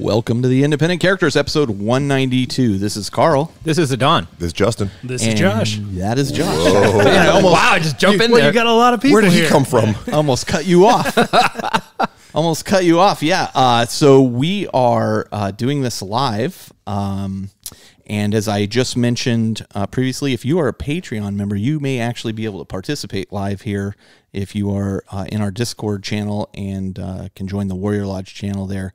Welcome to the Independent Characters, episode 192. This is Carl. This is Adan. This is Justin. This is Josh. That is Josh. Man, wow, just jump in there. You got a lot of people. Where did here. he come from? Almost cut you off. Almost cut you off, yeah. So we are doing this live. And as I just mentioned previously, if you are a Patreon member, you may actually be able to participate live here if you are in our Discord channel and can join the Warrior Lodge channel there.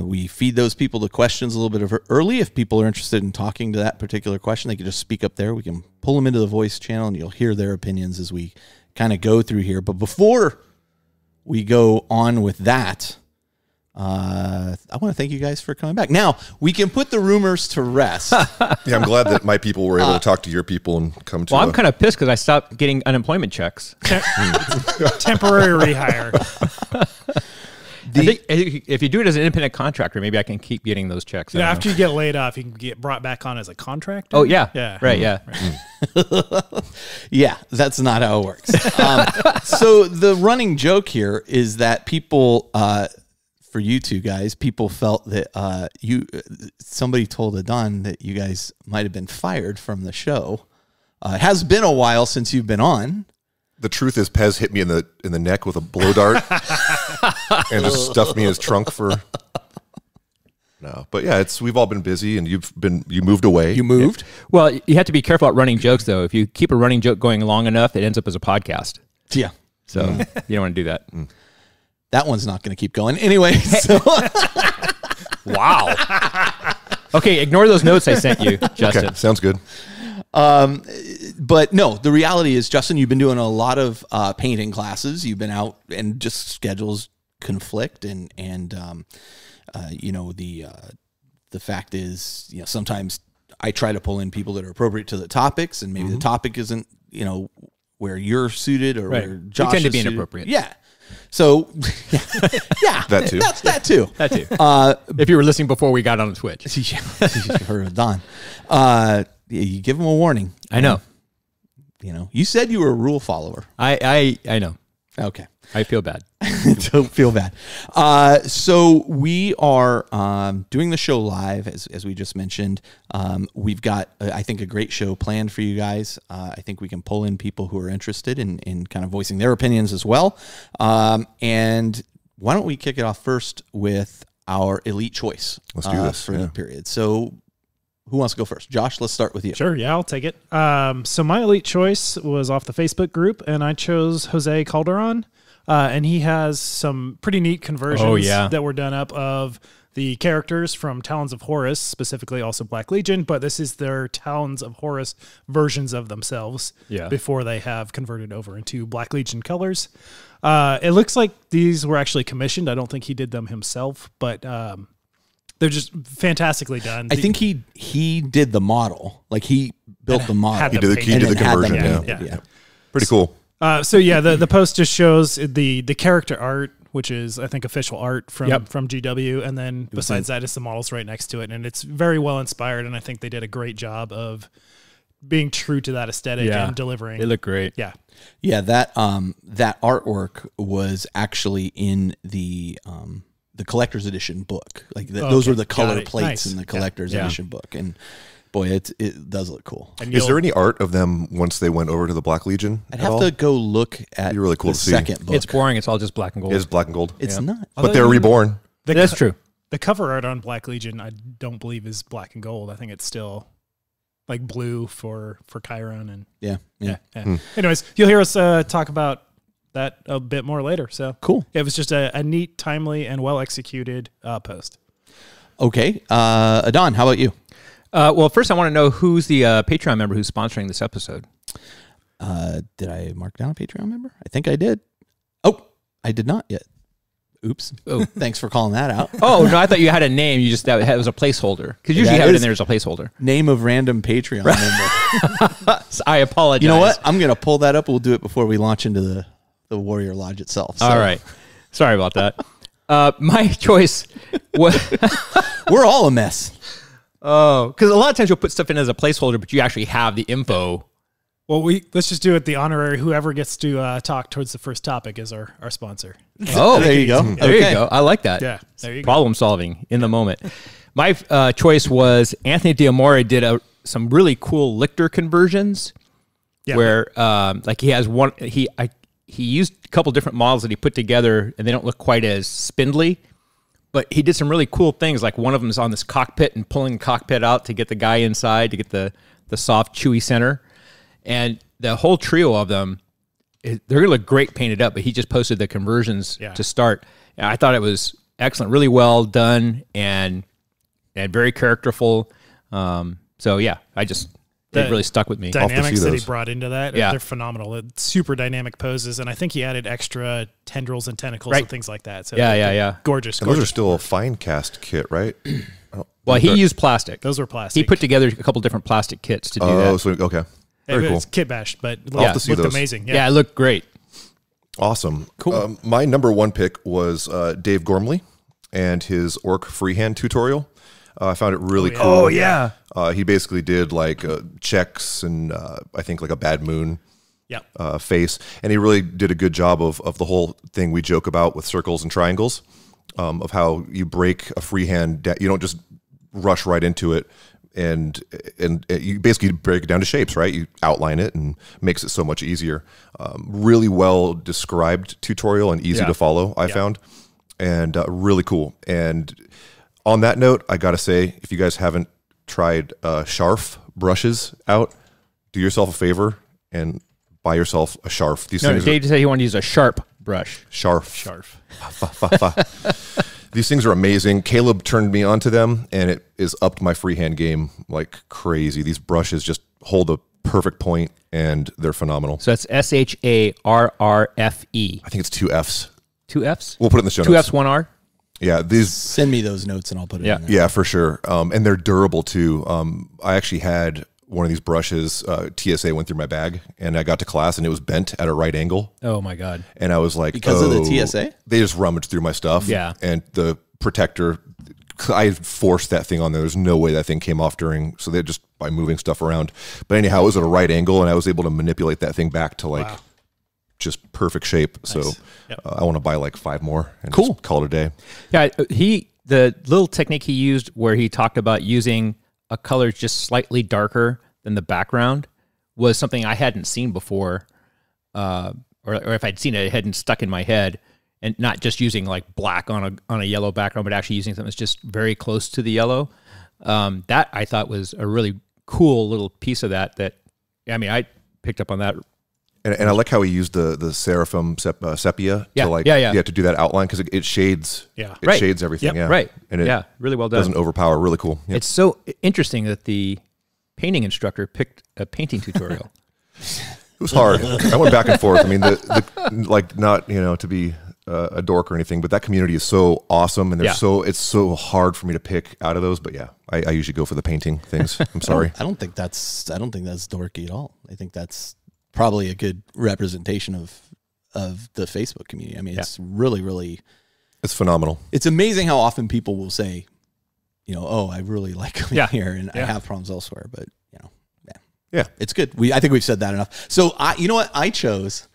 We feed those people the questions a little bit early. If people are interested in talking to that particular question, they can just speak up there. We can pull them into the voice channel, and you'll hear their opinions as we kind of go through here. But before we go on with that, I want to thank you guys for coming back. Now, we can put the rumors to rest. Yeah, I'm glad that my people were able to talk to your people and come to. Well, I'm kind of pissed because I stopped getting unemployment checks. Temporary rehire. I think if you do it as an independent contractor, maybe I can keep getting those checks. Yeah, after you get laid off, you can get brought back on as a contractor. Oh, yeah. Yeah. Right, yeah. Yeah, that's not how it works. So the running joke here is that people, for you two guys, people felt that somebody told Adan that you guys might have been fired from the show. It has been a while since you've been on. The truth is, Pez hit me in the neck with a blow dart and just stuffed me in his trunk for. No, but yeah, we've all been busy, and you moved away. You moved? Well, you have to be careful about running jokes, though. If you keep a running joke going long enough, it ends up as a podcast. Yeah. So you don't want to do that. That one's not going to keep going. Anyway, so. Wow. Okay, ignore those notes I sent you, Justin. Okay, sounds good. But no, the reality is, Justin, you've been doing a lot of painting classes. You've been out, and just schedules conflict, and you know, the fact is, you know, sometimes I try to pull in people that are appropriate to the topics, and maybe the topic isn't, you know, where you're suited or where Josh you tend to be suited. inappropriate. Yeah. So, yeah, That too. That's that too. That too. If you were listening before we got on Twitch. You heard of Don. You give him a warning. I know. You know, you said you were a rule follower. I know. Okay. I feel bad. Don't feel bad. So we are doing the show live, as we just mentioned. We've got, I think, a great show planned for you guys. I think we can pull in people who are interested in kind of voicing their opinions as well. And why don't we kick it off first with our elite choice? Let's do this for the period. So who wants to go first? Josh, let's start with you. Sure, yeah, I'll take it. So my elite choice was off the Facebook group, and I chose Jose Calderon. And he has some pretty neat conversions that were done up of the characters from Talons of Horus, specifically also Black Legion, but this is their Talons of Horus versions of themselves before they have converted over into Black Legion colors. It looks like these were actually commissioned. I don't think he did them himself, but they're just fantastically done. I think he did the model. Like, he built the model. He did the conversion, yeah. Pretty cool. So yeah, the post just shows the character art, which is, I think, official art from GW, and then besides that, it's the models right next to it, and it's very well inspired, and I think they did a great job of being true to that aesthetic and delivering. They look great. Yeah. That artwork was actually in the collector's edition book. Like those were the color plates in the collector's edition book, and boy, it does look cool. Is there any art of them once they went over to the Black Legion? I'd have to go look at really cool the to see. second book. It's boring. It's all just black and gold. It is black and gold. It's not. But they're reborn. That's true. The cover art on Black Legion, I don't believe is black and gold. I think it's still like blue for Chiron. And Yeah. Anyways, you'll hear us talk about that a bit more later. So cool. It was just a neat, timely, and well-executed post. Okay. Adan, how about you? Well, first I want to know who's the Patreon member who's sponsoring this episode. Did I mark down a Patreon member? I think I did. Oh, I did not yet. Oops. Oh, thanks for calling that out. Oh, no, I thought you had a name. You just, that was a placeholder. Because usually you have it in there as a placeholder. Name of random Patreon member. I apologize. You know what? I'm going to pull that up. We'll do it before we launch into the Warrior Lodge itself. So. All right. Sorry about that. My choice was... We're all a mess. Oh, because a lot of times you'll put stuff in as a placeholder, but you actually have the info Well, let's just do it. The honorary, whoever gets to talk towards the first topic is our sponsor. Oh, there you go. There you go. I like that. Yeah, there you go. Problem solving in the moment. My choice was Anthony D'Amore did some really cool Lichter conversions, where like he has one. He used a couple different models that he put together, and they don't look quite as spindly. But he did some really cool things. Like one of them is on this cockpit and pulling the cockpit out to get the guy inside to get the soft, chewy center. And the whole trio of them, they're going to look great painted up, but he just posted the conversions to start. And I thought it was excellent, really well done, and very characterful. So, yeah, it really stuck with me. Dynamics that he brought into that, they're phenomenal. It's super dynamic poses, and I think he added extra tendrils and tentacles and things like that. So gorgeous. And those are still a fine cast kit, right? Well, he used plastic. Those were plastic. He put together a couple different plastic kits to do that. Oh, so okay. Very cool. It's kit bashed, but looked amazing. Yeah, it looked great. Awesome. Cool. My number one pick was Dave Gormley and his Orc freehand tutorial. I found it really cool. Oh, yeah. He basically did like checks and I think like a bad moon face. And he really did a good job of the whole thing we joke about with circles and triangles, of how you break a freehand. You don't just rush right into it. And you basically break it down to shapes, right? You outline it and makes it so much easier. Really well described tutorial and easy to follow, I found. And really cool. And on that note, I got to say, if you guys haven't tried Scharf brushes out, do yourself a favor and buy yourself a Scharf. These things Dave said he wanted to use a sharp brush. Scharf. These things are amazing. Caleb turned me onto them, and it is upped my freehand game like crazy. These brushes just hold a perfect point, and they're phenomenal. So that's SHARRFE. I think it's 2 Fs. 2 Fs? We'll put it in the show 2 notes. Fs, 1 R? Yeah, these. Send me those notes, and I'll put it in there. Yeah, for sure. And they're durable, too. I actually had one of these brushes, TSA went through my bag, and I got to class, and it was bent at a right angle. Oh, my God. And I was like, because of the TSA? They just rummaged through my stuff. Yeah. And the protector, I forced that thing on there. There's no way that thing came off so they just by moving stuff around. But anyhow, it was at a right angle, and I was able to manipulate that thing back to like just perfect shape. Nice. So I want to buy like 5 more and just call it a day. Yeah, the little technique he used where he talked about using a color just slightly darker than the background was something I hadn't seen before, or if I'd seen it, it hadn't stuck in my head. And not just using like black on a yellow background, but actually using something that's just very close to the yellow. That I thought was a really cool little piece of that. I mean, I picked up on that. And I like how he used the Seraphim sepia to do that outline, because it shades shades everything. Yep. Right. And it really well done. Doesn't overpower. Really cool. Yep. It's so interesting that the painting instructor picked a painting tutorial. It was hard. I went back and forth. I mean, like not to be a dork or anything, but that community is so awesome, and it's so hard for me to pick out of those. But yeah, I usually go for the painting things. I'm sorry. I don't think that's dorky at all. I think that's probably a good representation of the Facebook community. I mean, it's really, really, it's phenomenal. It's amazing how often people will say, oh, I really like coming here, and I have problems elsewhere, but yeah, it's good. I think we've said that enough. So you know what I chose?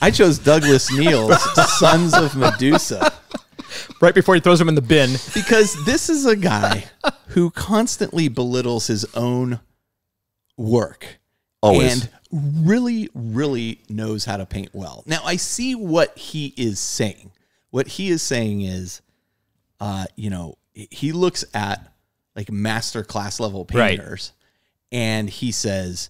I chose Douglas Neal's Sons of Medusa. Right before he throws them in the bin. Because this is a guy who constantly belittles his own work. Always. And really, really knows how to paint well. Now, I see what he is saying. What he is saying is, he looks at like master class level painters, and he says,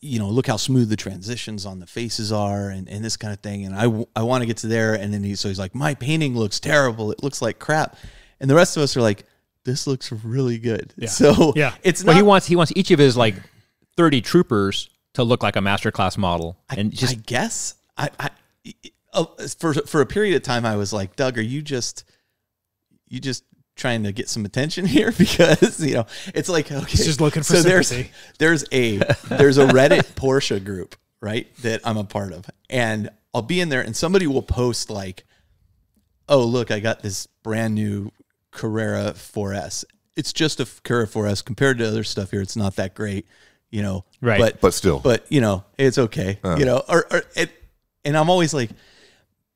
look how smooth the transitions on the faces are, and this kind of thing. And I want to get to there. And then he's like, my painting looks terrible. It looks like crap. And the rest of us are like, this looks really good. Yeah. So it's not. Well, he wants each of his like 30 troopers to look like a masterclass model. And I guess for a period of time, I was like, Doug, are you just trying to get some attention here? Because it's like, okay, he's just looking for sympathy. There's a Reddit Porsche group, right, that I'm a part of, and I'll be in there, and somebody will post like, oh, look, I got this brand new Carrera 4S. It's just a Carrera 4S compared to other stuff here. It's not that great. you know, right? But still, you know, it's okay, you know, and I'm always like,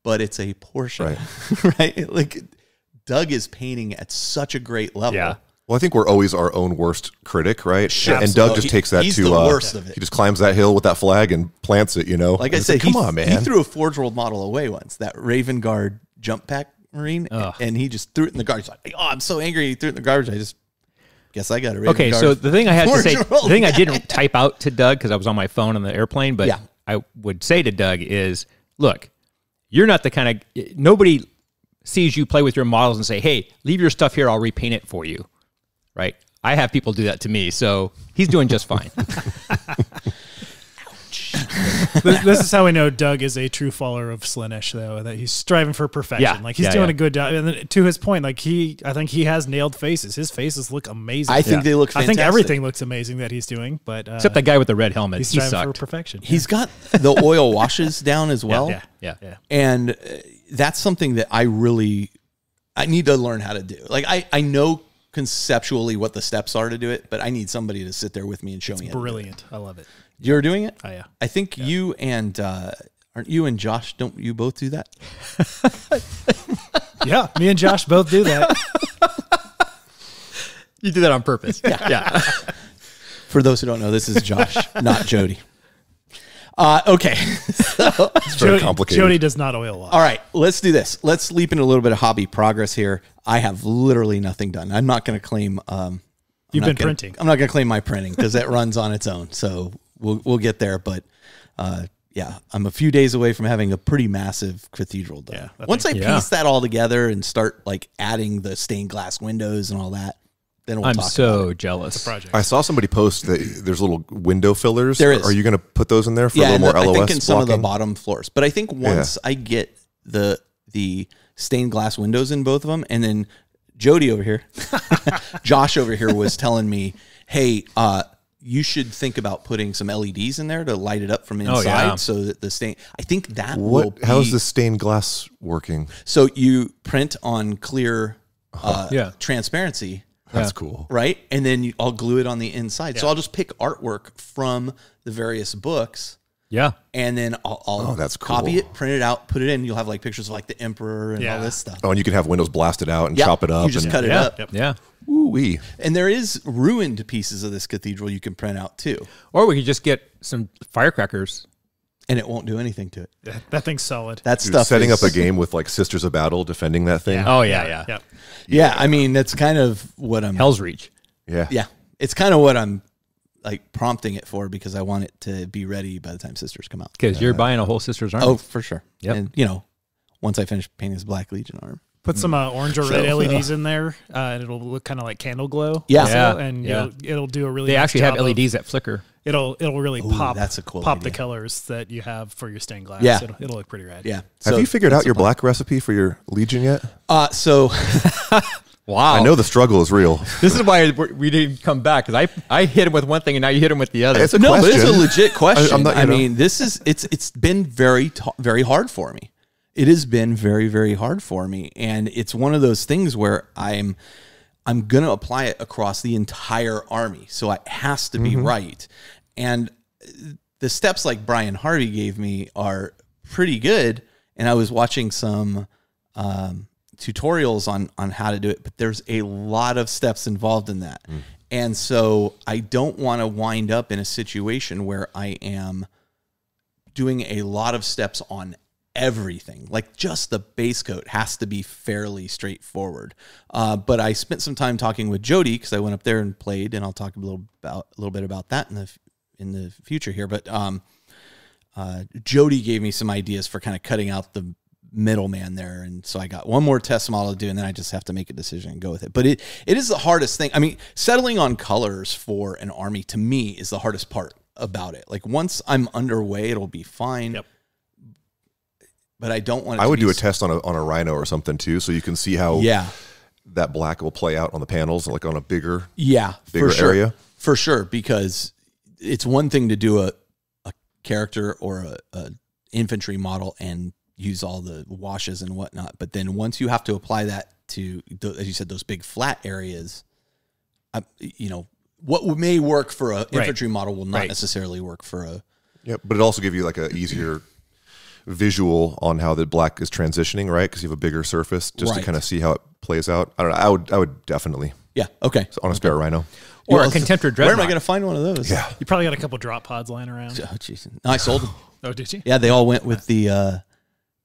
but it's a Porsche, right? Like Doug is painting at such a great level. Yeah. Well, I think we're always our own worst critic, right? Sure. And Doug just takes that he's to the worst of it. He just climbs that hill with that flag and plants it, you know. Like I said, come on, man. He threw a Forge World model away once, that Raven Guard jump pack Marine, and he just threw it in the garbage. He's like, oh, I'm so angry he threw it in the garbage. I just guess I got a Raven Guard. So the thing I had to say, Forge World. the thing I didn't type out to Doug because I was on my phone on the airplane, but Yeah. I would say to Doug is, look, you're not the kind of, nobody sees you play with your models and say, hey, leave your stuff here, I'll repaint it for you, right? I have people do that to me, so he's doing just fine. This is how we know Doug is a true follower of Slaanesh, though, that he's striving for perfection. Yeah. Like he's doing a good job. And then to his point, like I think he has nailed faces. His faces look amazing. I think they look fantastic. I think everything looks amazing that he's doing, but Except that guy with the red helmet. he's He striving for sucked. perfection. He's got the oil washes down as well. Yeah. And that's something that I need to learn how to do. Like I know conceptually what the steps are to do it, but I need somebody to sit there with me and show me. It's brilliant. I love it. You're doing it? Oh yeah. I think you and aren't you and Josh? Don't you both do that? Yeah, me and Josh both do that. You do that on purpose. Yeah. For those who don't know, this is Josh, not Jody. Okay. So, It's very complicated. Jody does not oil wash. all right, let's do this. Let's leap into a little bit of hobby progress here. I have literally nothing done. I'm not going to claim. You've been printing. I'm not going to claim my printing because that runs on its own. So we'll get there. But yeah, I'm a few days away from having a pretty massive cathedral done. Yeah, Once I piece that all together and start like adding the stained glass windows and all that, then we'll I'm talk about so it. jealous. Project. I saw somebody post that there's little window fillers. There is. Are you going to put those in there for Yeah, a little more LOS I think in some of the blocking? bottom floors. But I think once I get the stained glass windows in both of them, and then Jody over here, Josh over here was telling me, hey, you should think about putting some LEDs in there to light it up from inside so that the stain, I think that will be. How is the stained glass working? So you print on clear transparency. That's cool. Right? And then I'll glue it on the inside. So I'll just pick artwork from the various books. Yeah. And then I'll that's cool. copy it, print it out, put it in. You'll have like pictures of like the emperor and all this stuff. Oh, and you can have windows blasted out and chop it up. You just cut it up. Yeah. Ooh-wee. And there is ruined pieces of this cathedral you can print out too. Or we could just get some firecrackers. And it won't do anything to it. That thing's solid. That Dude, stuff setting is, up a game with like Sisters of Battle defending that thing. Oh, yeah. Yeah, I mean, that's kind of what I'm... Hell's Reach. Yeah. Yeah, it's kind of what I'm like prompting it for because I want it to be ready by the time Sisters come out. Because you're buying a whole Sisters army. Oh, for sure. Yep. And, you know, once I finish painting this Black Legion arm. Put some orange or red LEDs in there, and it'll look kind of like candle glow. Yeah. also, Yeah. and Yeah. It'll do a really. They nice actually have job of- LEDs that flicker. It'll really pop. that's a cool pop idea. the colors that you have for your stained glass. Yeah. It'll look pretty rad. Yeah. Have you figured out your black recipe for your Legion yet? So Wow. I know the struggle is real. This is why we didn't come back, because I hit him with one thing and now you hit him with the other. It's a no, but question. it's a legit question. I'm not, you know. mean, this is it's been very hard for me. It has been very, very hard for me, and it's one of those things where I'm going to apply it across the entire army, so it has to be right. And the steps like Brian Harvey gave me are pretty good, and I was watching some tutorials on how to do it, but there's a lot of steps involved in that. And so I don't want to wind up in a situation where I am doing a lot of steps on everything. Like just the base coat has to be fairly straightforward. But I spent some time talking with Jody because I went up there and played, and I'll talk a little bit about that in the future here. But Jody gave me some ideas for kind of cutting out the middleman there, and so I got one more test model to do, and then I just have to make a decision and go with it. But it is the hardest thing. I mean, settling on colors for an army to me is the hardest part about it. Like once I'm underway, it'll be fine. Yep. But I don't want. I would do a test on a rhino or something too, so you can see how that black will play out on the panels, like on a bigger for sure. area. For sure, because it's one thing to do a character or a infantry model and use all the washes and whatnot, but then once you have to apply that to, as you said, those big flat areas, what may work for an infantry model will not necessarily work for a. Yeah, but it also gives you like a easier visual on how the black is transitioning, right? Because you have a bigger surface, just to kind of see how it plays out. I don't know. I would definitely. Yeah. Okay. On a spare Rhino. Or a Contemptor Dreadnought. Where am I going to find one of those? Yeah. You probably got a couple drop pods lying around. Oh, jeez. No, I sold them. Oh, did you? Yeah, they all went with the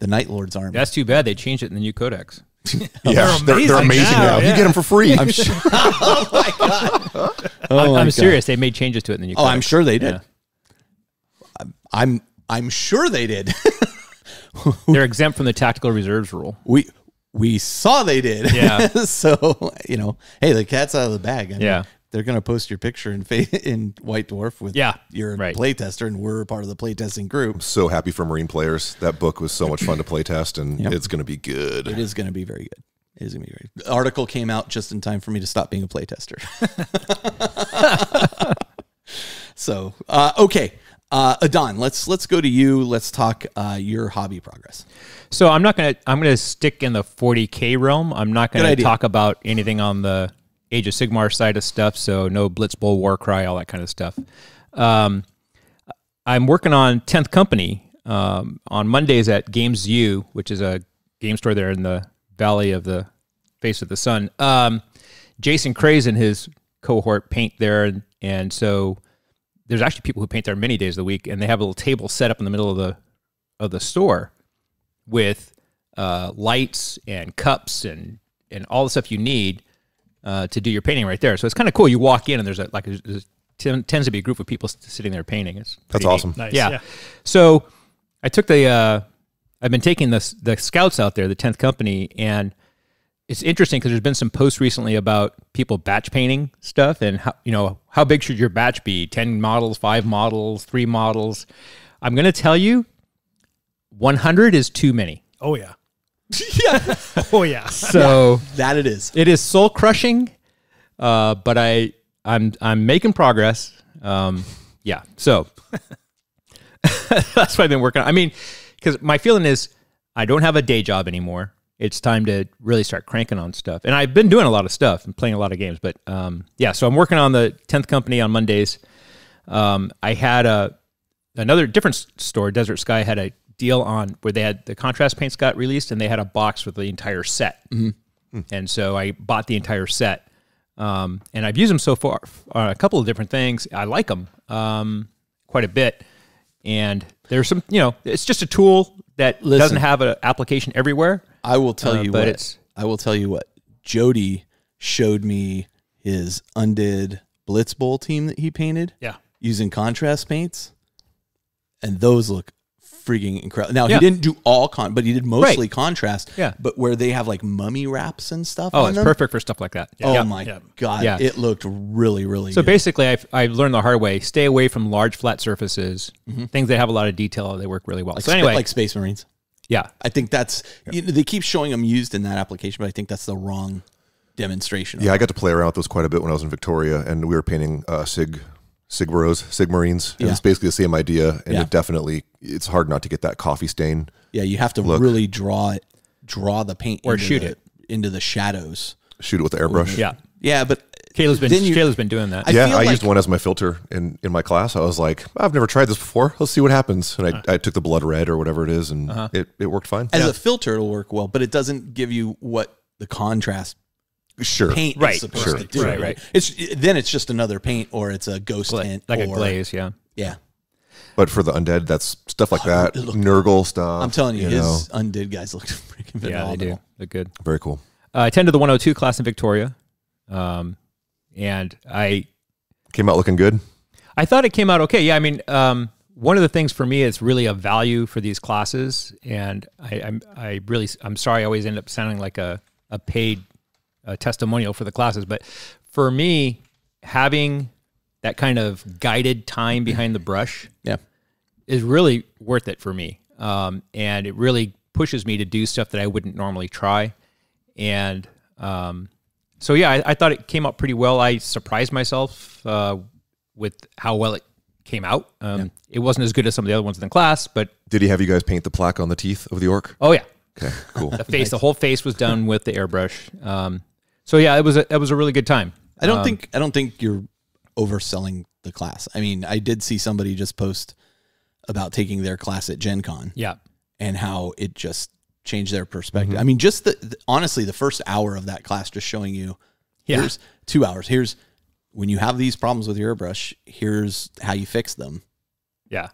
Night Lord's army. That's too bad. They changed it in the new codex. Yeah, they're amazing now. Yeah. You get them for free. I'm sure. Oh my god. I'm serious. They made changes to it in the new codex. I'm sure they did. Yeah. I'm sure they did. They're exempt from the tactical reserves rule. We saw they did. Yeah. So, hey, the cat's out of the bag. I mean, Yeah. they're going to post your picture in White Dwarf with your playtester, and we're part of the playtesting group. I'm so happy for Marine players. That book was so much fun to playtest, and it's going to be good. It is going to be very good. It is going to be very good. The article came out just in time for me to stop being a playtester. So, okay. Adan, let's go to you. Let's talk your hobby progress. So I'm gonna stick in the 40K realm. I'm not gonna talk about anything on the Age of Sigmar side of stuff. So no Blitzbowl, Warcry, all that kind of stuff. I'm working on 10th Company on Mondays at Games U, which is a game store there in the Valley of the Face of the Sun. Jason Craze and his cohort paint there, and so there's actually people who paint there many days of the week, and they have a little table set up in the middle of the store with lights and cups and all the stuff you need to do your painting right there. So it's kind of cool. You walk in and there's tends to be a group of people sitting there painting. That's awesome. Nice. Yeah. So I took I've been taking the scouts out there, the 10th Company, and it's interesting because there's been some posts recently about people batch painting stuff and how big should your batch be? 10 models, 5 models, 3 models. I'm going to tell you, 100 is too many. Oh yeah. Yeah. Oh yeah. So that it is. It is soul crushing, but I'm making progress. Yeah. So that's what I've been working on. I mean, because my feeling is I don't have a day job anymore. It's time to really start cranking on stuff. And I've been doing a lot of stuff and playing a lot of games. But yeah, so I'm working on the 10th Company on Mondays. I had another different store, Desert Sky, had a deal on where they had the contrast paints got released and they had a box with the entire set. Mm-hmm. And so I bought the entire set. And I've used them so far on a couple of different things. I like them quite a bit. And there's some, it's just a tool that doesn't have an application everywhere. I will tell you what. Jody showed me his Undead Blitzbowl team that he painted. Yeah. Using contrast paints. And those look freaking incredible. Now, he didn't do all but he did mostly contrast. Yeah. But where they have like mummy wraps and stuff on it's them. Perfect for stuff like that. Yeah. Oh my God. Yeah. It looked really, really good. So basically, I learned the hard way. Stay away from large flat surfaces. Mm-hmm. Things that have a lot of detail, they work really well. Like so anyway. Like Space Marines. Yeah. I think that's, they keep showing them used in that application, but I think that's the wrong demonstration. Yeah, I got to play around with those quite a bit when I was in Victoria, and we were painting Sigmarines. And it's basically the same idea, and it's hard not to get that coffee stain. Yeah, you have to really draw the paint or shoot it into the shadows. Shoot it with the airbrush. Yeah. Yeah, but Caleb's been doing that. I used one as my filter in my class. I was like, I've never tried this before. Let's see what happens. And I took the blood red or whatever it is, and it worked fine. As a filter, it'll work well, but it doesn't give you what the contrast paint is supposed to do. Right. It's just another paint, or it's a ghost tint. Like a glaze, yeah. But for the undead, that's stuff like that. Nurgle stuff. I'm telling you, his undead guys look freaking phenomenal. Yeah, they do. They're good. Very cool. I attended the 102 class in Victoria. And I came out looking good. I thought it came out okay. Yeah, I mean, one of the things for me is really a value for these classes, and I'm sorry I always end up sounding like a paid testimonial for the classes, but for me, having that kind of guided time behind the brush, is really worth it for me, and it really pushes me to do stuff that I wouldn't normally try, and so yeah, I thought it came out pretty well. I surprised myself with how well it came out. It wasn't as good as some of the other ones in the class, but did he have you guys paint the plaque on the teeth of the orc? Oh yeah. Okay, cool. The face, the whole face was done with the airbrush. So yeah, it was a really good time. I don't think overselling the class. I mean, I did see somebody just post about taking their class at Gen Con. Yeah. And how it just changed their perspective. I mean, just honestly, the first hour of that class just showing you, here's 2 hours. Here's when you have these problems with your airbrush, here's how you fix them. Yeah.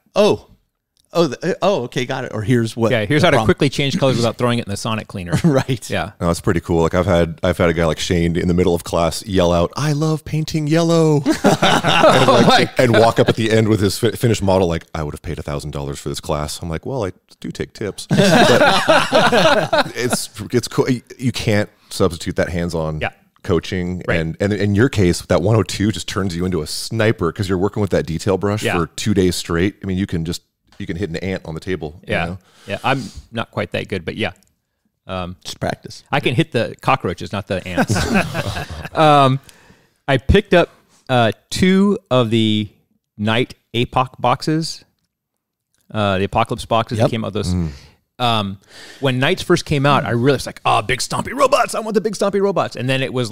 Okay, got it. Or here's what. Yeah, here's how to quickly change colors without throwing it in the Sonic cleaner. Right. Yeah. No, it's pretty cool. Like I've had a guy like Shane in the middle of class yell out, "I love painting yellow," and walk up at the end with his finished model. Like, I would have paid $1,000 for this class. I'm like, well, I do take tips, but it's cool. You can't substitute that hands-on. Coaching, right. and in your case, that 102 just turns you into a sniper because you're working with that detail brush for 2 days straight. I mean, you can hit an ant on the table. Yeah. You know? Yeah. I'm not quite that good, but yeah. Just practice. I can hit the cockroaches, not the ants. I picked up 2 of the Night APOC boxes, the Apocalypse boxes that came out with those. When Knights first came out, I really was like, oh, big stompy robots. I want the big stompy robots. And then it was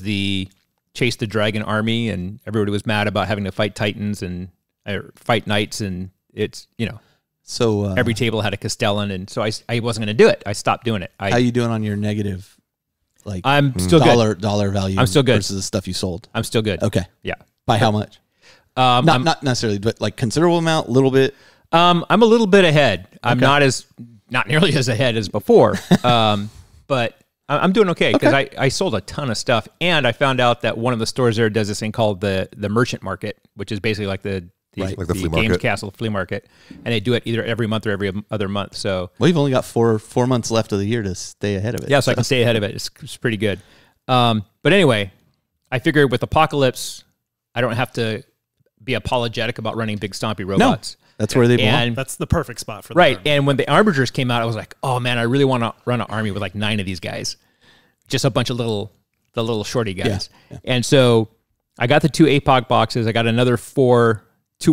the Chase the Dragon army, and everybody was mad about having to fight Titans and fight Knights, and it's, so every table had a Castellan, and so I wasn't going to do it. I stopped doing it. How you doing on your negative, like I'm still good. Dollar value? I'm still good versus the stuff you sold. I'm still good. Okay. Yeah. By how much? Not necessarily, but like considerable amount, a little bit. I'm a little bit ahead. I'm not nearly as ahead as before, but I'm doing okay because I sold a ton of stuff, and I found out that one of the stores there does this thing called the merchant market, which is basically like the flea Games market. Castle flea market, and they do it either every month or every other month. So you've only got four months left of the year to stay ahead of it. Yeah, so I can stay ahead of it. It's pretty good. But anyway, I figured with Apocalypse, I don't have to be apologetic about running big stompy robots. No. That's where they belong. And that's the perfect spot for them. Right. And when the Arbiters came out, I was like, oh man, I really want to run an army with like 9 of these guys. Just a bunch of the little shorty guys. Yeah. And so I got the 2 APOC boxes. I got another 2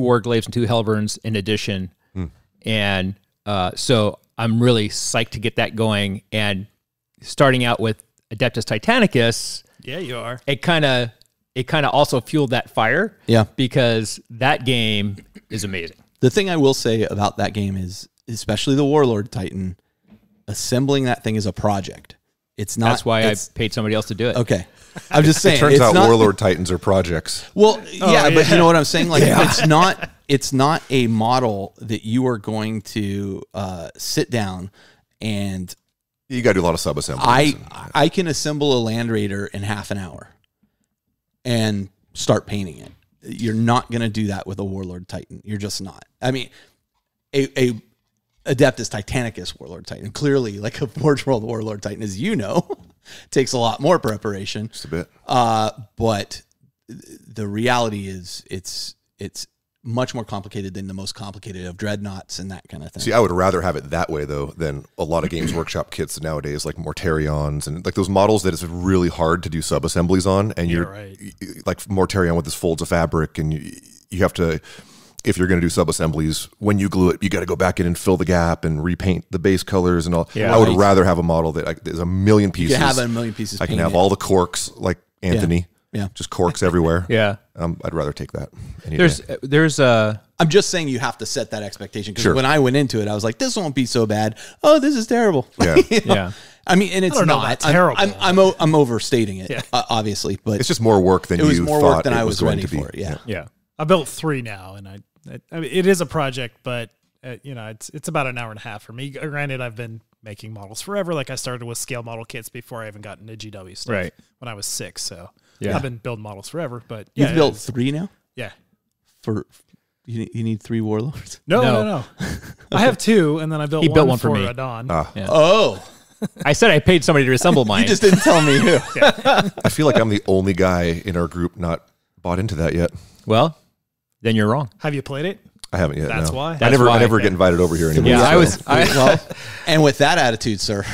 Warglaves and 2 Hellverns in addition. And so I'm really psyched to get that going. And starting out with Adeptus Titanicus. Yeah, you are. It kind of also fueled that fire. Yeah. Because that game is amazing. The thing I will say about that game is, especially the Warlord Titan, assembling that thing is a project. It's not. That's why I paid somebody else to do it. Okay. I'm just saying. It turns out Warlord Titans are projects. Well, but you know what I'm saying? Like, it's not a model that you are going to sit down and. You got to do a lot of sub-assemblies. I can assemble a Land Raider in half an hour and start painting it. You're not going to do that with a Warlord Titan. You're just not. I mean, a Adeptus Titanicus Warlord Titan, clearly like a Forge World Warlord Titan, as you know, takes a lot more preparation. Just a bit. But the reality is it's much more complicated than the most complicated of dreadnoughts and that kind of thing. See, I would rather have it that way, though, than a lot of Games Workshop kits nowadays, like Mortarions and like those models that it's really hard to do sub-assemblies on. And you're like Mortarion with this folds of fabric, and you have to, if you're going to do sub-assemblies, when you glue it, you got to go back in and fill the gap and repaint the base colors and all. Yeah, I would rather have a model that there's a million pieces. You can have a million pieces. I can have all the corks like Anthony. Yeah. Just corks everywhere. Yeah. I'd rather take that. There's I'm just saying you have to set that expectation, because when I went into it, I was like, this won't be so bad. Oh, this is terrible. Yeah. You know? Yeah. I mean, and it's not terrible. I'm overstating it, obviously, but it's just more work than it was more work than I was going ready to be. for. Yeah. Yeah. I built 3 now, and I mean, it is a project, but it's about an hour and a half for me. Granted, I've been making models forever. Like I started with scale model kits before I even got into GW stuff when I was 6. So I've been building models forever. But you've built 3 now. Yeah. For you need 3 warlords. No. I have 2, and then I built one for me. Adan. Oh. I said I paid somebody to assemble mine. You just didn't tell me who. I feel like I'm the only guy in our group not bought into that yet. Well, then you're wrong. Have you played it? I haven't yet. That's no. why. I never get invited over here anymore. Yeah, so. Well, and with that attitude, sir.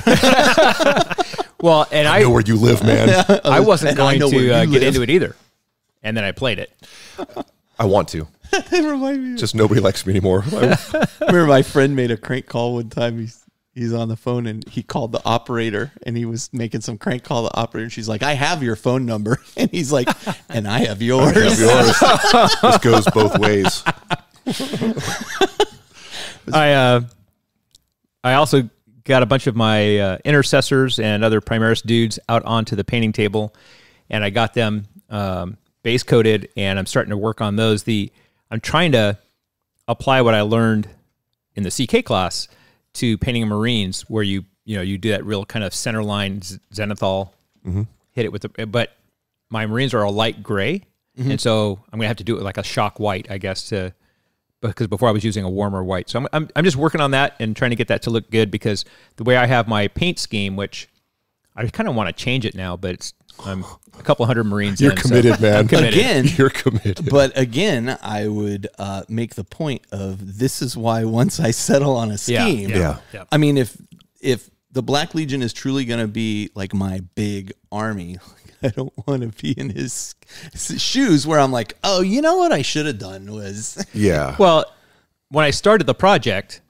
Well, and I know where you live, man. I wasn't going to get into it either, and then I played it. I want to. Just nobody likes me anymore. I remember my friend made a crank call one time. he's on the phone and he called the operator and he was making some crank call to the operator. And she's like, I have your phone number. And he's like, and I have yours. This goes both ways. I also got a bunch of my intercessors and other Primaris dudes out onto the painting table, and I got them base coated, and I'm starting to work on those. I'm trying to apply what I learned in the CK class to painting Marines, where you do that real kind of center line zenithal, hit it with the. But my Marines are a light gray, and so I'm gonna have to do it like a shock white, I guess, because before I was using a warmer white. So I'm just working on that and trying to get that to look good, because the way I have my paint scheme, which I kind of want to change it now, but I'm a couple hundred Marines You're committed, man. I'm committed. Again, you're committed. But again, I would make the point of this is why once I settle on a scheme, Yeah. I mean, if the Black Legion is truly going to be like my big army, I don't want to be in his shoes where I'm like, oh, you know what I should have done was. Yeah. Well, when I started the project,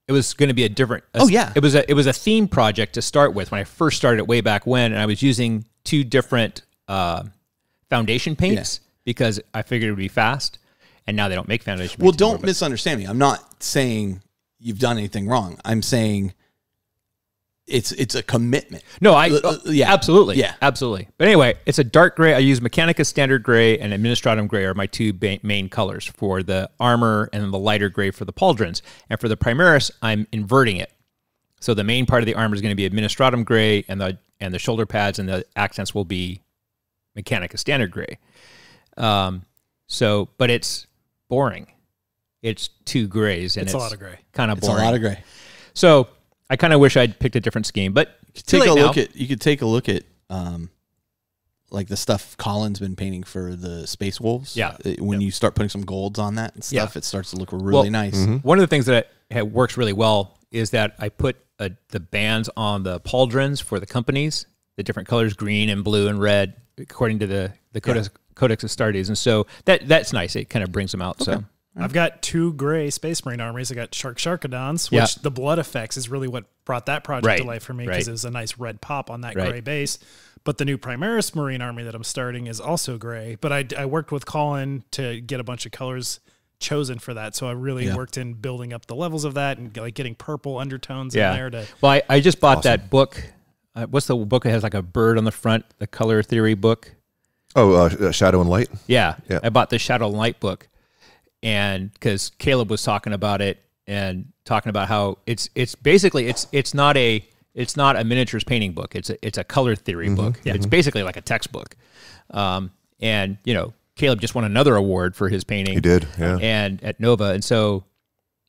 it was going to be a different. It was a theme project to start with when I first started it way back when, and I was using 2 different foundation paints because I figured it would be fast, and now they don't make foundation paints. Well, don't misunderstand me. I'm not saying you've done anything wrong. I'm saying it's a commitment. No, absolutely. Yeah, absolutely. But anyway, it's a dark gray. I use Mechanica Standard Gray and Administratum Gray are my 2 main colors for the armor, and then the lighter gray for the pauldrons. And for the Primaris, I'm inverting it. So the main part of the armor is going to be Administratum Gray, and the shoulder pads and the accents will be Mechanica Standard Gray. But it's boring. It's 2 grays, and it's a lot of gray. Kind of boring. It's a lot of gray. So I kind of wish I'd picked a different scheme, but you could take a look at like the stuff Colin's been painting for the Space Wolves. Yeah. When you start putting some golds on that and stuff, it starts to look really nice. One of the things that works really well is that I put the bands on the pauldrons for the companies, the different colors, green and blue and red, according to the Codex Astartes. And so that's nice. It kind of brings them out. Okay. So I've got 2 gray Space Marine armies. I got Sharkadons, which the blood effects is really what brought that project to life for me, because it was a nice red pop on that gray base. But the new Primaris Marine army that I'm starting is also gray. But I worked with Colin to get a bunch of colors chosen for that. So I really worked in building up the levels of that and like getting purple undertones in there. Well, I just bought that book. What's the book that has like a bird on the front, the color theory book? Oh, Shadow and Light? Yeah. I bought the Shadow and Light book. And because Caleb was talking about it and talking about how it's basically it's not a miniatures painting book. It's a color theory book. Yeah. It's basically like a textbook. And Caleb just won another award for his painting. He did, and at Nova. And so,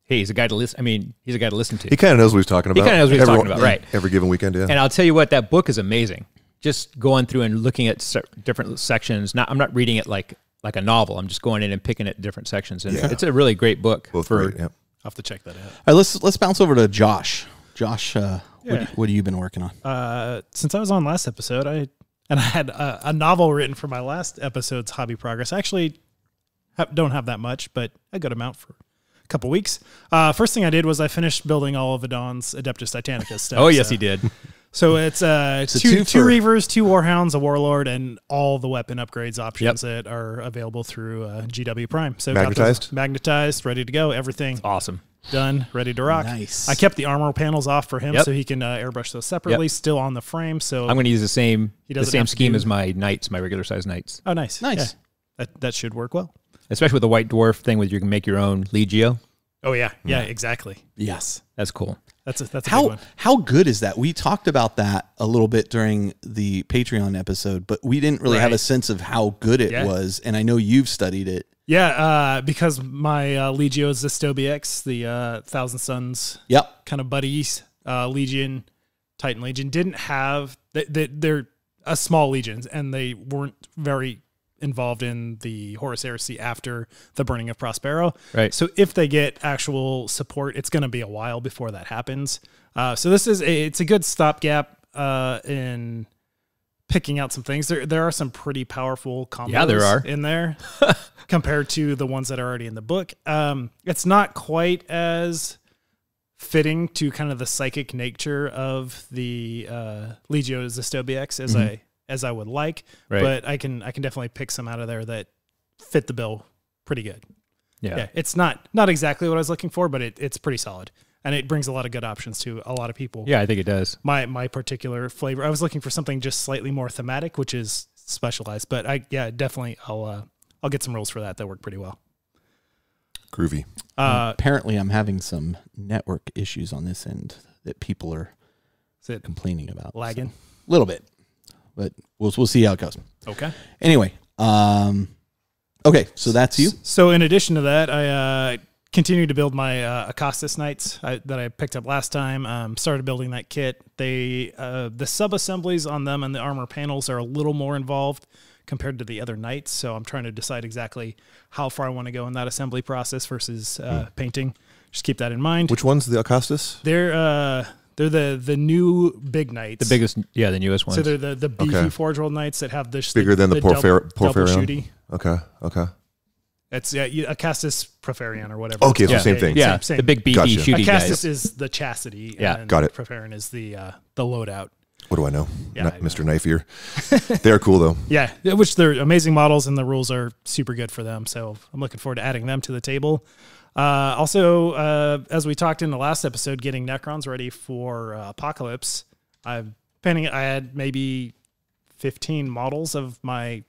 hey, he's a guy to listen. I mean, he's a guy to listen to. He kind of knows what he's talking about. He kind of knows what he's talking about, right? Every given weekend, yeah. And I'll tell you what, that book is amazing. Just going through and looking at different sections. I'm not reading it like a novel. I'm just going in and picking at different sections. And it's a really great book. Both great, I'll have to check that out. All right, let's bounce over to Josh. Josh, what have you been working on? Since I was on last episode, I had a novel written for my last episode's hobby progress. I actually don't have that much, but a good amount for a couple weeks. First thing I did was I finished building all of Adan's Adeptus Titanicus stuff. Oh, yes, he did. So it's two Reavers, 2 Warhounds, a Warlord, and all the weapon upgrades options that are available through GW Prime. So magnetized, ready to go, everything. That's awesome. Done, ready to rock. Nice. I kept the armor panels off for him so he can airbrush those separately, still on the frame. So I'm going to use the same scheme as my knights, my regular size knights. Oh, nice. Yeah. That should work well. Especially with the White Dwarf thing where you can make your own Legio. Oh, yeah. Yeah, exactly. Yes. That's cool. That's a big one. How good is that? We talked about that a little bit during the Patreon episode, but we didn't really have a sense of how good it was. And I know you've studied it. Yeah, because my Legio is the Stobiax, the Thousand Suns kind of buddies. Legion, Titan Legion didn't have... They're a small legion, and they weren't very involved in the Horus Heresy after the burning of Prospero. Right. So if they get actual support, it's going to be a while before that happens. So this is it's a good stopgap in picking out some things. There are some pretty powerful combos in there compared to the ones that are already in the book. It's not quite as fitting to kind of the psychic nature of the Legio Zestobiax as I would like, but I can definitely pick some out of there that fit the bill pretty good. Yeah, it's not exactly what I was looking for, but it's pretty solid, and it brings a lot of good options to a lot of people. Yeah, I think it does. My particular flavor, I was looking for something just slightly more thematic, which is specialized, but definitely I'll get some rules for that work pretty well. Groovy. Apparently, I'm having some network issues on this end that people are complaining about. Lagging? A little bit, but we'll see how it goes. Okay. Anyway, okay, so that's you. So in addition to that, I continued to build my Acostus Knights that I picked up last time. Started building that kit. The sub-assemblies on them and the armor panels are a little more involved compared to the other knights, so I'm trying to decide exactly how far I want to go in that assembly process versus painting. Just keep that in mind. Which one's the Acostus? They're the new big knights. The biggest, the newest ones. So they're the beefy Forge World knights that have this bigger than the double Porphyrion. Okay. It's Acastus Porphyrion or whatever. Okay, so same thing. Yeah, same. The big beefy shooty guys. Acastus is the chastity. Yeah, and got it. Porphyrion is the loadout. What do I know? Yeah, Mr. Knife Ear. They're cool though. Yeah, which they're amazing models, and the rules are super good for them. So I'm looking forward to adding them to the table. Also, as we talked in the last episode, getting Necrons ready for Apocalypse. I had maybe 15 models of my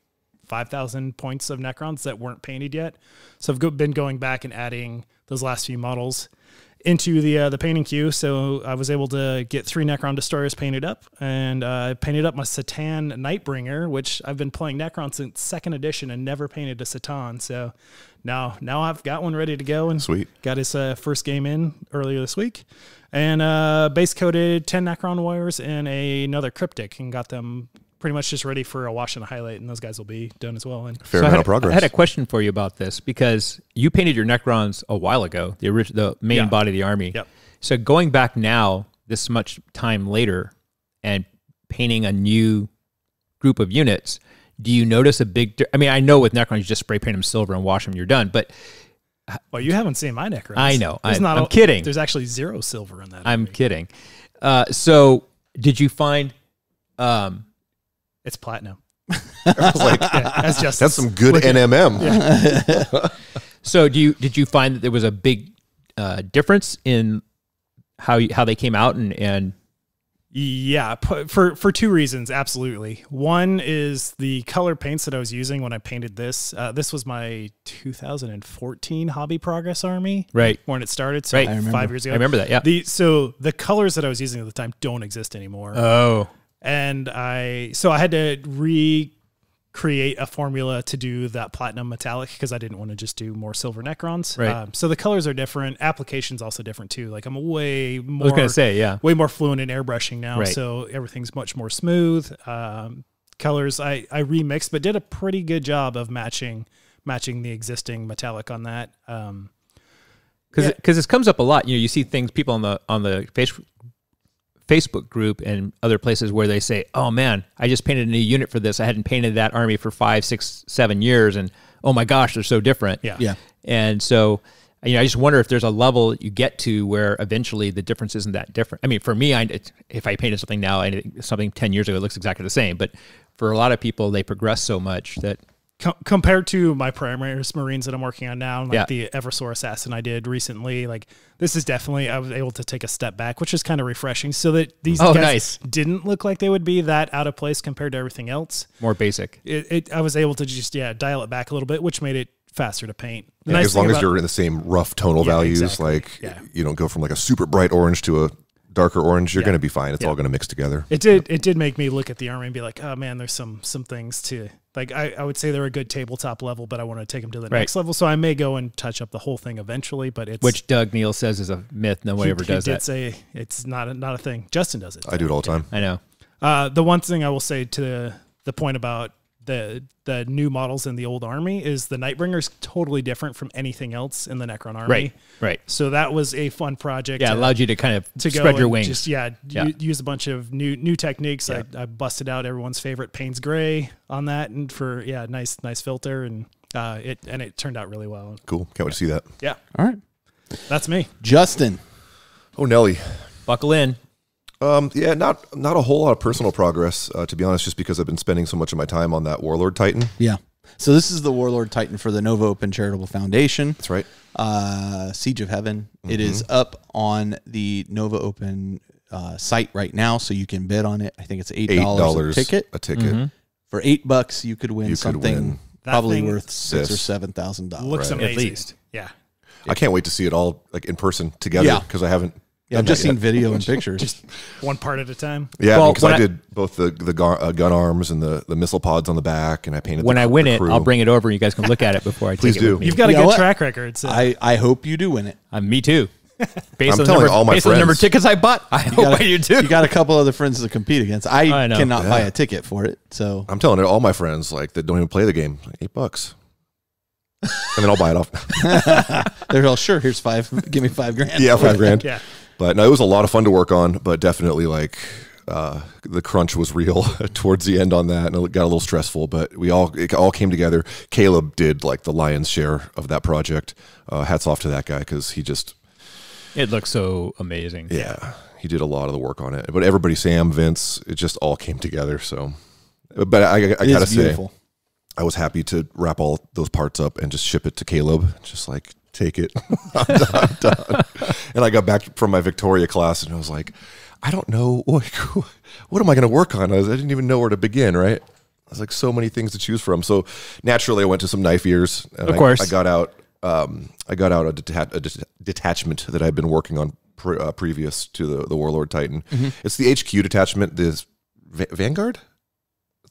5,000 points of Necrons that weren't painted yet. So I've been going back and adding those last few models into the painting queue. So I was able to get 3 Necron Destroyers painted up, and I painted up my Satan Nightbringer, which I've been playing Necron since 2nd edition and never painted a Satan. So now I've got one ready to go, and sweet. Got his first game in earlier this week, and base coated 10 Necron Warriors and another Cryptic, and got them pretty much just ready for a wash and a highlight, and those guys will be done as well. And fair amount of progress. I had a question for you about this, because you painted your Necrons a while ago, the main body of the army. Yep. So going back now, this much time later, and painting a new group of units, do you notice a big? I mean, I know with Necrons you just spray paint them silver and wash them, you're done. But well, you haven't seen my Necrons. I know. I'm kidding. There's actually 0 silver in that. I'm kidding. So did you find? It's platinum. I was like, that's some good NMM. Yeah. So did you find that there was a big difference in how they came out and yeah, for 2 reasons, absolutely. One is the color paints that I was using when I painted this. This was my 2014 Hobby Progress Army, right when it started. So right. 5 years ago, I remember that. Yeah. So the colors that I was using at the time don't exist anymore. Oh. And I had to recreate a formula to do that platinum metallic, because I didn't want to just do more silver Necrons. Right. So the colors are different. Application's also different too. Like I'm way more. I was gonna say, way more fluent in airbrushing now. Right. So everything's much more smooth. Colors I remixed, but did a pretty good job of matching the existing metallic on that. Because this comes up a lot. You see things, people on the Facebook group and other places where they say, oh man, I just painted a new unit for this. I hadn't painted that army for 5, 6, 7 years. And oh my gosh, they're so different. Yeah. And so, I just wonder if there's a level you get to where eventually the difference isn't that different. I mean, for me, if I painted something now, something 10 years ago, it looks exactly the same. But for a lot of people, they progress so much that compared to my Primaris Marines that I'm working on now, like the Eversor Assassin I did recently, like this is definitely, I was able to take a step back, which is kind of refreshing, so that these guys didn't look like they would be that out of place compared to everything else. More basic. I was able to just dial it back a little bit, which made it faster to paint. As long as you're in the same rough tonal values, exactly. You don't go from like a super bright orange to a darker orange, you're going to be fine. It's all going to mix together. It did make me look at the army and be like, oh man, there's some things to, like, I would say they're a good tabletop level, but I want to take them to the next level. So I may go and touch up the whole thing eventually, but it's... Which Doug Neal says is a myth. Nobody ever does that. He did say it's not a thing. Justin does it. I do it all the time. I know. The one thing I will say to the point about the new models in the old army is the Nightbringer is totally different from anything else in the Necron army. Right. So that was a fun project. Yeah, allowed you to kind of spread your wings. Just use a bunch of new techniques. I busted out everyone's favorite Payne's Gray on that, and for nice filter, and it turned out really well. Cool. Can't wait to see that. Yeah. All right. That's me. Justin. Oh, Nelly. Buckle in. Yeah, not a whole lot of personal progress, to be honest, just because I've been spending so much of my time on that Warlord Titan. Yeah. So this is the Warlord Titan for the Nova Open Charitable Foundation. That's right. Siege of Heaven. It is up on the Nova Open site right now, so you can bid on it. I think it's $8 a ticket. For $8, you could win something probably worth $6,000 or $7,000. Looks amazing. At least. Yeah. I can't wait to see it all like in person together because I haven't. Yeah, I've just seen video and pictures. Just one part at a time. Yeah, because I did both the gun arms and the missile pods on the back, and I painted. When I win it, I'll bring it over, and you guys can look at it before I Please take it. do. With me. You've got a good track record. So. I hope you do win it. Me too. Based I'm on telling all my based on the number of friends. tickets I bought, I hope I do too. You got a couple other friends to compete against. I know. cannot buy a ticket for it, so I'm telling all my friends like that don't even play the game, like, $8, and then I'll buy it off. they're all sure. Here's $5. Give me $5,000. Yeah, $5,000. Yeah. But no, it was a lot of fun to work on, but definitely like the crunch was real towards the end on that, and it got a little stressful. But it all came together. Caleb did like the lion's share of that project. Hats off to that guy because he just. It looks so amazing. Yeah, he did a lot of the work on it. But everybody, Sam, Vince, it just all came together. So, but I gotta say, I was happy to wrap all those parts up and just ship it to Caleb. Just like. Take it. I'm done. And I got back from my Victoria class and I was like, I don't know. What am I going to work on? I didn't even know where to begin, right? I was like, so many things to choose from. So naturally I went to some knife ears. And of course. I got out a detachment that I'd been working on previous to the Warlord Titan. Mm-hmm. It's the HQ detachment, this Vanguard?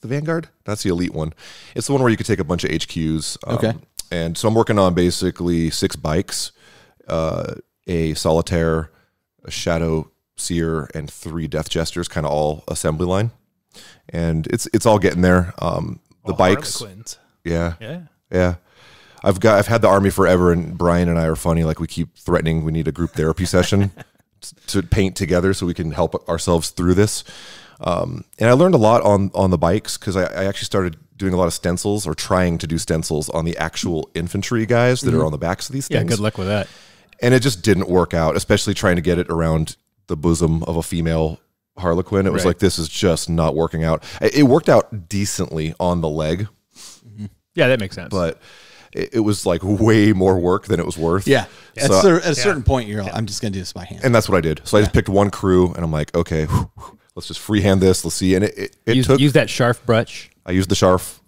The Vanguard? That's the elite one. It's the one where you could take a bunch of HQs. Okay. And so I'm working on basically 6 bikes, a Solitaire, a Shadow Seer, and 3 Death Jesters, kind of all assembly line. And it's all getting there. The bikes, Harlequins. yeah. I've had the army forever, and Brian and I are funny. Like we keep threatening we need a group therapy session to paint together so we can help ourselves through this. And I learned a lot on the bikes because I actually started doing a lot of stencils or trying to do stencils on the actual infantry guys that are on the backs of these things. Yeah, good luck with that. And it just didn't work out, especially trying to get it around the bosom of a female Harlequin. It was like, this is just not working out. It worked out decently on the leg. Yeah, that makes sense. But it was like way more work than it was worth. Yeah. So, at a certain point, you're like, I'm just going to do this by hand. And that's what I did. So I just picked one crew and I'm like, okay, let's just freehand this. Let's see. And it use that sharp brush. I used the Sharf.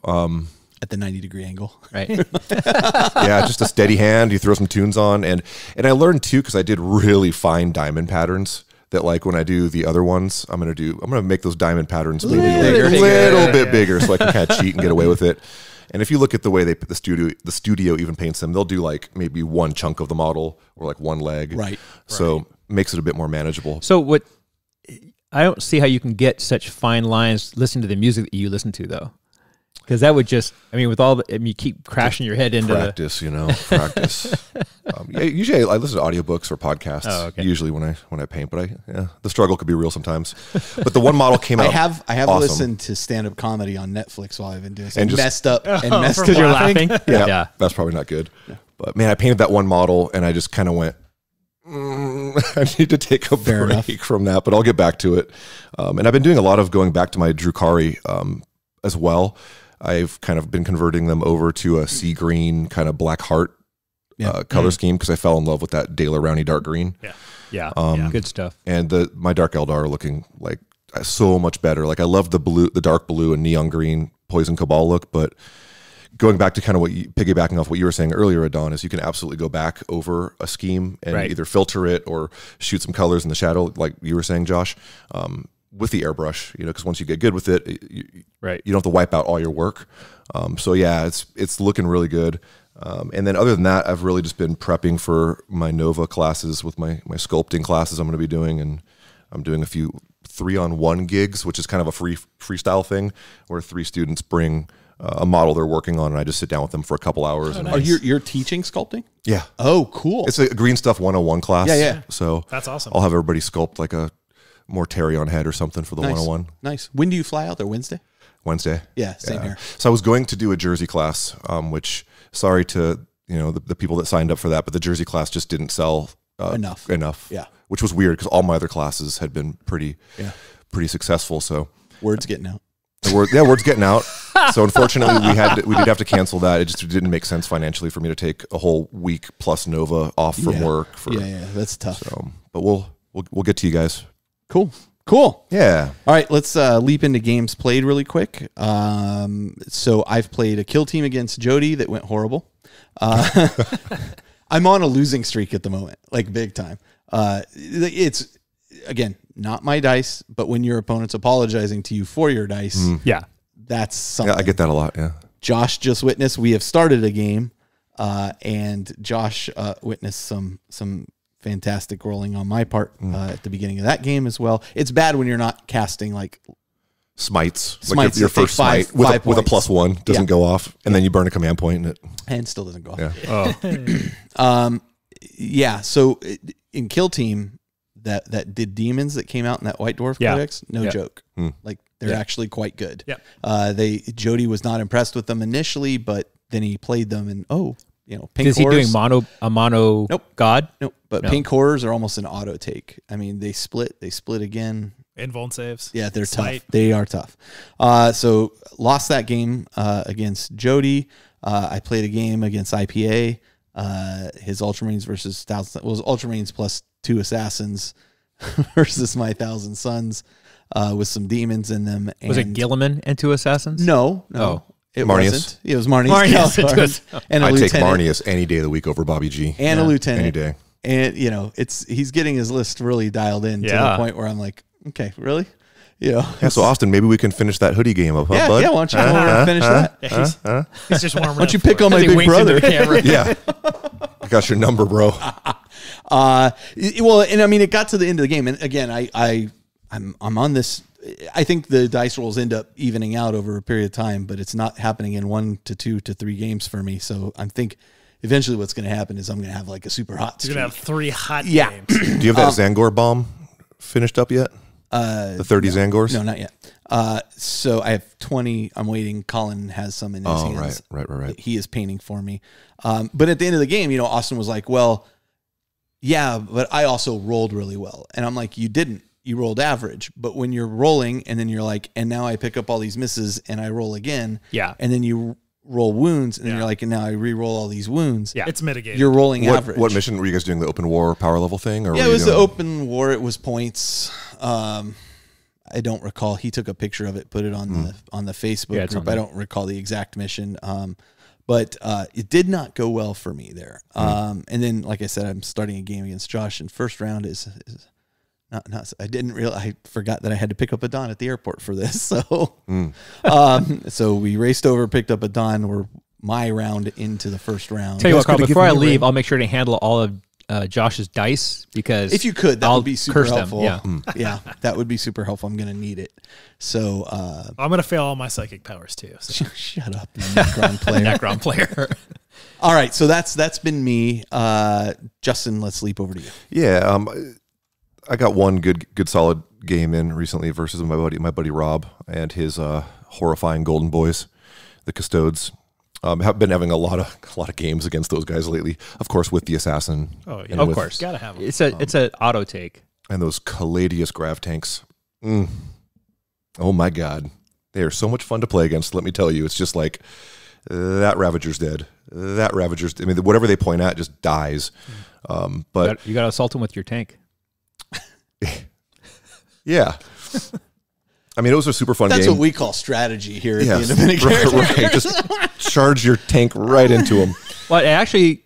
At the 90-degree angle. Right. Yeah, just a steady hand. You throw some tunes on. And I learned too, because I did really fine diamond patterns that like when I do the other ones, I'm going to make those diamond patterns maybe a little bit bigger so I can kind of cheat and get away with it. And if you look at the way the studio even paints them, they'll do like maybe one chunk of the model or like one leg. Right. So makes it a bit more manageable. So I don't see how you can get such fine lines listening to the music that you listen to, though. Because that would just, with all you keep crashing your head into practice. Usually I listen to audiobooks or podcasts. Usually when I paint, but the struggle could be real sometimes. But the one model came out. I have awesome. listened to stand-up comedy on Netflix while I've been doing and messed up because you're laughing. Yeah, that's probably not good. Yeah. But man, I painted that one model and I just kind of went. I need to take a break from that, but I'll get back to it. And I've been doing a lot of going back to my Drukari as well. I've kind of been converting them over to a sea green kind of black heart color scheme because I fell in love with that Dela Rowney dark green. Yeah, good stuff. And my dark Eldar are looking like so much better. Like I love the dark blue and neon green Poison Cabal look, but going back to kind of piggybacking off what you were saying earlier, Adan, is you can absolutely go back over a scheme and either filter it or shoot some colors in the shadow, like you were saying, Josh, with the airbrush, because once you get good with it, you don't have to wipe out all your work. So yeah, it's looking really good. And then other than that, I've really just been prepping for my Nova classes with my sculpting classes I'm going to be doing. And I'm doing a few 3-on-1 gigs, which is kind of a freestyle thing where 3 students bring a model they're working on, and I just sit down with them for a couple hours. Are you're teaching sculpting? Yeah. Oh, cool. It's a Green Stuff 101 class. Yeah. So that's awesome. I'll have everybody sculpt like a Mortarion head or something for the 101. Nice. When do you fly out there? Wednesday? Yeah, same here. So I was going to do a Jersey class, which sorry to the people that signed up for that, but the Jersey class just didn't sell enough. Yeah. which was weird because all my other classes had been pretty successful. So word's getting out. Word's getting out. So unfortunately, we did have to cancel that. It just didn't make sense financially for me to take a whole week plus Nova off from work. That's tough. So, but we'll get to you guys. Cool. Yeah. All right, let's leap into games played really quick. So I've played a kill team against Jody that went horrible. I'm on a losing streak at the moment, like big time. It's, again, not my dice, but when your opponent's apologizing to you for your dice, that's something. Yeah, I get that a lot, yeah. Josh just witnessed, we have started a game, and Josh witnessed some fantastic rolling on my part at the beginning of that game as well. It's bad when you're not casting like smites like your first smite with a +1 doesn't go off, and then you burn a command point and still doesn't go off. Yeah. So in Kill Team, that did demons that came out in that White Dwarf Codex, no joke. Like they're actually quite good. Jody was not impressed with them initially, but then he played them and pink is horrors. He doing mono god? Nope. But pink horrors are almost an auto take. I mean, they split again. Invuln saves. Yeah, they're tough. They are tough. So lost that game against Jody. I played a game against IPA. His Ultramarines versus Thousand. Well, it was Ultramarines plus 2 assassins versus my Thousand Sons with some demons in them. And was it Gilliman and 2 assassins? No. It wasn't. It was Marnius. And I'd take Marnius any day of the week over Bobby G. And a lieutenant. Any day. And, he's getting his list really dialed in to the point where I'm like, okay, really? Yeah, so Austin, maybe we can finish that hoodie game up, huh, bud? Yeah, why don't you finish that? He's just warming up. Why don't you pick on my big brother? Yeah. I got your number, bro. Well, and I mean, it got to the end of the game. And again, I'm on this. I think the dice rolls end up evening out over a period of time, but it's not happening in 1 to 2 to 3 games for me. So I think eventually what's going to happen is I'm going to have like a super hot streak. You're going to have 3 hot games. Do you have that Zangor bomb finished up yet? The 30 Zangors? No, not yet. So I have 20. I'm waiting. Colin has some in his hands. Right. He is painting for me. But at the end of the game, Austin was like, well, yeah, but I also rolled really well. And I'm like, you didn't. You rolled average. But when you're rolling and then you're like, and now I pick up all these misses and I roll again. Yeah. And then you roll wounds and then you're like, and now I re-roll all these wounds. Yeah. It's mitigated. You're rolling average. What mission were you guys doing? The open war power level thing? Or it was the open war. It was points. I don't recall. He took a picture of it, put it on the Facebook group. I don't recall the exact mission. But it did not go well for me there. And then, like I said, I'm starting a game against Josh, and first round is not. I didn't realize. I forgot that I had to pick up Adan at the airport for this. So, so we raced over, picked up Adan. We're my round into the first round. Tell you what, Carl, before I leave, I'll make sure to handle all of Josh's dice, because if you could, that would be super helpful. Them. Yeah, that would be super helpful. I'm going to need it. So I'm going to fail all my psychic powers too. So. Shut up, Necron player. Necron player. All right, so that's been me. Justin, let's leap over to you. Yeah, I got one good solid game in recently versus my buddy Rob and his horrifying Golden Boys, the Custodes. Have been having a lot of games against those guys lately. Of course, with the assassin. Oh yeah, of course, gotta have them. It's an auto take. And those Caladius grav tanks. Oh my god, they are so much fun to play against. Let me tell you, it's just like that Ravager's dead. That Ravager's. I mean, whatever they point at just dies. But you got to assault them with your tank. Yeah. I mean, it was a super fun game. That's what we call strategy here at the Independent Character. Right. Just charge your tank right into them. Well, actually,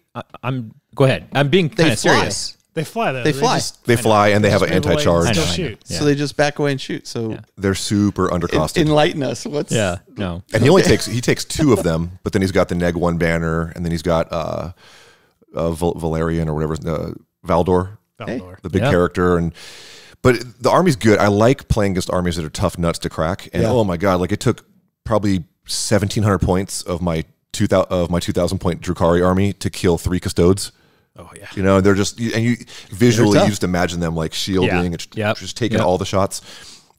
go ahead. I'm being kind of serious. They fly, though. They fly. They fly, and they have an anti-charge. Shoot. So they just back away and shoot. So they're super undercosted. Enlighten us. No. And he takes 2 of them, but then he's got the Neg 1 banner, and then he's got Valerian or whatever, Valdor, the big character, But the army's good. I like playing against armies that are tough nuts to crack. And oh my god, like it took probably 1,700 points of my 2,000 point Drukhari army to kill 3 Custodes. Oh yeah, they're just, and you visually you just imagine them like shielding, just taking all the shots.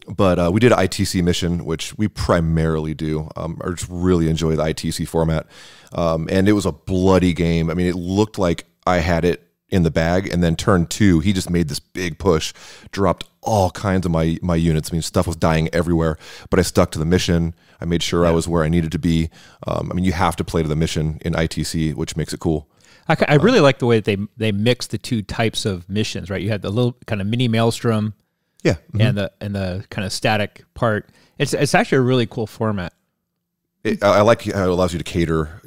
But we did an ITC mission, which we primarily do. I just really enjoy the ITC format, and it was a bloody game. I mean, it looked like I had it in the bag. And then turn 2, he just made this big push, dropped all kinds of my units. I mean, stuff was dying everywhere, but I stuck to the mission. I made sure I was where I needed to be. I mean, you have to play to the mission in ITC, which makes it cool. I really like the way that they mix the two types of missions, right? You had the little kind of mini maelstrom, and the kind of static part. It's actually a really cool format. I like how it allows you to cater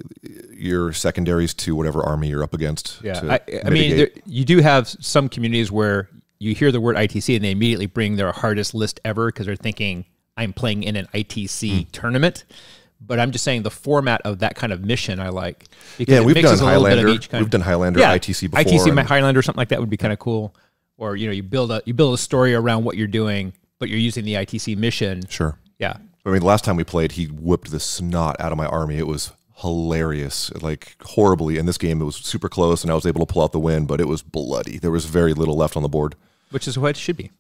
your secondaries to whatever army you're up against. Yeah, I mean, you do have some communities where you hear the word ITC and they immediately bring their hardest list ever because they're thinking, I'm playing in an ITC tournament. But I'm just saying the format of that kind of mission I like. Yeah, we've done Highlander. We've done Highlander ITC before. ITC Highlander, something like that would be kind of cool. Or you build a story around what you're doing, but you're using the ITC mission. Sure. Yeah. I mean, the last time we played, he whipped the snot out of my army. It was hilarious, like horribly. In this game, it was super close, and I was able to pull out the win, but it was bloody. There was very little left on the board. Which is what it should be.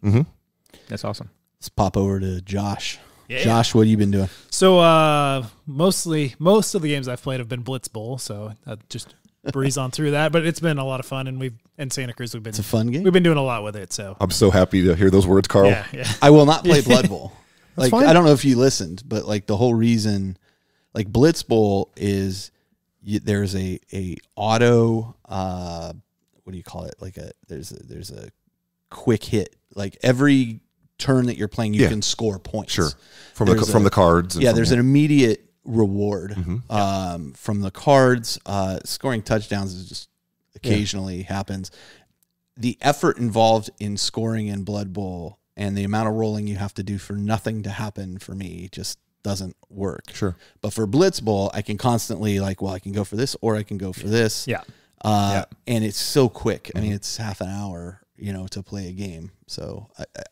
That's awesome. Let's pop over to Josh. Yeah. Josh, what have you been doing? So most of the games I've played have been Blitz Bowl, so I just breeze on through that. But it's been a lot of fun, and in Santa Cruz it's a fun game. We've been doing a lot with it. So I'm so happy to hear those words, Carl. Yeah. I will not play Blood Bowl. Like fine. I don't know if you listened, but like the whole reason, like Blitz Bowl is there's a auto what do you call it? Like there's a quick hit. Like every turn that you're playing, you can score points. Sure, from the cards. And there's an immediate reward from the cards. Scoring touchdowns is just occasionally happens. The effort involved in scoring in Blood Bowl and the amount of rolling you have to do for nothing to happen for me just doesn't work. Sure. But for Blitz Bowl, I can constantly I can go for this or I can go for this. Yeah. And it's so quick. I mean, it's half an hour, to play a game. So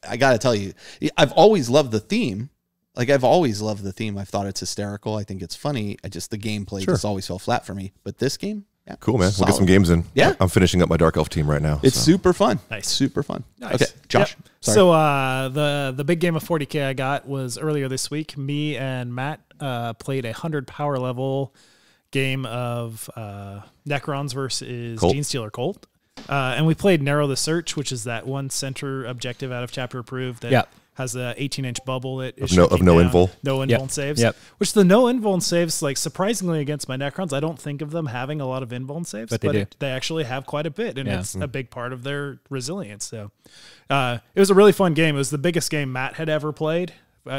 I got to tell you, I've always loved the theme. Like I've always loved the theme. I've thought it's hysterical. I think it's funny. The gameplay just always fell flat for me. But this game, cool, man. Solid. We'll get some games in. Yeah. I'm finishing up my Dark Elf team right now. It's super fun. Nice. Super fun. Nice. Okay, Josh. Sorry. So the big game of 40K I got was earlier this week. Me and Matt played a 100 power level game of Necrons versus Genestealer Cult. And we played Narrow the Search, which is that one center objective out of Chapter Approved that has the 18-inch bubble that is no invul. No invul saves. Which the no invul saves, like surprisingly against my Necrons, I don't think of them having a lot of invul saves, but they actually have quite a bit, and it's a big part of their resilience. So it was a really fun game. It was the biggest game Matt had ever played.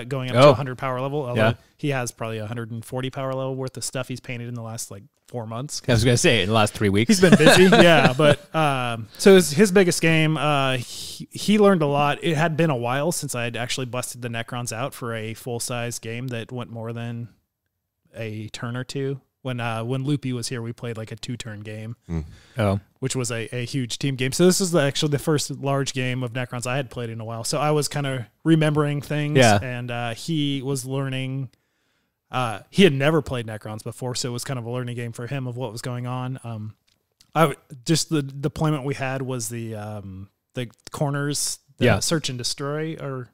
Going up to 100 power level, although he has probably 140 power level worth of stuff he's painted in the last 4 months. I was going to say in the last 3 weeks. He's been busy, but so it was his biggest game. He learned a lot. It had been a while since I had actually busted the Necrons out for a full-size game that went more than a turn or two. When Loopy was here, we played a 2-turn game, which was a huge team game. So this is actually the first large game of Necrons I had played in a while. So I was kind of remembering things, and he was learning. He had never played Necrons before, so it was kind of a learning game for him of what was going on. Just the deployment we had was the corners, search and destroy, or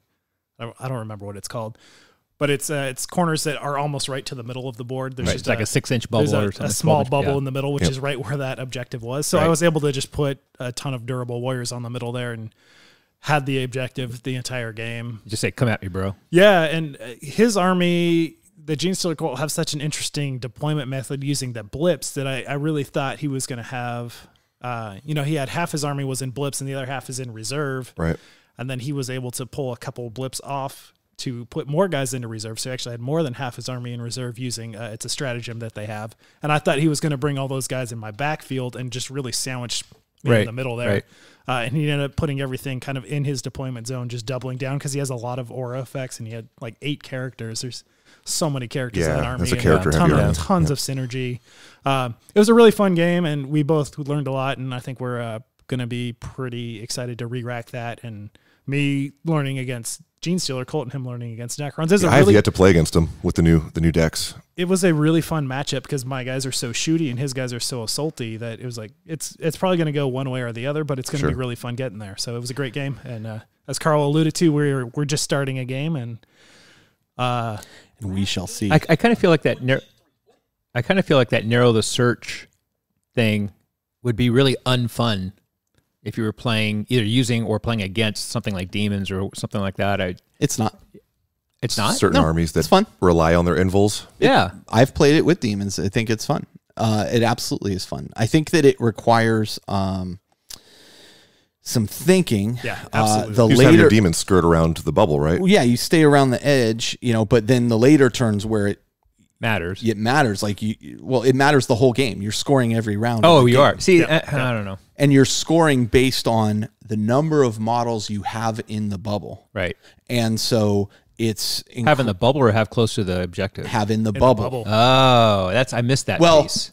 I don't remember what it's called. But it's corners that are almost right to the middle of the board. There's just like a 6-inch bubble or something. A small bubble in the middle, which is right where that objective was. So I was able to just put a ton of durable warriors on the middle there and had the objective the entire game. Just say, come at me, bro. Yeah, and his army, the Genestealer Cult, have such an interesting deployment method using the blips that I really thought he was going to have. He had half his army was in blips and the other half is in reserve. Right. And then he was able to pull a couple blips off to put more guys into reserve. So he actually had more than half his army in reserve using, it's a stratagem that they have. And I thought he was going to bring all those guys in my backfield and just really sandwich me in the middle there. And he ended up putting everything kind of in his deployment zone, just doubling down because he has a lot of aura effects and he had 8 characters. There's so many characters in that army. That's a character tons of synergy. It was a really fun game and we both learned a lot, and I think we're going to be pretty excited to re-rack that, and me learning against Genestealer Cult and him learning against Necrons. I have yet to play against him with the new decks. It was a really fun matchup because my guys are so shooty and his guys are so assaulty that it was it's probably going to go one way or the other, but it's going to be really fun getting there. So it was a great game, and as Carl alluded to, we're just starting a game, and we shall see. I kind of feel like that. I kind of feel like that narrow the search thing would be really unfun if you were playing either using or playing against something like demons or something like that. It's not. It's not? Certain armies that it's fun. rely on their invuls. Yeah. I've played it with demons. I think it's fun. It absolutely is fun. I think that it requires some thinking. Yeah, absolutely. You just have your demons skirt around the bubble, right? Yeah, you stay around the edge, but then the later turns where it matters. It matters. Like it matters the whole game. You're scoring every round. Oh, you are. See, I don't know. And you're scoring based on the number of models you have in the bubble. Right. And so it's have in the bubble or have close to the objective. Have in the bubble. Oh, I missed that piece.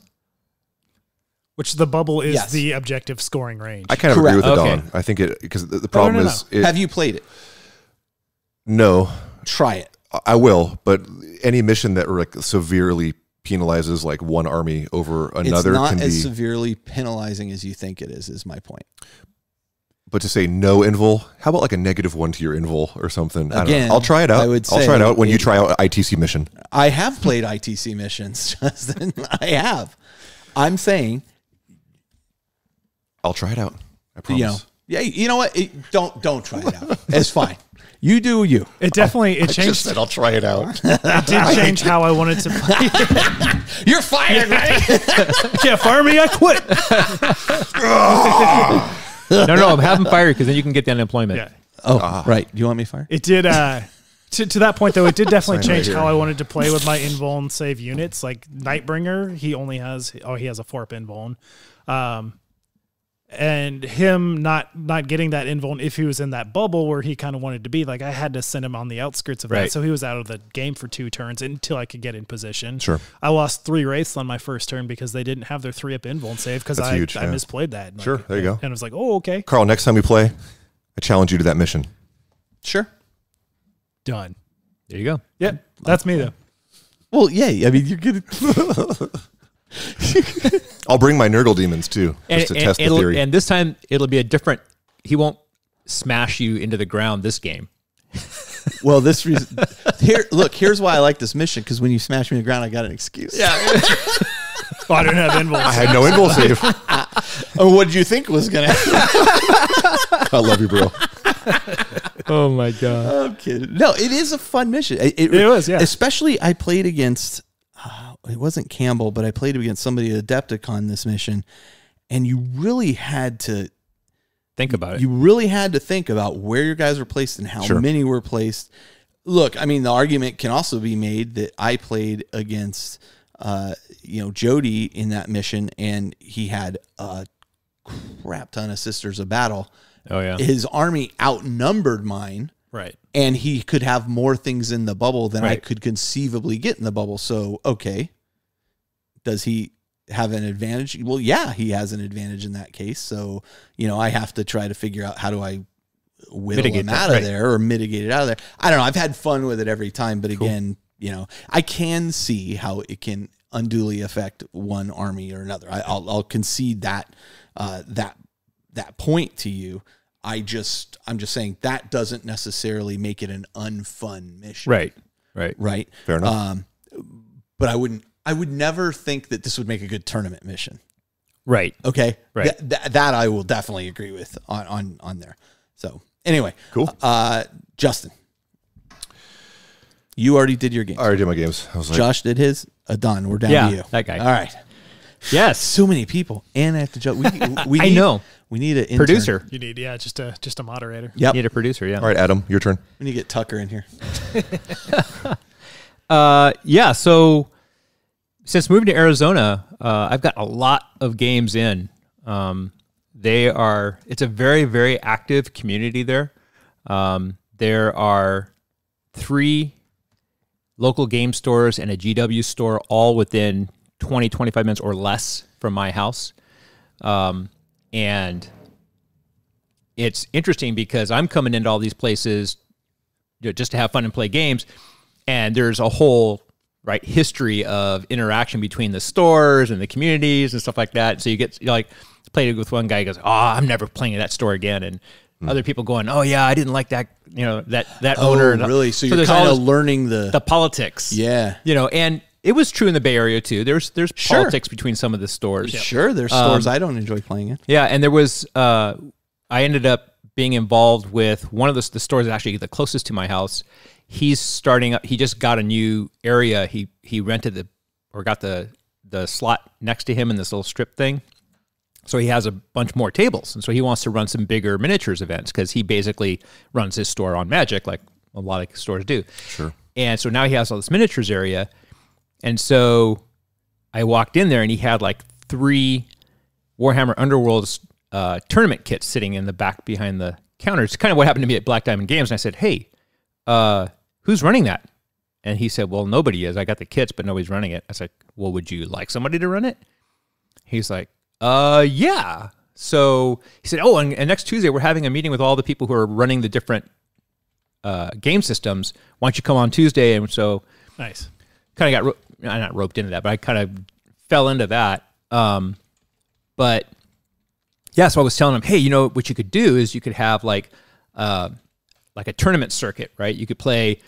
Which the bubble is the objective scoring range. I kind of agree with Adan. I think because the problem is, have you played it? No. Try it. I will, but any mission that like severely penalizes like one army over another it's not can as be severely penalizing as you think it is my point. But to say no invul, how about like a -1 to your invul or something? Again, I'll try it out. I'll try it out when you try out ITC mission. I have played ITC missions, Justin. I have. I'm saying I'll try it out. I promise. You know what? Don't try it out. It's fine. You do you. It definitely changed. I just said I'll try it out. It did change how I wanted to play. You're fired, right? You can't fire me. I quit. No, have him fired because then you can get the unemployment. Yeah. Oh, right. Do you want me fired? It did. To that point, though, it did definitely change how I wanted to play with my invuln save units. Like Nightbringer, he has a 4-up invuln. And him not getting that invuln if he was in that bubble where he kind of wanted to be, like I had to send him on the outskirts of that. So he was out of the game for 2 turns until I could get in position. Sure. I lost 3 wraiths on my first turn because they didn't have their 3-up invuln save because I misplayed that. Sure, there you go. And I was like, oh, okay. Carl, next time we play, I challenge you to that mission. Sure. Done. There you go. Yeah, that's me though. Well, yeah. I mean, you're good. I'll bring my Nurgle demons too, just to test the theory. And this time it'll be a different. He won't smash you into the ground this game. Well, here's why I like this mission, because when you smash me to the ground, I got an excuse. Yeah. I don't have invul. I had no invul save. Oh, what did you think was gonna happen? I love you, bro. Oh my god. I'm kidding. No, it is a fun mission. It was, yeah. Especially I played against. It wasn't Campbell, but I played against somebody at Adepticon this mission, and you really had to think about it. You really had to think about where your guys were placed and how many were placed. Look, I mean, the argument can also be made that I played against, Jody in that mission, and he had a crap ton of Sisters of Battle. Oh yeah, his army outnumbered mine. Right. And he could have more things in the bubble than I could conceivably get in the bubble. So, okay. Does he have an advantage? Well, yeah, he has an advantage in that case. So, I have to try to figure out how do I whittle him out of there or mitigate it out of there. I don't know. I've had fun with it every time. But again, I can see how it can unduly affect one army or another. I'll concede that point to you. I'm just saying that doesn't necessarily make it an unfun mission. Right. Fair enough. But I would never think that this would make a good tournament mission. Right. Okay. Right. That I will definitely agree with on there. So anyway, cool. Justin, you already did your games. I already did my games. I was like, Josh did his. Adan, we're down to you. That guy. All right. Yes. So many people, and I have to judge. We I know. We need an producer. You need, just a moderator. Yep. You need a producer. Yeah. All right, Adam, your turn. We need to get Tucker in here. So since moving to Arizona, I've got a lot of games in. It's a very, very active community there. There are 3 local game stores and a GW store all within 20, 25 minutes or less from my house. And it's interesting because I'm coming into all these places just to have fun and play games. And there's a whole history of interaction between the stores and the communities and stuff like that. So you played with one guy who goes, "Oh, I'm never playing at that store again." And other people going, "Oh yeah, I didn't like that, that owner." Really? So you're kind of learning the politics. Yeah. And it was true in the Bay Area too. There's politics between some of the stores. Sure, there's stores I don't enjoy playing in. Yeah, and there was I ended up being involved with one of the stores that's actually the closest to my house. He's starting up. He just got a new area. He rented got the slot next to him in this little strip thing. So he has a bunch more tables. And so he wants to run some bigger miniatures events because he basically runs his store on Magic like a lot of stores do. Sure. And so now he has all this miniatures area. And so I walked in there and he had like 3 Warhammer Underworlds tournament kits sitting in the back behind the counter. It's kind of what happened to me at Black Diamond Games. And I said, hey, who's running that? And he said, well, nobody is. I got the kits, but nobody's running it. I was like, well, would you like somebody to run it? He's like, yeah. So he said, oh, and next Tuesday we're having a meeting with all the people who are running the different game systems. Why don't you come on Tuesday? And so nice. Kind of got not roped into that, but I kind of fell into that. But yeah, so I was telling him, hey, you know what you could do is you could have like a tournament circuit, right? You could play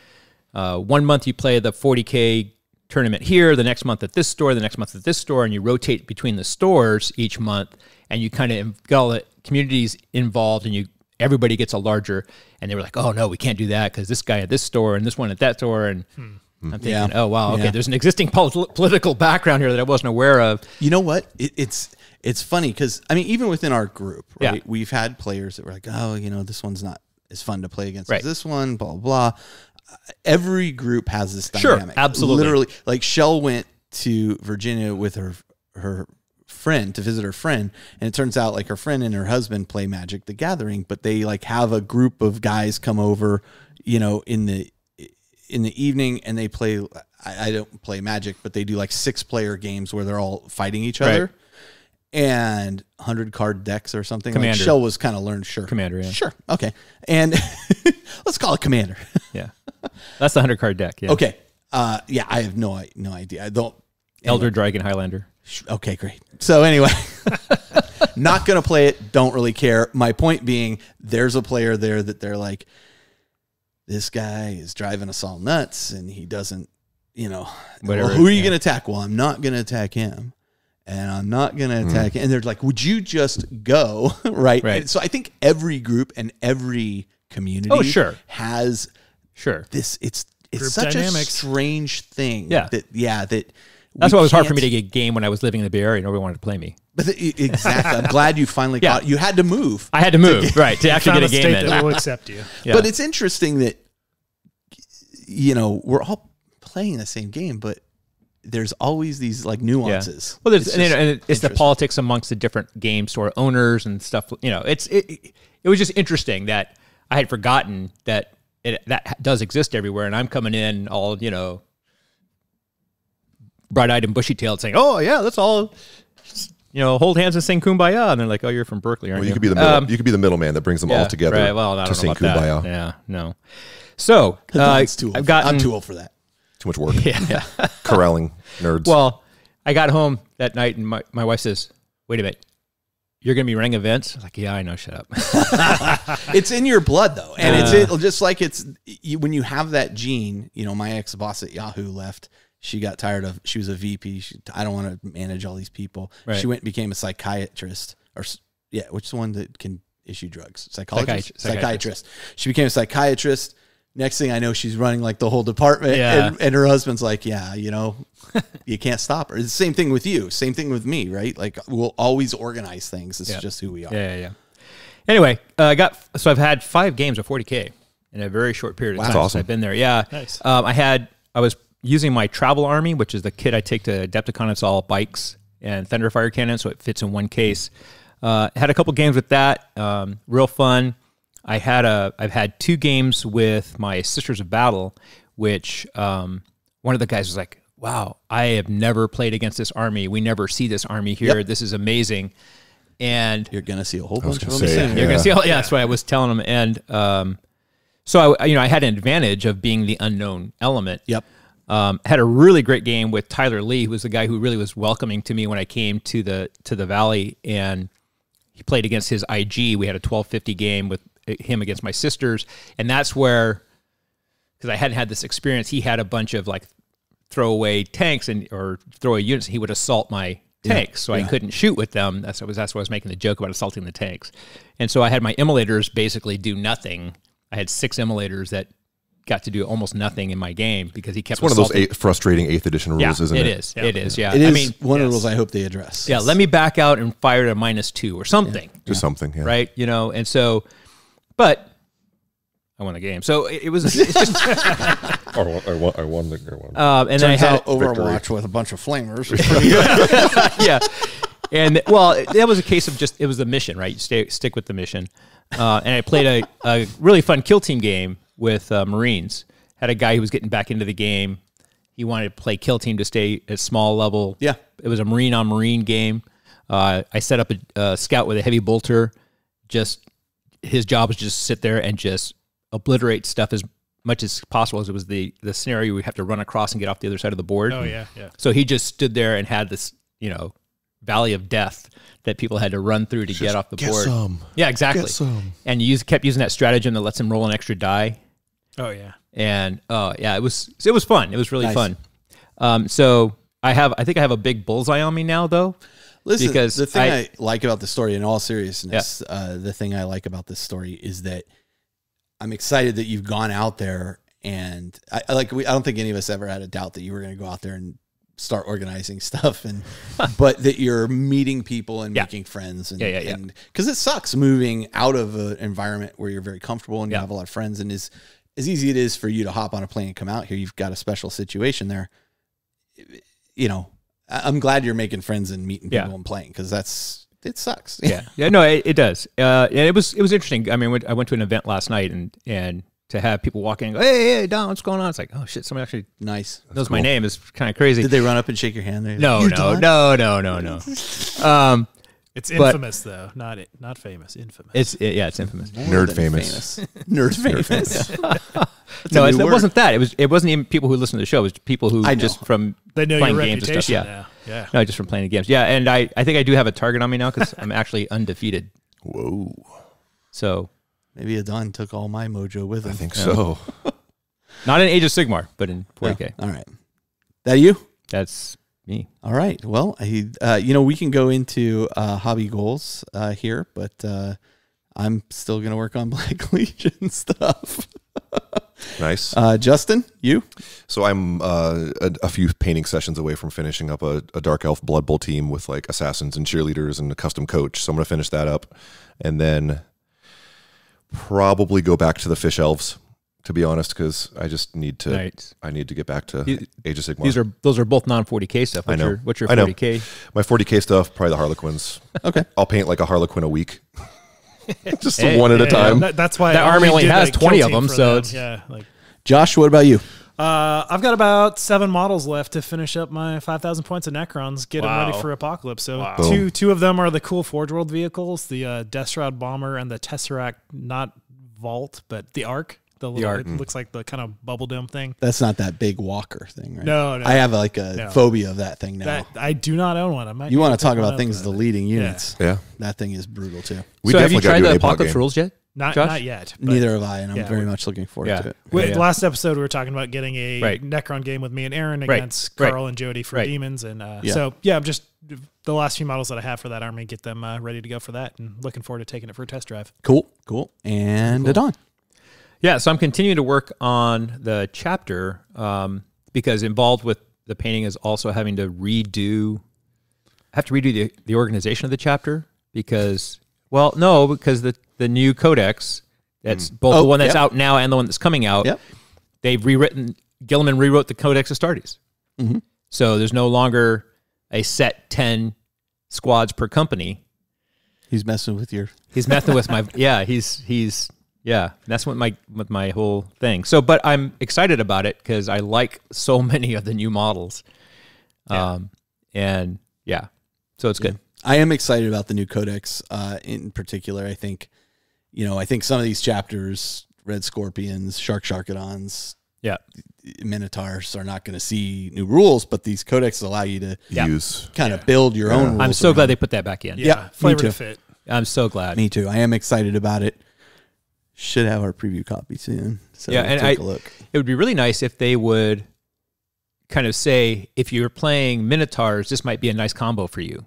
1 month you play the 40K tournament here, the next month at this store, the next month at this store, and you rotate between the stores each month, and you kind of get all the communities involved, and everybody gets a larger. And they were like, oh no, we can't do that because this guy at this store and this one at that store, and I'm thinking, oh wow, okay, there's an existing political background here that I wasn't aware of. You know what? It's funny because I mean, even within our group, right? We've had players that were like, oh, you know, this one's not as fun to play against as this one, blah blah blah. Every group has this dynamic. Sure, absolutely. Literally, like Shell went to Virginia with her friend to visit her friend, and it turns out like her friend and her husband play Magic the Gathering, but they like have a group of guys come over, you know, in the evening, and they play. I don't play Magic, but they do like 6-player games where they're all fighting each other. And 100 card decks or something. Commander. Like Shell was kind of learned. Sure. Commander, yeah. Sure. Okay. And let's call it Commander. Yeah. That's the 100 card deck. Yeah. Okay. Yeah, I have no idea. I don't. Elder Dragon Highlander. Okay, great. So anyway, not going to play it. Don't really care. My point being, there's a player there that they're like, this guy is driving us all nuts and he doesn't, you know, whatever. Well, who are you going to attack? Well, I'm not going to attack him. And I'm not going to attack it. And they're like, would you just go? Right. And so I think every group and every community has this. It's group such dynamics. A strange thing. Yeah. That's why it was hard for me to get a game when I was living in the Bay Area. Nobody wanted to play me. But exactly. I'm glad you finally got it. You had to move. I had to move, to actually get a game in. That will accept you. Yeah. But it's interesting that, you know, we're all playing the same game, but there's always these like nuances. Well, it's the politics amongst the different game store owners and stuff. You know, it was just interesting that I had forgotten that that does exist everywhere, and I'm coming in all, you know, bright-eyed and bushy-tailed saying, oh yeah, let's all, you know, hold hands and sing Kumbaya. And they're like, oh, you're from Berkeley, aren't you? You could be the middle, you could be the middleman that brings them all together. Right. Well, I don't to sing know about Kumbaya. That. Yeah, no. So I'm too old for that. Too much work. Yeah. Corralling nerds. Well, I got home that night and my wife says, wait a minute, you're going to be running events? I was like, yeah, I know, shut up. It's in your blood, though. And it's just like when you have that gene, you know, my ex-boss at Yahoo left. She got tired of, she was a VP. I don't want to manage all these people. Right. She went and became a psychiatrist. Which is the one that can issue drugs? Psychiatrist. She became a psychiatrist. Next thing I know, she's running like the whole department, and her husband's like, yeah, you know, you can't stop her. It's the same thing with you. Same thing with me, right? Like we'll always organize things. This is just who we are. Yeah. Anyway, I've had 5 games of 40K in a very short period of time. That's awesome. I've been there. Yeah. Nice. I was using my travel army, which is the kit I take to Adepticon. It's all bikes and Thunderfire cannons, so it fits in one case. Had a couple games with that. Real fun. I've had 2 games with my Sisters of Battle, which one of the guys was like, wow, I have never played against this army. We never see this army here. Yep. This is amazing. And you're going to see a whole bunch of them. You're going to see that's what I was telling them. And so I had an advantage of being the unknown element. Yep. Had a really great game with Tyler Lee, who was the guy who really was welcoming to me when I came to the Valley, and he played against his IG. We had a 1250 game with him against my sisters, and that's where, because I hadn't had this experience, he had a bunch of like throwaway tanks or throwaway units. And he would assault my tanks, so I couldn't shoot with them. That's why I was making the joke about assaulting the tanks. And so I had my immolators basically do nothing. I had 6 immolators that got to do almost nothing in my game because he kept. It's one of those frustrating 8th edition rules, isn't it? It is. It is. Yeah. It is one of the rules I hope they address. Yeah. Let me back out and fire at a -2 or something. Just something. Yeah. Right. You know. And so, but I won the game. So it was. It's just, I won the one. And then I had Overwatch with a bunch of flamers. Yeah. And well, that was a case of just it was the mission, right? You stick with the mission. And I played a really fun kill team game with Marines. Had a guy who was getting back into the game. He wanted to play kill team to stay at small level. Yeah. It was a Marine on Marine game. I set up a scout with a heavy bolter. Just his job was just sit there and just obliterate stuff as much as possible, as it was the scenario we have to run across and get off the other side of the board. Oh, yeah. So he just stood there and had this, valley of death that people had to run through to get off the board. Some. Yeah, exactly. Get some. And you kept using that stratagem that lets him roll an extra die. Oh, yeah. And it was fun. It was really fun. So I think I have a big bullseye on me now, though. Listen, because the thing I like about the story, in all seriousness, the thing I like about this story is that I'm excited that you've gone out there, and I don't think any of us ever had a doubt that you were going to go out there and start organizing stuff, but that you're meeting people and making friends, and because it sucks moving out of an environment where you're very comfortable and you have a lot of friends, and as easy it is for you to hop on a plane and come out here, you've got a special situation there. I'm glad you're making friends and meeting people and playing, because it sucks. No, it does. And it was interesting. I mean, I went to an event last night, and to have people walk in and go, hey, Don, what's going on? It's like, oh shit, somebody actually knows my name. Is kind of crazy. Did they run up and shake your hand? No. It's infamous though, not famous. Infamous. It's infamous. Nerd famous. Nerd famous. No, it wasn't that. It wasn't even people who listen to the show. It was people who just from they know playing your games and stuff. Now. Yeah. No, just from playing the games. Yeah, and I think I do have a target on me now because I'm actually undefeated. Whoa. So maybe Adan took all my mojo with him. I think so. Not in Age of Sigmar, but in 40K. Yeah. All right. That you? That's me. All right. Well, we can go into hobby goals here, but I'm still going to work on Black Legion stuff. Nice. Justin, you? So I'm a few painting sessions away from finishing up a Dark Elf Blood Bowl team with like assassins and cheerleaders and a custom coach. So I'm going to finish that up, and then probably go back to the Fish Elves, to be honest, because I just need to. Right. I need to get back to Age of Sigmar. Those are both non-40K stuff. What's your 40K? My 40K stuff, probably the Harlequins. Okay. I'll paint like a Harlequin a week. Just one at a time. That's why that army only has 20 of them. So it's Josh, what about you? I've got about 7 models left to finish up my 5,000 points of Necrons, get them ready for Apocalypse. So two of them are the cool Forge World vehicles, the Death Shroud Bomber and the Tesseract, not Vault, but the Ark. It looks like the kind of bubble dome thing. That's not that big walker thing, right? No. I have like a phobia of that thing now. I do not own one. You want to talk about things deleting units. Yeah. That thing is brutal too. So have you tried the Apocalypse rules yet? Not yet. Neither have I, and I'm very much looking forward to it. Last episode, we were talking about getting a Necron game with me and Aaron against Carl and Jody for Demons. And I'm just the last few models that I have for that army, get them ready to go for that, and looking forward to taking it for a test drive. Cool. And Adan. Yeah, so I'm continuing to work on the chapter because involved with the painting is also having to redo the organization of the chapter because the new codex, that's both the one that's out now and the one that's coming out, Gilliman rewrote the Codex Astartes. Mm-hmm. So there's no longer a set 10 squads per company. He's messing with my, that's what my whole thing. So, but I'm excited about it because I like so many of the new models. So it's good. I am excited about the new codex in particular. I think some of these chapters, Red Scorpions, Sharkadons, Minotaurs are not going to see new rules, but these codexes allow you to use kind of build your own rules. I'm so glad they put that back in. Yeah, flavor to fit. I'm so glad. Me too. I am excited about it. Should have our preview copy soon. So and take a look. It would be really nice if they would kind of say, if you're playing Minotaurs, this might be a nice combo for you.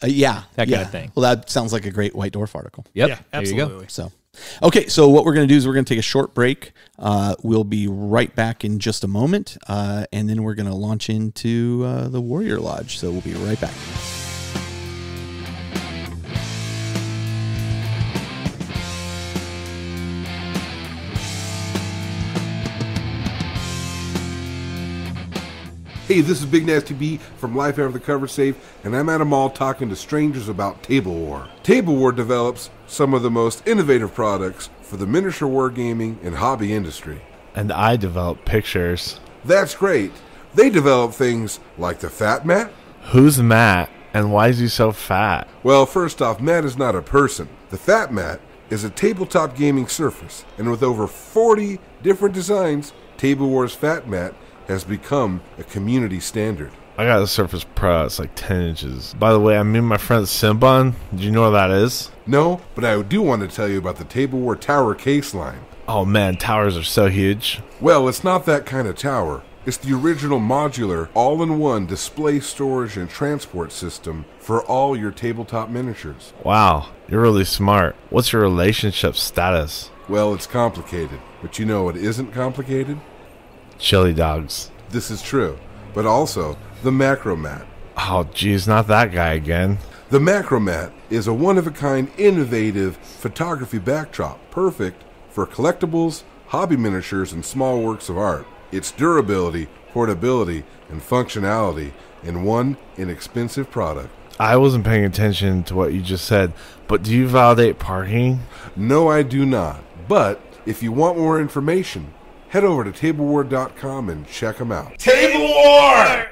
Yeah. That kind of thing. Well, that sounds like a great White Dwarf article. Yep. Yeah, absolutely. There you go. So, okay. So what we're going to do is we're going to take a short break. We'll be right back in just a moment. And then we're going to launch into the Warrior Lodge. So we'll be right back. Hey, this is Big Nasty B from Life After the Cover Safe, and I'm at a mall talking to strangers about Table War. Table War develops some of the most innovative products for the miniature wargaming and hobby industry. And I develop pictures. That's great. They develop things like the Fat Mat. Who's Matt, and why is he so fat? Well, first off, Mat is not a person. The Fat Mat is a tabletop gaming surface, and with over 40 different designs, Table War's Fat Mat has become a community standard. I got a Surface Pro. It's like 10 inches. By the way, I'm meeting my friend Simbon. Do you know what that is? No, but I do want to tell you about the Table War Tower case line. Oh man, towers are so huge. Well, it's not that kind of tower. It's the original modular, all-in-one display, storage, and transport system for all your tabletop miniatures. Wow, you're really smart. What's your relationship status? Well, it's complicated, but you know what isn't complicated? Chili dogs. This is true, but also the Macro Mat. Oh geez, not that guy again. The Macro Mat is a one-of-a-kind, innovative photography backdrop, perfect for collectibles, hobby miniatures, and small works of art. Its durability, portability, and functionality in one inexpensive product. I wasn't paying attention to what you just said, but do you validate parking? No, I do not. But if you want more information, head over to tablewar.com and check them out. Table War!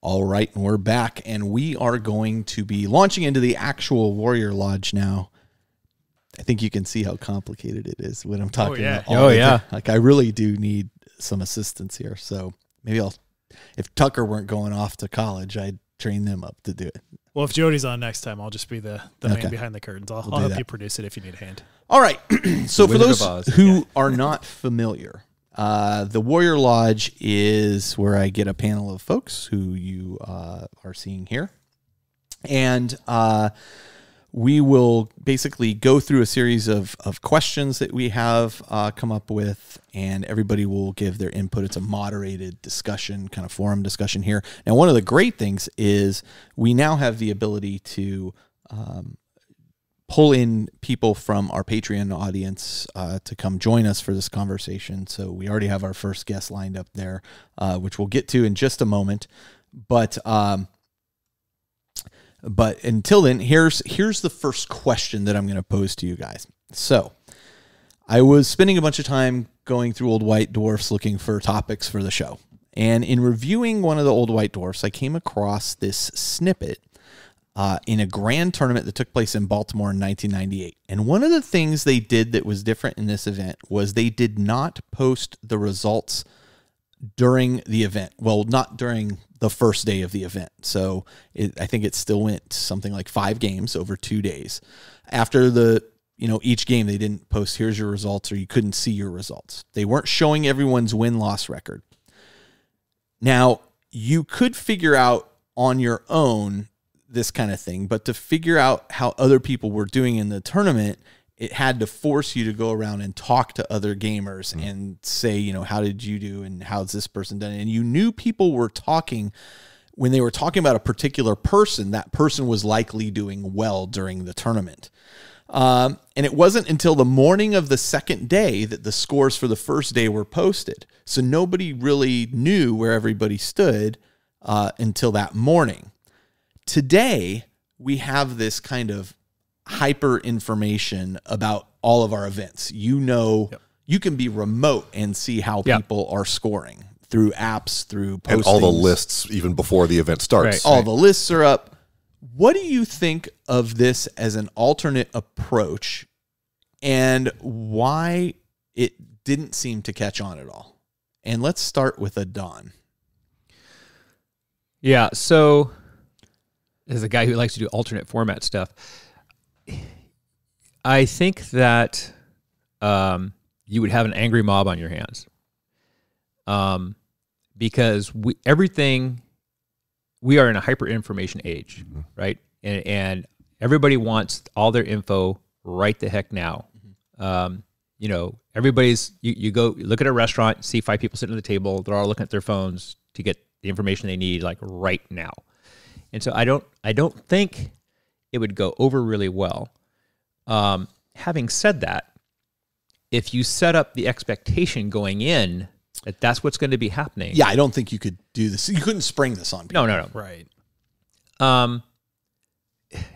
All right, and we're back, and we are going to be launching into the actual Warrior Lodge now. I think you can see how complicated it is when I'm talking about all Like, I really do need some assistance here. So maybe if Tucker weren't going off to college, I'd train them up to do it. Well, if Jody's on next time, I'll just be the man behind the curtains. I'll help you produce it if you need a hand. All right. So for those who are not familiar, the Warrior Lodge is where I get a panel of folks who you are seeing here. And we will basically go through a series of questions that we have come up with, and everybody will give their input. It's a moderated discussion, kind of forum discussion here. Now, one of the great things is we now have the ability to pull in people from our Patreon audience to come join us for this conversation. So we already have our first guest lined up there, which we'll get to in just a moment. But until then, here's the first question that I'm going to pose to you guys. So I was spending a bunch of time going through Old White Dwarfs looking for topics for the show. And in reviewing one of the Old White Dwarfs, I came across this snippet in a grand tournament that took place in Baltimore in 1998. And one of the things they did that was different in this event was they did not post the results during the event. Well, not during the first day of the event. So I think it still went something like 5 games over 2 days. After each game, they didn't post, here's your results, or you couldn't see your results. They weren't showing everyone's win-loss record. Now, you could figure out on your own this kind of thing, but to figure out how other people were doing in the tournament, it had to force you to go around and talk to other gamers and say, how did you do and how's this person done? And you knew people were talking when they were talking about a particular person, that person was likely doing well during the tournament. And it wasn't until the morning of the second day that the scores for the first day were posted. So nobody really knew where everybody stood until that morning. Today, we have this kind of hyper information about all of our events. You can be remote and see how people are scoring through apps, through postings. And all the lists even before the event starts. All the lists are up. What do you think of this as an alternate approach, and why it didn't seem to catch on at all? And let's start with Adan. Yeah, so as a guy who likes to do alternate format stuff, I think that you would have an angry mob on your hands. because we are in a hyper information age, right? And everybody wants all their info right the heck now. You know, you go look at a restaurant, see 5 people sitting at the table, they're all looking at their phones to get the information they need like right now. And so I don't think it would go over really well. Having said that, if you set up the expectation going in that that's what's going to be happening. Yeah, I don't think you could do this. You couldn't spring this on people. No. Right.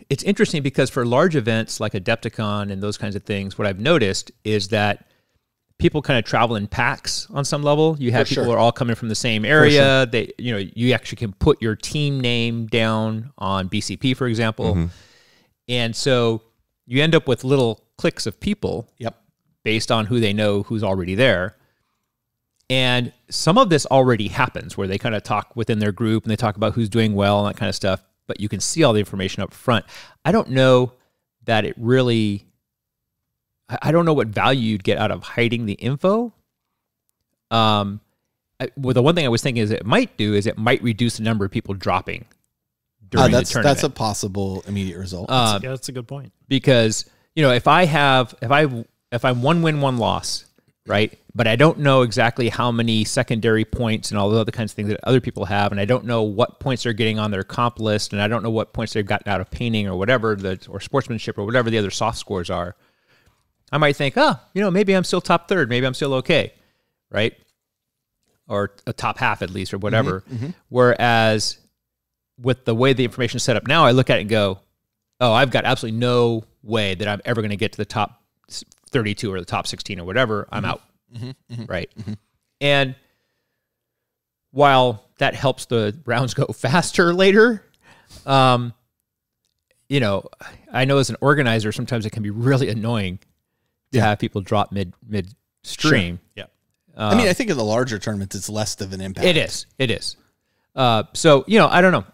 It's interesting because for large events like Adepticon and those kinds of things, what I've noticed is that people kind of travel in packs on some level. You have people who are all coming from the same area. They, you know, you actually can put your team name down on BCP, for example. And so you end up with little cliques of people based on who they know who's already there. And some of this already happens where they kind of talk within their group and they talk about who's doing well and that kind of stuff, but you can see all the information up front. I don't know that it really, I don't know what value you'd get out of hiding the info. Well, the one thing I was thinking is it might reduce the number of people dropping during the tournament. That's a possible immediate result. Yeah, that's a good point. Because, you know, if I'm 1 win, 1 loss, right? But I don't know exactly how many secondary points and all the other kinds of things that other people have, and I don't know what points they're getting on their comp list, and I don't know what points they've gotten out of painting or whatever, or sportsmanship or whatever the other soft scores are. I might think, maybe I'm still top third, maybe I'm still okay, right? Or a top half at least, or whatever. Whereas with the way the information is set up now, I look at it and go, oh, I've got absolutely no way that I'm ever going to get to the top 32 or the top 16 or whatever. I'm out. Right. And while that helps the rounds go faster later, you know, I know as an organizer, sometimes it can be really annoying to have people drop mid stream. Yeah. I mean, I think in the larger tournaments, it's less of an impact. It is. So, you know, I don't know.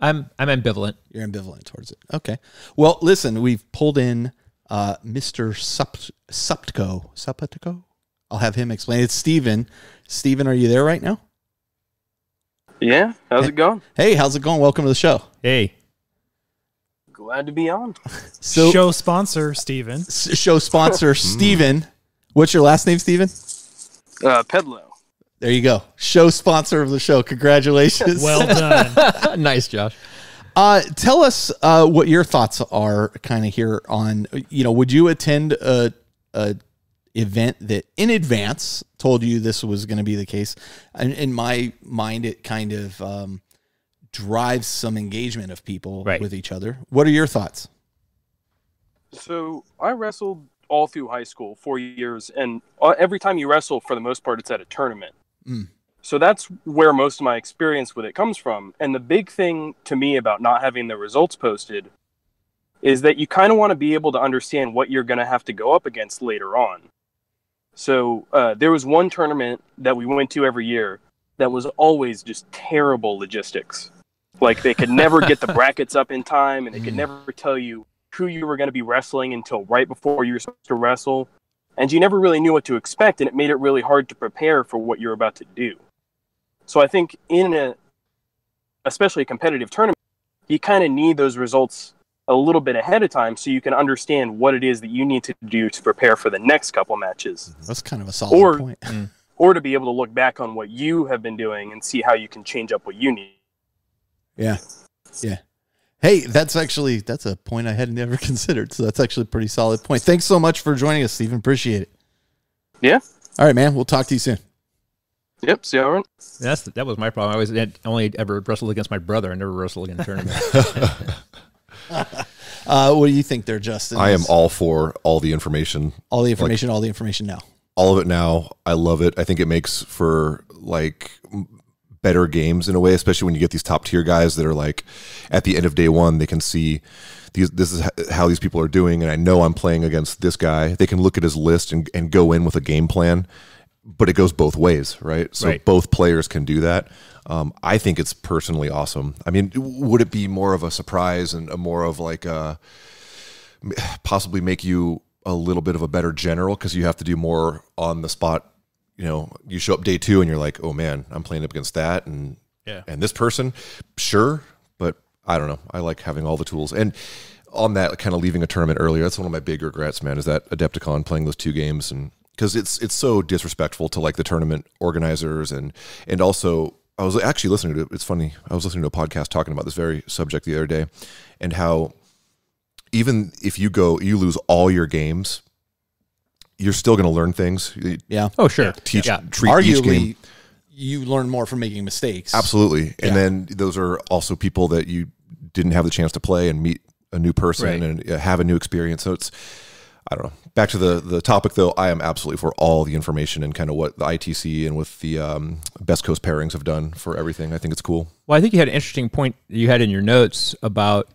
I'm ambivalent. You're ambivalent towards it. Okay. Well, listen, we've pulled in Mr. Suptico. I'll have him explain. It's Steven. Steven, are you there right now? Yeah. How's it going? Hey, how's it going? Welcome to the show. Hey. Glad to be on. So, show sponsor, Steven. Show sponsor, Steven. What's your last name, Steven? Pedlo. There you go. Show sponsor of the show. Congratulations. Well done. Nice, Josh. Tell us what your thoughts are kind of here on, you know, would you attend a event that in advance told you this was going to be the case? And in my mind, it kind of drives some engagement of people with each other. What are your thoughts? So I wrestled all through high school, 4 years, and every time you wrestle, for the most part, it's at a tournament. So that's where most of my experience with it comes from. And the big thing to me about not having the results posted is that you kind of want to be able to understand what you're going to have to go up against later on. So there was one tournament that we went to every year that was always just terrible logistics. Like they could never get the brackets up in time, and they could never tell you who you were going to be wrestling until right before you were supposed to wrestle. And you never really knew what to expect, and it made it really hard to prepare for what you're about to do. So I think especially a competitive tournament, you kind of need those results a little bit ahead of time so you can understand what it is that you need to do to prepare for the next couple matches. That's kind of a solid point. Or to be able to look back on what you have been doing and see how you can change up what you need. Yeah. Hey, that's a point I had never considered. So that's actually a pretty solid point. Thanks so much for joining us, Stephen. Appreciate it. Yeah. All right, man. We'll talk to you soon. Yep. See you around. That was my problem. I only ever wrestled against my brother. I never wrestled in a tournament. What do you think there, Justin? I am all for all the information. All the information now. All of it now. I love it. I think it makes for like better games in a way, especially when you get these top tier guys that are like at the end of day one, they can see this is how these people are doing. And I know I'm playing against this guy. They can look at his list and go in with a game plan, but it goes both ways, right? So both players can do that. I think it's personally awesome. I mean, would it be more of a surprise and a more of like possibly make you a little bit of a better general because you have to do more on the spot, you show up day 2 and you're like, oh man, I'm playing up against that and this person. Sure, but I don't know. I like having all the tools. And on that, kind of leaving a tournament earlier, that's one of my big regrets, man, is that Adepticon, playing those 2 games, and because it's so disrespectful to like the tournament organizers, and also I was actually listening to, it's funny, I was listening to a podcast talking about this very subject the other day, and how even if you lose all your games, you're still going to learn things. Yeah. Oh, sure. Treat Arguably, each game. You learn more from making mistakes. Absolutely. And then those are also people that you didn't have the chance to play and meet a new person and have a new experience. So it's, I don't know. Back to the topic, though, I am absolutely for all the information and kind of what the ITC and with the Best Coast pairings have done for everything. I think it's cool. Well, I think you had an interesting point you had in your notes about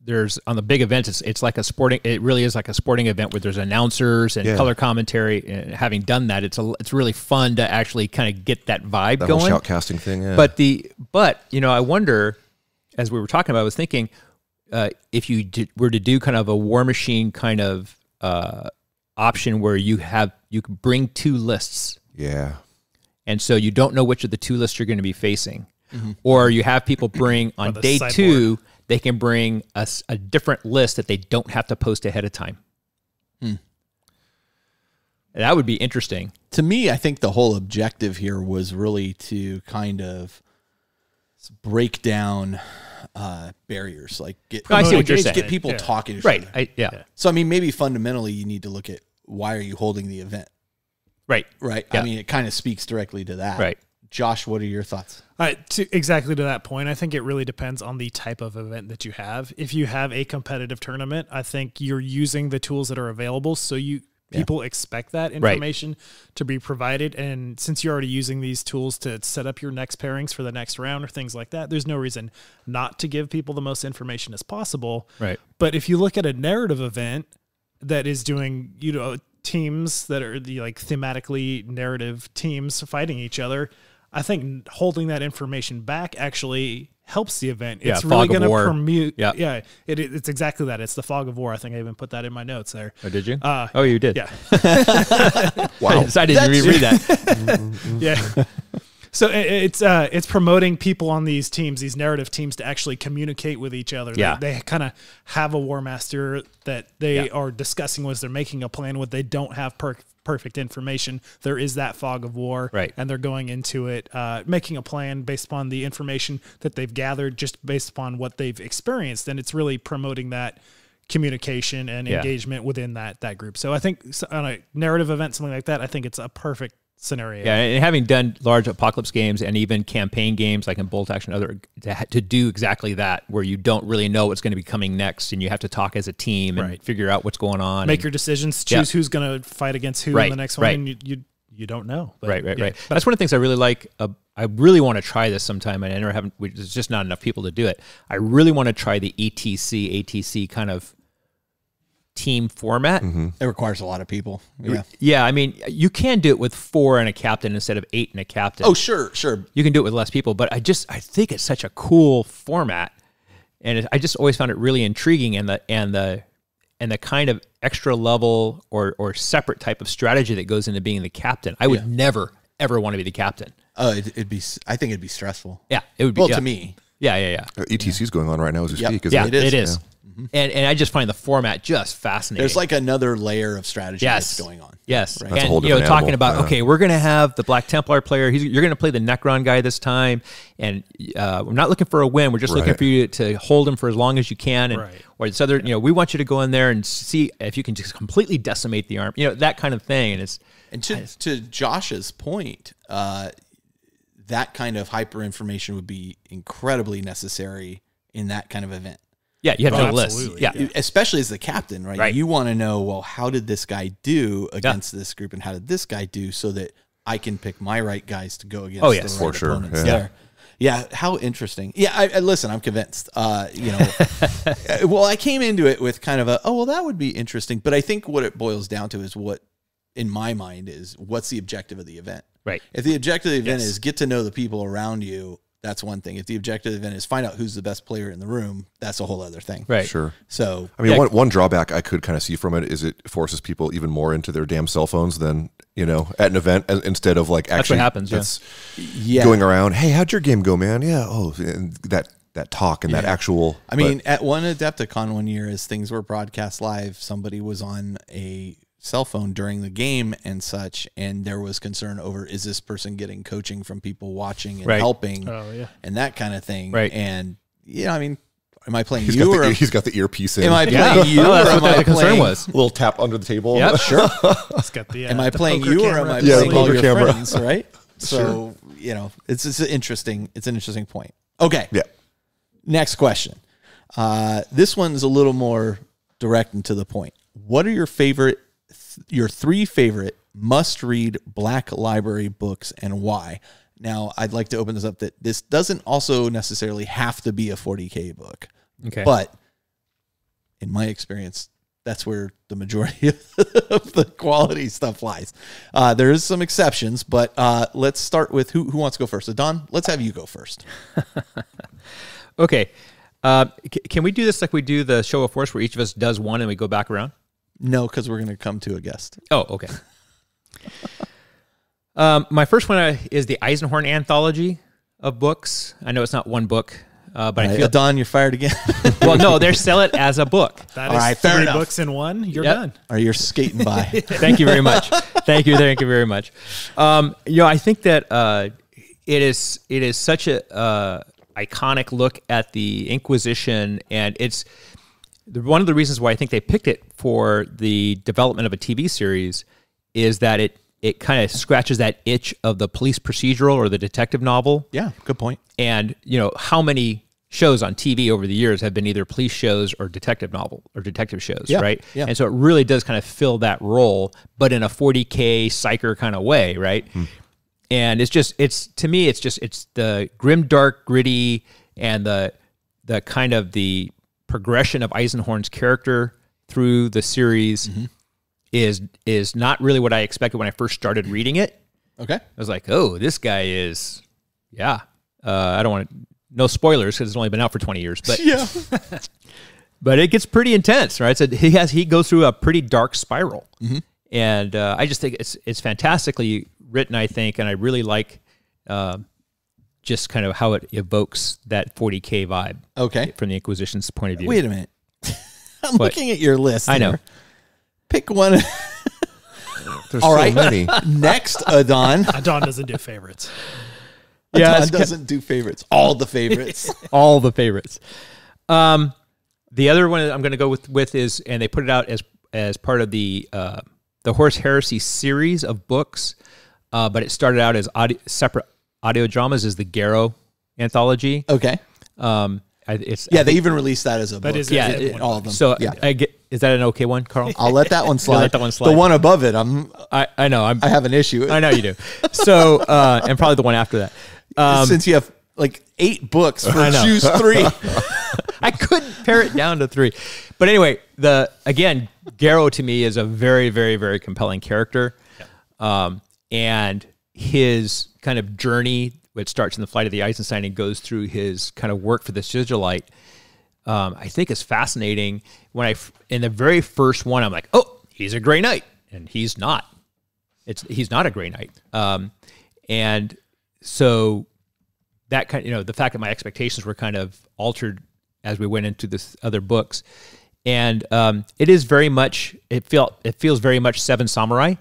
there's on the big events, it's like it really is like a sporting event where there's announcers and color commentary. And having done that, it's really fun to actually kind of get that vibe that going. Whole shoutcasting thing, yeah. But I wonder, as we were talking about, I was thinking, if you were to do kind of a War Machine kind of option where you can bring 2 lists. Yeah. And so you don't know which of the 2 lists you're going to be facing. Mm-hmm. Or you have people bring on day 2, they can bring a different list that they don't have to post ahead of time. That would be interesting. To me, I think the whole objective here was really to kind of break down barriers, like get people talking to each other. So I mean, maybe fundamentally you need to look at why are you holding the event? Right. Yeah. I mean, it kind of speaks directly to that. Right. Josh, what are your thoughts? Exactly to that point, I think it really depends on the type of event that you have. If you have a competitive tournament, I think you're using the tools that are available, so people expect that information to be provided. And since you're already using these tools to set up your next pairings for the next round or things like that, there's no reason not to give people the most information as possible. Right. But if you look at a narrative event that is doing, teams that are the thematically narrative teams fighting each other, I think holding that information back actually helps the event. It's really going to permute. Yeah. It's exactly that. It's the fog of war. I think I even put that in my notes there. Oh, did you? Oh, you did. Yeah. Wow. I didn't reread that. Yeah. So it's promoting people on these teams, these narrative teams, to actually communicate with each other. Yeah. They kind of have a war master that they are discussing as they're making a plan with. They don't have perfect information. There is that fog of war, right? And they're going into it, making a plan based upon the information that they've gathered, just based upon what they've experienced, and it's really promoting that communication and engagement within that group. So I think on a narrative event, something like that, I think it's a perfect scenario. Yeah, and having done large apocalypse games and even campaign games like in Bolt Action, to do exactly that, where you don't really know what's going to be coming next, and you have to talk as a team and figure out what's going on. Make your decisions, choose who's going to fight against who in the next one, and you don't know. But, right. That's one of the things I really like. I really want to try this sometime, and I never haven't. There's just not enough people to do it. I really want to try the ATC kind of team format. It requires a lot of people. Yeah. I mean, you can do it with 4 and a captain instead of 8 and a captain. Oh, sure. You can do it with less people, but I think it's such a cool format, and I just always found it really intriguing, and the kind of extra level or separate type of strategy that goes into being the captain. I would never ever want to be the captain. I think it'd be stressful. Yeah, it would be. Well, to me. Yeah. ETC's going on right now as we speak. It is. Yeah. And I just find the format just fascinating. There's like another layer of strategy that's going on. Yes. Right. And talking about, we're going to have the Black Templar player. You're going to play the Necron guy this time, and we're not looking for a win. We're just looking for you to hold him for as long as you can. And or this other, we want you to go in there and see if you can just completely decimate the arm. That kind of thing. And to Josh's point, that kind of hyper information would be incredibly necessary in that kind of event. Yeah, you have no list. Yeah, especially as the captain, right? You want to know, well, how did this guy do against this group, and how did this guy do, so that I can pick my right guys to go against. The right opponents there. Yeah, how interesting. Yeah, I listen. I'm convinced. Well, I came into it with kind of that would be interesting. But I think what it boils down to is what, in my mind, is what's the objective of the event. Right. If the objective of the event is get to know the people around you, that's one thing. If the objective then is find out who's the best player in the room, that's a whole other thing. Right. Sure. So, I mean, one drawback I could kind of see from it is it forces people even more into their damn cell phones than, you know, at an event, instead of like actually that's what happens. Going around, hey, how'd your game go, man? Yeah. Oh, and that talk and that actual. I mean, at one Adepticon one year, as things were broadcast live, somebody was on a cell phone during the game and such, and there was concern over, is this person getting coaching from people watching and helping and that kind of thing. Right. And I mean, am I playing he's got the earpiece in. Am I playing you? That's or what am I the concern playing, was. A little tap under the table. Yeah, sure. It's got the, am I playing you or am I Yeah, playing all poker your camera. friends? Right. So it's an interesting point. Okay. Yeah. Next question. This one's a little more direct and to the point. What are your three favorite must-read Black Library books and why? Now, I'd like to open this up that this doesn't also necessarily have to be a 40K book. Okay. But in my experience, that's where the majority of the quality stuff lies. There is some exceptions, but let's start with who wants to go first. Adan, let's have you go first. Okay. Can we do this like we do the show of force where each of us does one and we go back around? No, because we're going to come to a guest. Oh, okay. My first one is the Eisenhorn anthology of books. I know it's not one book, but I feel Adan, you're fired again. well, no, they sell it as a book. That All is right, fair 3 enough. books in one. You're Yep. done. Or you're skating by. Thank you very much. Thank you very much. I think that it is such a iconic look at the Inquisition, and it's one of the reasons why I think they picked it for the development of a TV series is that it kind of scratches that itch of the police procedural or the detective novel. Yeah, good point. And how many shows on TV over the years have been either police shows or detective novel or detective shows, right? Yeah. And so it really does kind of fill that role, but in a 40K psycher kind of way, right? And it's to me, it's the grim, dark, gritty, and the kind of the progression of Eisenhorn's character through the series is not really what I expected when I first started reading it. Okay. I was like, oh, this guy is, I don't want to, no spoilers because it's only been out for 20 years, but but it gets pretty intense, right? So he goes through a pretty dark spiral, and I just think it's fantastically written, I think, and I really like just kind of how it evokes that 40K vibe. Okay. From the Inquisition's point of view. Wait a minute. I'm looking at your list. I know. Pick one. There's All so right. many. Next, Adan. Adan doesn't do favorites. Adan doesn't do favorites. All the favorites. All the favorites. The other one I'm going to go with is, and they put it out as part of the Horse Heresy series of books, but it started out as separate audio dramas, is the Garrow anthology. Okay. They even released that as a book. All of them. So is that an okay one, Carl? I'll let that one slide. Let that one slide. The one above it, I know. I have an issue. I know you do. So and probably the one after that. Since you have like 8 books for choose 3. I couldn't pare it down to 3. But anyway, Garrow to me is a very, very, very compelling character. And his kind of journey, which starts in the Flight of the Eisenstein and goes through his kind of work for the Sigilite, I think is fascinating. In the very first one, I'm like, oh, he's a Grey Knight. And he's not. He's not a Grey Knight. And so that kind of, the fact that my expectations were kind of altered as we went into this other books. And it is very much, it feels very much Seven Samurai.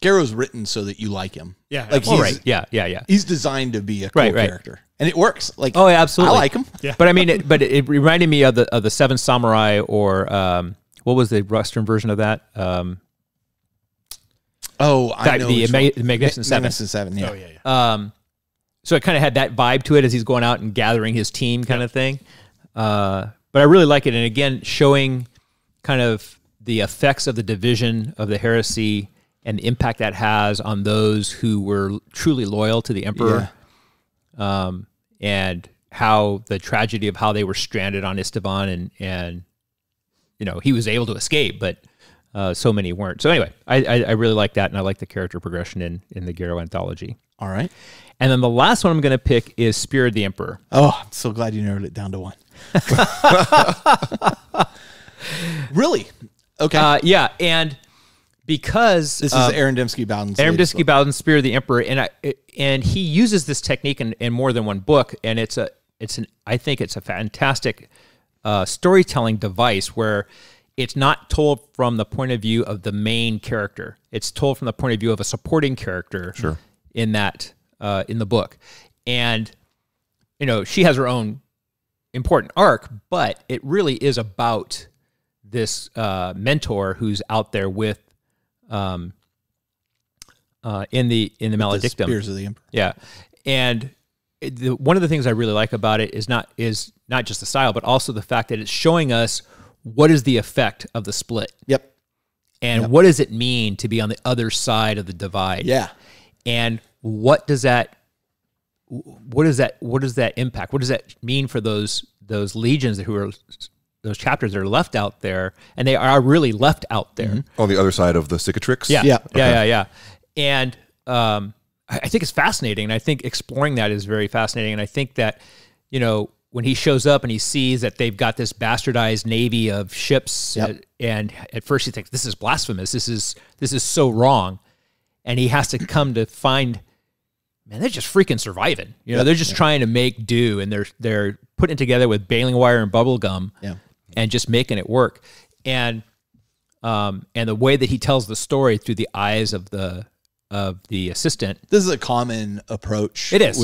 Garrow's written so that you like him. Yeah. Like right. Yeah. He's designed to be a cool character. And it works. Like, oh, yeah, absolutely. I like him. Yeah. But I mean, it reminded me of the Seven Samurai, or what was the Western version of that? I know. The Magnificent Seven. Magnificent Seven, yeah. Oh, yeah. So it kind of had that vibe to it as he's going out and gathering his team kind of thing. But I really like it. And again, showing kind of the effects of the division of the heresy and the impact that has on those who were truly loyal to the Emperor. Yeah. And how the tragedy of how they were stranded on Esteban and he was able to escape, but so many weren't. So anyway, I really like that, and I like the character progression in the Garrow anthology. All right. And then the last one I'm going to pick is Spear of the Emperor. Oh, I'm so glad you narrowed it down to one. Really? Okay. Yeah, and because this is Aaron Dembski Bowden's Bowden's Spear of the Emperor, and he uses this technique in more than one book, and I think it's a fantastic storytelling device where it's not told from the point of view of the main character. It's told from the point of view of a supporting character. Sure. In that in the book, and she has her own important arc, but it really is about this mentor who's out there with in the Maledictum. Spears of the Emperor. Yeah, and one of the things I really like about it is not just the style, but also the fact that it's showing us what is the effect of the split. Yep. And what does it mean to be on the other side of the divide? Yeah. And what does that impact? What does that mean for those legions those chapters that are left out there, and they are really left out there on the other side of the cicatrix? Yeah. Yeah. Okay. Yeah. And I think it's fascinating, and I think exploring that is very fascinating. And I think that when he shows up and he sees that they've got this bastardized navy of ships, and at first he thinks this is blasphemous. This is so wrong. And he has to come to find, man, they're just freaking surviving. They're just trying to make do, and they're putting it together with baling wire and bubble gum, and just making it work. And the way that he tells the story through the eyes of the assistant. This is a common approach. It is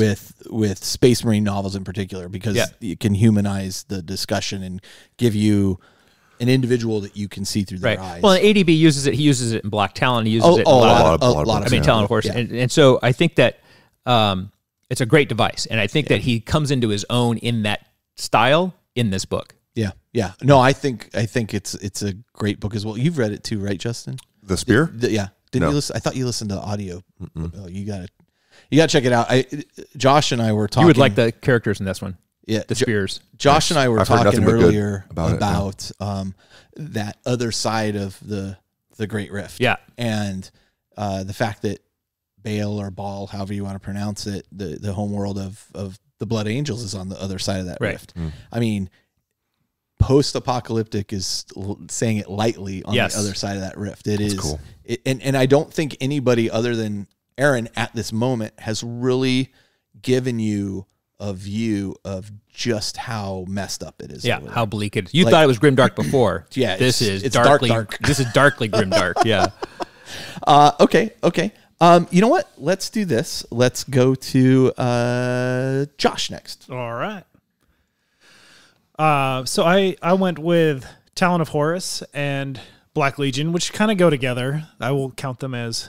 with Space Marine novels in particular, because you can humanize the discussion and give you an individual that you can see through their eyes. Well, and ADB uses it. He uses it in Black Talon. He uses it in a lot of Talon Force. Yeah. And so I think that it's a great device. And I think that he comes into his own in that style in this book. Yeah. Yeah. No, I think it's a great book as well. You've read it too, right, Justin? The Spear? Yeah. Didn't you listen? I thought you listened to the audio. Oh, you gotta check it out. Josh and I were talking. You would like the characters in this one. Yeah, the Spears. Josh and I were talking earlier about that other side of the Great Rift. Yeah, and the fact that Baal or Baal, however you want to pronounce it, the homeworld of the Blood Angels is on the other side of that rift. I mean, post-apocalyptic is saying it lightly on the other side of that rift. That's cool. And I don't think anybody other than Aaron at this moment has really given you a view of just how messed up it is. Yeah, how bleak it is. You thought it was grimdark before. Yeah, it's darkly dark. This is darkly grimdark. Yeah. Okay. You know what? Let's do this. Let's go to Josh next. All right. So I went with Talon of Horus and Black Legion, which kind of go together. I will count them as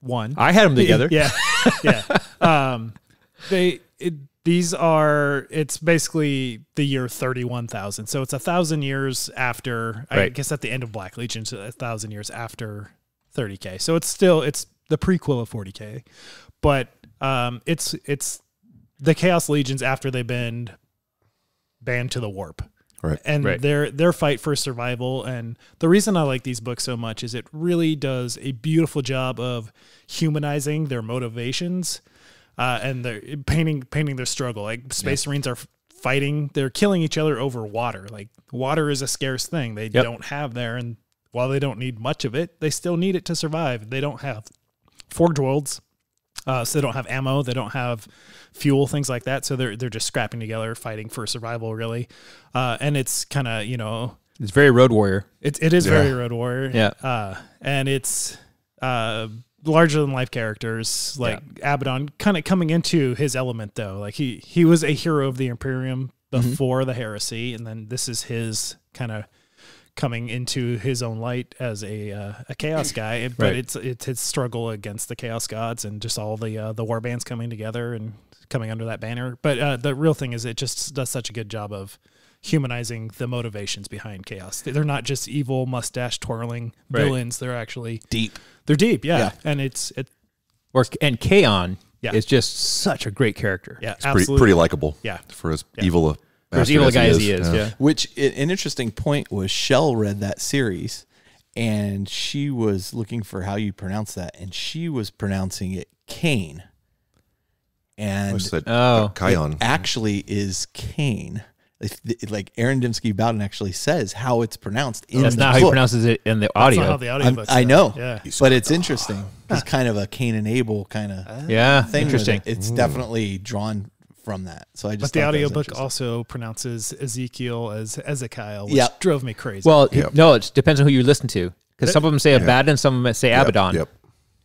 one. I had them together. Yeah. It's basically the year 31,000. So it's 1,000 years after, I guess at the end of Black Legion, so 1,000 years after 30K. So it's the prequel of 40K, but it's the Chaos Legions after they've been banned to the warp. Right. And their fight for survival. And the reason I like these books so much is it really does a beautiful job of humanizing their motivations, and they're painting their struggle. Like Space Marines are fighting, they're killing each other over water. Like water is a scarce thing they don't have there, and while they don't need much of it, they still need it to survive. They don't have forge worlds, so they don't have ammo, they don't have fuel, things like that. So they're just scrapping together, fighting for survival, really. And it's kind of, it's very Road Warrior. It is very Road Warrior. Yeah. And it's larger than life characters, like Abaddon kind of coming into his element, though. Like he was a hero of the Imperium before the heresy, and then this is his kind of coming into his own light as a chaos guy. But it's his struggle against the chaos gods and just all the war bands coming together and coming under that banner. But the real thing is it just does such a good job of humanizing the motivations behind chaos. They're not just evil mustache twirling villains. They're actually deep. They're deep, yeah. And and Kaon is just such a great character. Yeah, it's pretty likable. Yeah, for as evil as he is. Which an interesting point was Shell read that series, and she was looking for how you pronounce that, and she was pronouncing it Cain. And Kion actually is Cain. Like Aaron Dembski Bowden actually says how it's pronounced in That's the not book. how he pronounces it in the audio. That's not how the audio book's I know, yeah. but it's interesting. It's kind of a Cain and Abel kind of thing. Interesting. It's definitely drawn from that. So I just. But the audiobook also pronounces Ezekiel as Ezekiel, which drove me crazy. Well, no, it depends on who you listen to, because some of them say Abaddon, some of them say Abaddon.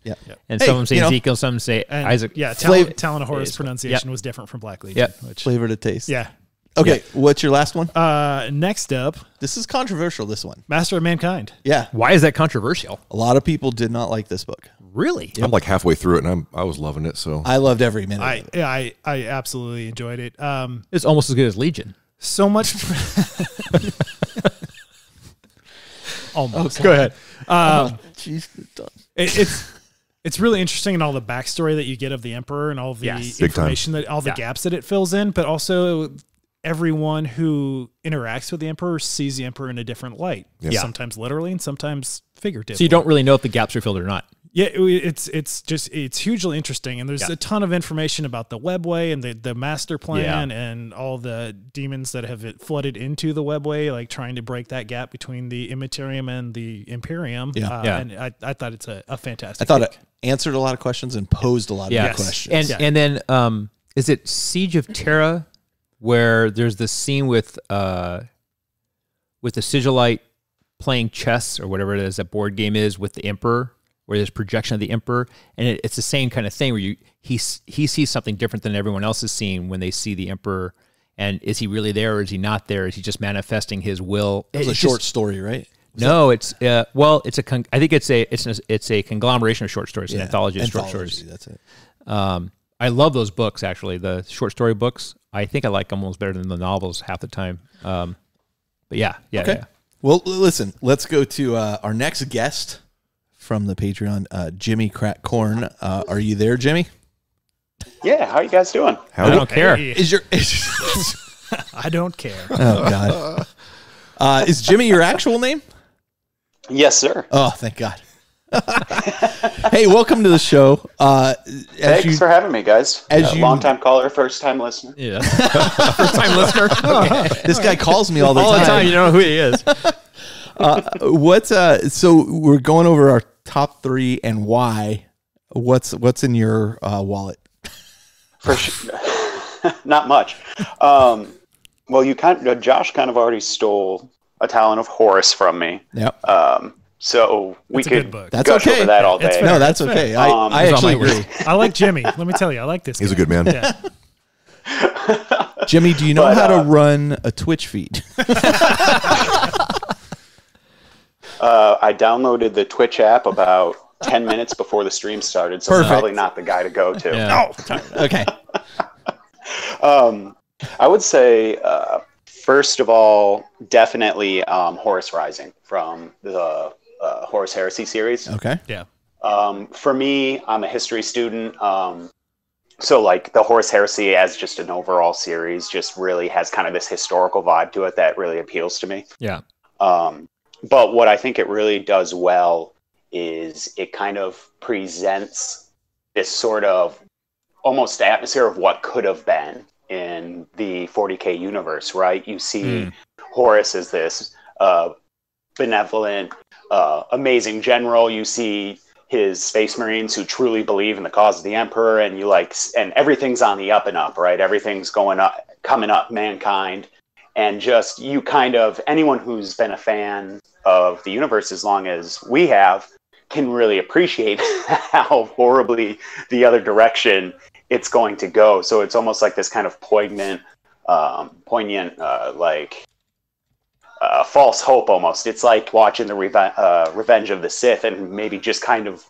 Yep. And some of them say Ezekiel, some say Isaac. Yeah, Talon of Horus pronunciation was different from Black Legion. Which flavor to taste. Yeah. Okay, what's your last one? Next up, this is controversial. This one, Master of Mankind. Yeah. Why is that controversial? A lot of people did not like this book. Really? I'm like halfway through it, and I was loving it. So I loved every minute. of it. I absolutely enjoyed it. It's almost as good as Legion. So much. Almost. Go ahead. Jeez, It's really interesting in all the backstory that you get of the Emperor and all the information that all the gaps that it fills in, but also everyone who interacts with the Emperor sees the Emperor in a different light. Yeah. Sometimes literally and sometimes figuratively. So you don't really know if the gaps are filled or not. Yeah, it's hugely interesting, and there's a ton of information about the webway and the master plan and all the demons that have flooded into the webway, like trying to break that gap between the Immaterium and the Imperium. And I thought it's a fantastic. I thought it answered a lot of questions and posed a lot of questions. And then is it Siege of Terra, where there's this scene with the Sigilite playing chess or whatever it is that board game is with the Emperor, where there's projection of the Emperor, and it's the same kind of thing where he sees something different than everyone else is seeing when they see the Emperor, and is he really there or is he not there? Is he just manifesting his will? It was a short story, right? I think it's a conglomeration of short stories, an anthology of short stories. That's it. I love those books, actually, the short story books. I think I like them almost better than the novels half the time. But yeah. Well, listen, let's go to our next guest from the Patreon, Jimmy Crack Corn. Are you there, Jimmy? Yeah, how you guys doing? I don't care. I don't care. Oh God. Is Jimmy your actual name? Yes, sir. Oh, thank God. Hey, welcome to the show. Thanks for having me, guys. Long-time caller, first-time listener. Yeah, first-time listener. Okay. This guy calls me all the time. You don't know who he is. So we're going over our top 3 and why. What's in your wallet? For sure. Not much. Well, Josh kind of already stole A Talon of Horus from me. Yep. So we could gush over that all day. No, that's okay. I actually agree. I like Jimmy. Let me tell you, I like this guy. He's a good man. Yeah. Jimmy, do you know how to run a Twitch feed? I downloaded the Twitch app about 10 minutes before the stream started, so I'm probably not the guy to go to. Yeah. No. Okay. I would say, first of all, definitely Horus Rising from the Horus Heresy series. Okay. Yeah. For me, I'm a history student. So like the Horus Heresy as just an overall series just really has kind of this historical vibe to it that really appeals to me. Yeah. But what I think it really does well is it kind of presents this sort of almost atmosphere of what could have been in the 40K universe, right? You see Horus as this benevolent, amazing general. You see his Space Marines who truly believe in the cause of the Emperor, and and everything's on the up and up, right? Everything's going up, coming up, mankind. And just anyone who's been a fan of the universe as long as we have can really appreciate how horribly the other direction it's going to go. So it's almost like this kind of poignant, false hope almost. It's like watching the Revenge of the Sith and maybe just kind of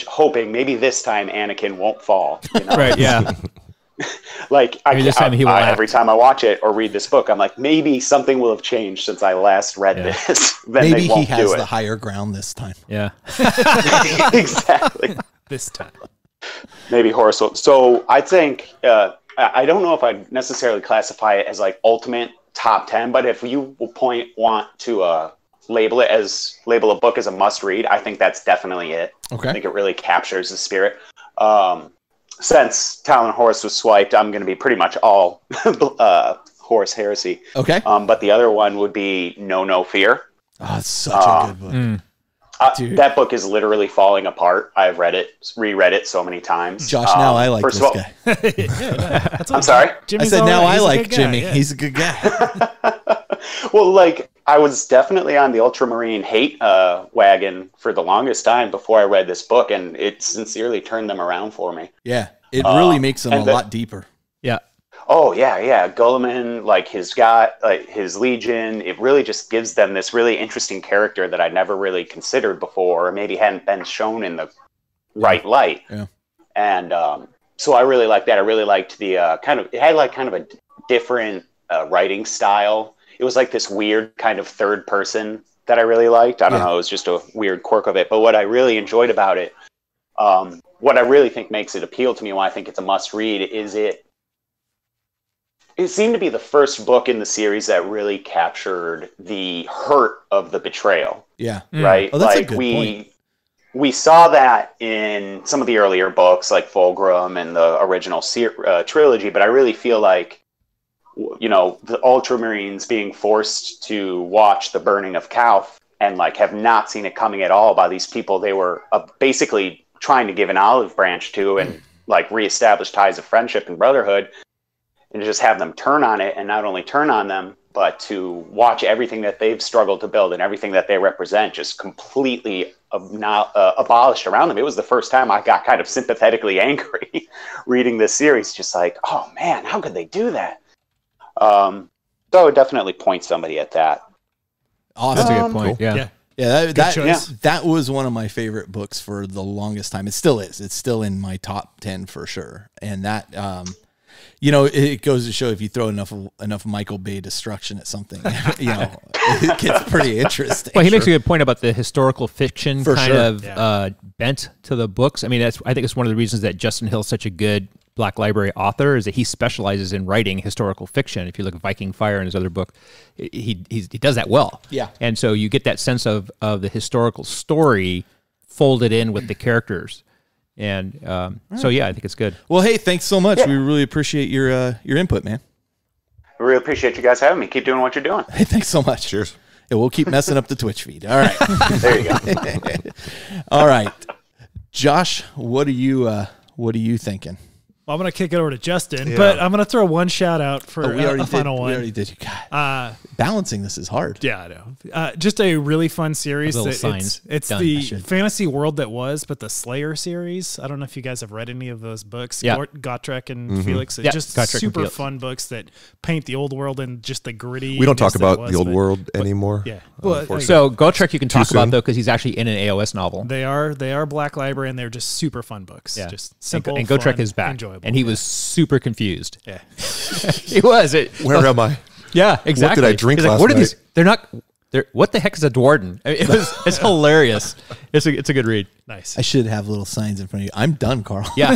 hoping maybe this time Anakin won't fall. You know? Right, yeah. Every time I watch it or read this book, I'm like, maybe something will have changed since I last read this. Maybe he has the higher ground this time. Yeah. Exactly. This time. Maybe Horus will. So I think, I don't know if I'd necessarily classify it as like ultimate top 10, but if you want to label a book as a must read, I think that's definitely it. Okay. I think it really captures the spirit. Since Talon Horus was swiped, I'm going to be pretty much all Horus Heresy. Okay. But the other one would be No Fear. Oh, it's such a good book. That book is literally falling apart. I've reread it so many times. Josh, now I like this guy. I'm sorry? I said now I like Jimmy. Yeah. He's a good guy. Well, like, I was definitely on the Ultramarine hate wagon for the longest time before I read this book, and it sincerely turned them around for me. Yeah, it really makes them a lot deeper. Yeah. Oh, yeah. Guilliman, like his Legion, it really just gives them this really interesting character that I'd never really considered before, or maybe hadn't been shown in the right light. Yeah. And so I really liked that. I really liked the it had like kind of a different writing style. It was like this weird kind of third person that I really liked. I don't know, it was just a weird quirk of it. But what I really enjoyed about it, what I really think makes it appeal to me, why I think it's a must read, is it seemed to be the first book in the series that really captured the hurt of the betrayal. Yeah. Right? Oh, that's a good point. We saw that in some of the earlier books, like Fulgrim and the original trilogy, but I really feel like, you know, the Ultramarines being forced to watch the burning of Calth and like have not seen it coming at all by these people they were basically trying to give an olive branch to and like reestablish ties of friendship and brotherhood, and to just have them turn on it, and not only turn on them, but to watch everything that they've struggled to build and everything that they represent just completely abolished around them. It was the first time I got kind of sympathetically angry reading this series, just like, oh man, how could they do that? So I would definitely point somebody at that. Awesome. That's a good point. Cool. Yeah, that was one of my favorite books for the longest time. It still is. It's still in my top 10 for sure. And that, you know, it goes to show if you throw enough Michael Bay destruction at something, you know, it gets pretty interesting. Well, he makes a good point about the historical fiction bent to the books. I mean, I think it's one of the reasons that Justin Hill's such a good Black Library author, is that he specializes in writing historical fiction. If you look at Viking Fire in his other book, he does that well. Yeah. And so you get that sense of the historical story folded in with the characters. And so, yeah, I think it's good. Well, hey, thanks so much. We really appreciate your input, man. I really appreciate you guys having me. Keep doing what you're doing. Hey, thanks so much. Cheers. Yeah, we'll keep messing up the Twitch feed. All right. There you go. All right. Josh, what are you thinking? Well, I'm going to kick it over to Justin, but I'm going to throw one shout out for a final one. We already did. God, balancing this is hard. Yeah, I know. Just a really fun series. It's the fantasy world that was, but the Slayer series. I don't know if you guys have read any of those books. Yeah. Gotrek and Felix. Just Gotrek super fun books that paint the old world and just the gritty. We don't talk about the old world anymore. Yeah. So Gotrek you can talk about, though, because he's actually in an AOS novel. They are Black Library, and they're just super fun books. Yeah. Just simple, and Gotrek fun, is back. Enjoyable. And he was super confused. Yeah. He was. Where am I? Yeah, exactly. What did I drink He's last what are night? these? They're not. What the heck is a Dwarden? I mean, it's hilarious. It's a good read. Nice. I should have little signs in front of you. I'm done, Carl. Yeah,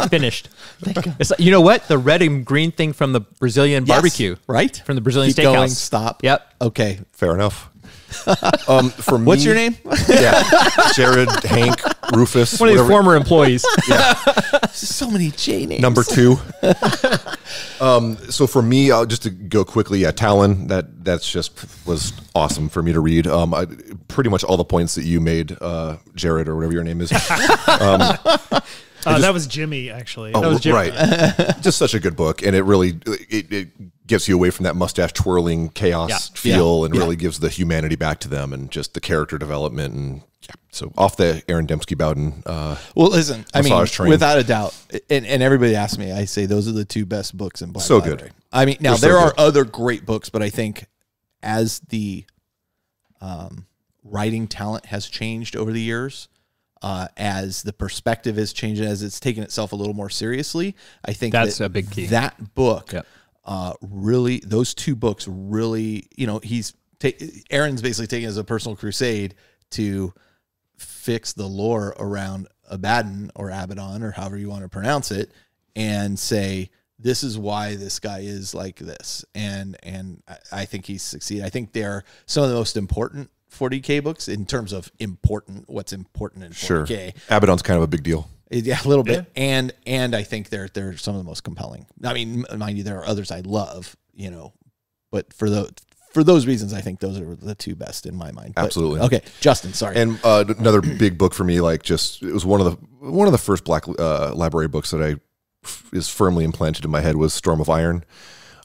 finished. It's like, you know what? The red and green thing from the Brazilian barbecue, right? From the Brazilian Keep steakhouse. Going, stop. Yep. Okay. Fair enough. For me, what's your name? Jared, Hank, Rufus. One of these former employees. So many J names. Number 2. So for me, just to go quickly, Talon. That's just was awesome for me to read. Pretty much all the points that you made, Jared, or whatever your name is. That was Jimmy, actually. Oh, that was Jimmy. Right. Just such a good book, and it really it gets you away from that mustache twirling chaos feel, and really gives the humanity back to them, and just the character development. And so off the Aaron Dembski-Bowden. Well, listen, I mean, train. without a doubt, and everybody asks me, I say those are the 2 best books in Black Library. Good. I mean, now there are other great books, but I think as the writing talent has changed over the years, as the perspective has changed, as it's taken itself a little more seriously, I think that's a big key. That book, really, those 2 books really, you know, Aaron's basically taking it as a personal crusade to fix the lore around Abaddon or Abaddon or however you want to pronounce it, and say, this is why this guy is like this, and I think he's succeeded. I think they're some of the most important 40K books in terms of what's important in 40K. Sure. Abaddon's kind of a big deal. Yeah, a little bit, and I think they're some of the most compelling. I mean, mind you, there are others I love, but for those reasons, I think those are the two best in my mind. But, Absolutely. okay, Justin, sorry. And another big book for me, it was one of the first Black Library books that is firmly implanted in my head was Storm of Iron.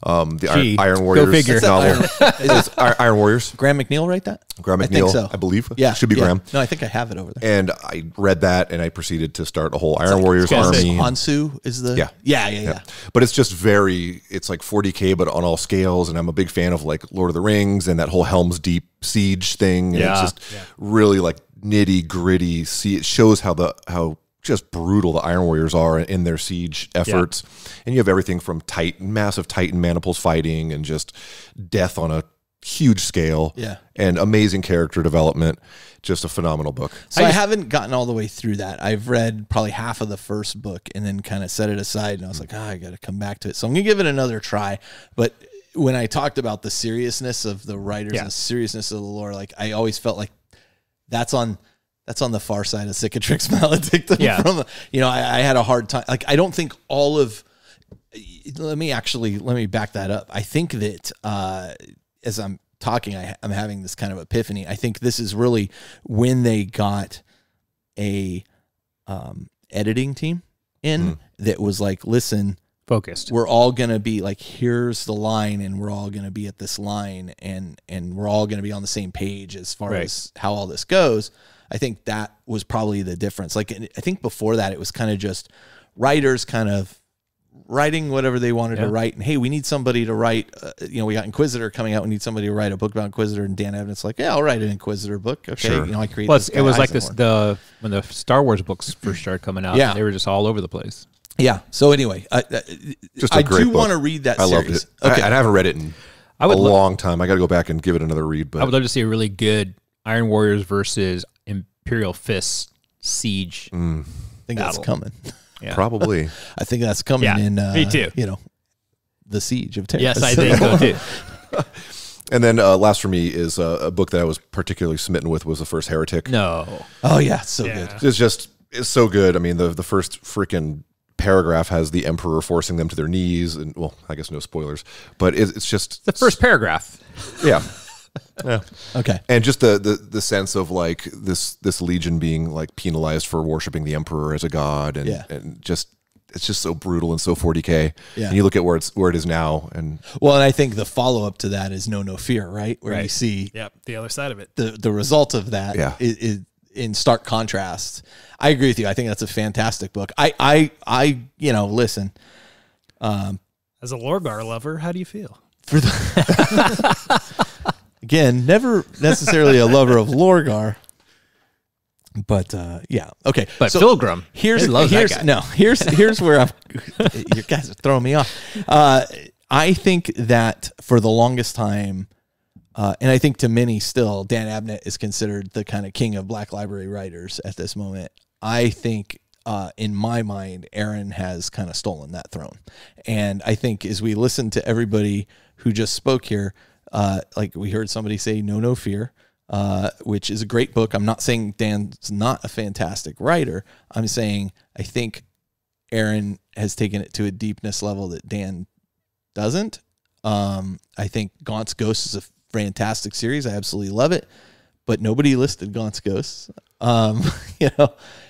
Iron Warriors. Go figure. Novel. It's Iron Warriors. Graham McNeil write that? Graham McNeil, I think so. I believe. Yeah. Should be Graham. No, I think I have it over there. And I read that, and I proceeded to start a whole Iron Warriors army. Hansu is the... Yeah. But it's just it's like 40K, but on all scales, and I'm a big fan of like Lord of the Rings and that whole Helm's Deep siege thing. And it's just really like nitty gritty. It shows how just brutal the Iron Warriors are in their siege efforts. And you have everything from massive Titan maniples fighting and just death on a huge scale. And amazing character development. Just a phenomenal book. So I haven't gotten all the way through that. I've read probably half of the first book and then kind of set it aside, and I was like, I got to come back to it. So I'm going to give it another try. But when I talked about the seriousness of the writers and the seriousness of the lore, like I always felt like that's on the far side of Cicatrix Maledictum. From, I had a hard time. Like, I don't think all of, let me back that up. I think that as I'm talking, I'm having this kind of epiphany. I think this is really when they got a editing team in that was like, listen, focused. We're all going to be like, here's the line, and we're all going to be at this line, and we're all going to be on the same page as far as how all this goes. I think that was probably the difference. Like, I think before that, it was kind of just writers kind of writing whatever they wanted to write. And hey, we need somebody to write, we got Inquisitor coming out. We need somebody to write a book about Inquisitor. And Dan Abnett's like, yeah, I'll write an Inquisitor book. Okay. Sure. I created it was like this, when the Star Wars books first started coming out, they were just all over the place. Yeah. So anyway, I do want to read that series. I loved it. Okay. I haven't read it in a long time. I got to go back and give it another read. But I would love to see a really good Iron Warriors versus Imperial Fist siege. I think that's coming. Yeah. Probably. I think that's coming in. Me too. The Siege of Terra. Yes, I think so too. And then last for me is a book that I was particularly smitten with was The First Heretic. No. Oh yeah, it's so good. It's so good. I mean, the first freaking paragraph has the Emperor forcing them to their knees, and well, I guess no spoilers, but it's just the first paragraph. Yeah. Yeah. Okay. And just the sense of like this legion being like penalized for worshiping the Emperor as a god, and just it's just so brutal and so 40K. Yeah. And you look at where it is now, and and I think the follow up to that is No Fear, right? Where you see the other side of it. The result of that is in stark contrast. I agree with you. I think that's a fantastic book. I listen. As a Lorgar lover, how do you feel? Again, never necessarily a lover of Lorgar, but okay. But so Pilgrim, here's where you guys are throwing me off. I think that for the longest time, and I think to many still, Dan Abnett is considered the kind of king of Black Library writers at this moment. I think, in my mind, Aaron has kind of stolen that throne, and I think as we listen to everybody who just spoke here. Like we heard somebody say No Fear, which is a great book. I'm not saying Dan's not a fantastic writer. I'm saying I think Aaron has taken it to a deepness level that Dan doesn't. I think Gaunt's Ghost is a fantastic series. I absolutely love it, but nobody listed Gaunt's Ghosts.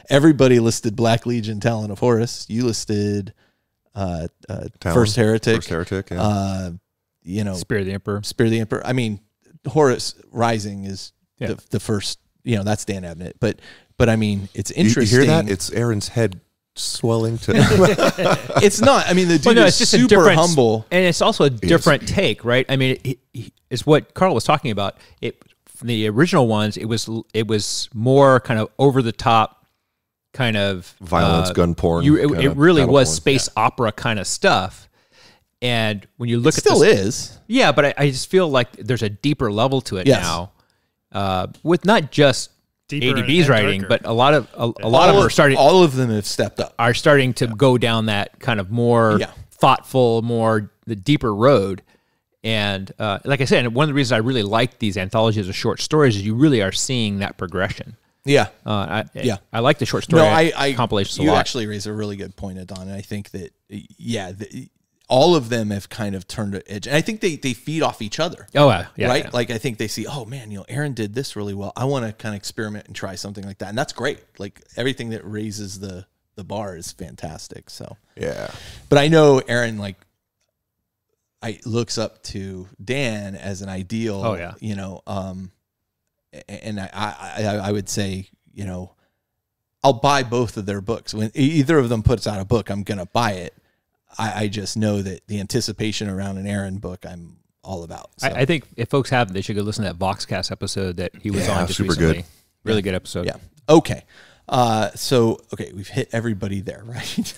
Everybody listed Black Legion, Talon of Horus. You listed First Heretic. Yeah. Spirit of the Emperor. I mean, Horus Rising is the first, that's Dan Abnett. But I mean, it's interesting. You hear that? It's Aaron's head swelling to. It's not. I mean, the dude is just super humble. And it's also a different take, right? I mean, it's what Carl was talking about. From the original ones, it was more kind of over the top, kind of violence, gun porn. It really was space opera kind of stuff. And when you look at still is. Yeah, but I just feel like there's a deeper level to it now. With not just ADB's writing, but a lot of them are starting. All of them have stepped up. Are starting to go down that kind of more thoughtful, more the deeper road. And like I said, one of the reasons I really like these anthologies of short stories is you really are seeing that progression. Yeah. I like the short story compilations a lot. You actually raise a really good point, Adan. And I think that, all of them have kind of turned to edge. And I think they feed off each other. Oh, yeah. Right? Yeah. Like, I think they see, oh, man, Aaron did this really well. I want to kind of experiment and try something like that. And that's great. Like, everything that raises the bar is fantastic. So, yeah. But I know Aaron, like, looks up to Dan as an ideal. Oh, yeah. And I would say, I'll buy both of their books. When either of them puts out a book, I'm going to buy it. I just know that the anticipation around an Aaron book, I'm all about. So. I think if folks haven't, they should go listen to that Voxcast episode that he was on just super recently. good. Really good episode. Yeah. Okay. Okay, we've hit everybody there, right?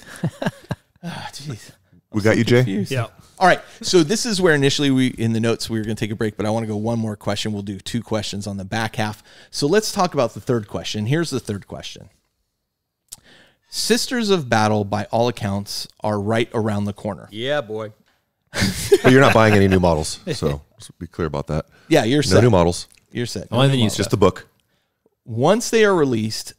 Jeez. We got you, Jay? Confused. Yeah. All right. So this is where initially in the notes we were going to take a break, but I want to go one more question. We'll do 2 questions on the back half. So let's talk about the third question. Here's the third question. Sisters of Battle, by all accounts, are right around the corner. Yeah, boy. But you're not buying any new models, so let's be clear about that. Yeah, you're set. No new models. You're set. Only thing It's just the book. Once they are released,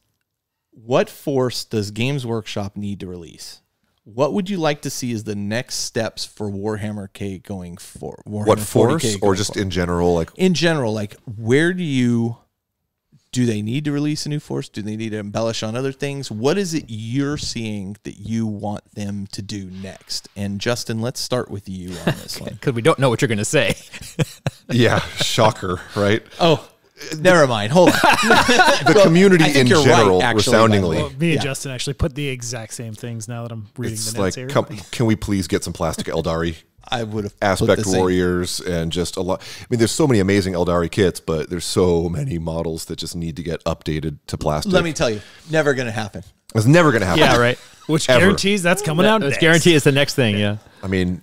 what force does Games Workshop need to release? What would you like to see as the next steps for Warhammer K going forward? What force, or just in general? Like in general, like where do they need to release a new force? Do they need to embellish on other things? What is it you're seeing that you want them to do next? And Justin, let's start with you on this one. Because we don't know what you're going to say. Yeah, shocker, right? Oh, never mind. Hold on. The community in general, right, resoundingly. Well, me and Justin actually put the exact same things now that I'm reading It's the notes like, here. can we please get some plastic Eldari? I would have Aspect Warriors and just a lot. I mean, there's so many amazing Eldari kits, but there's so many models that just need to get updated to plastic. Let me tell you, never going to happen. It's never going to happen. Yeah, right. Which guarantees that's coming out next. Guarantee it's the next thing, yeah. I mean,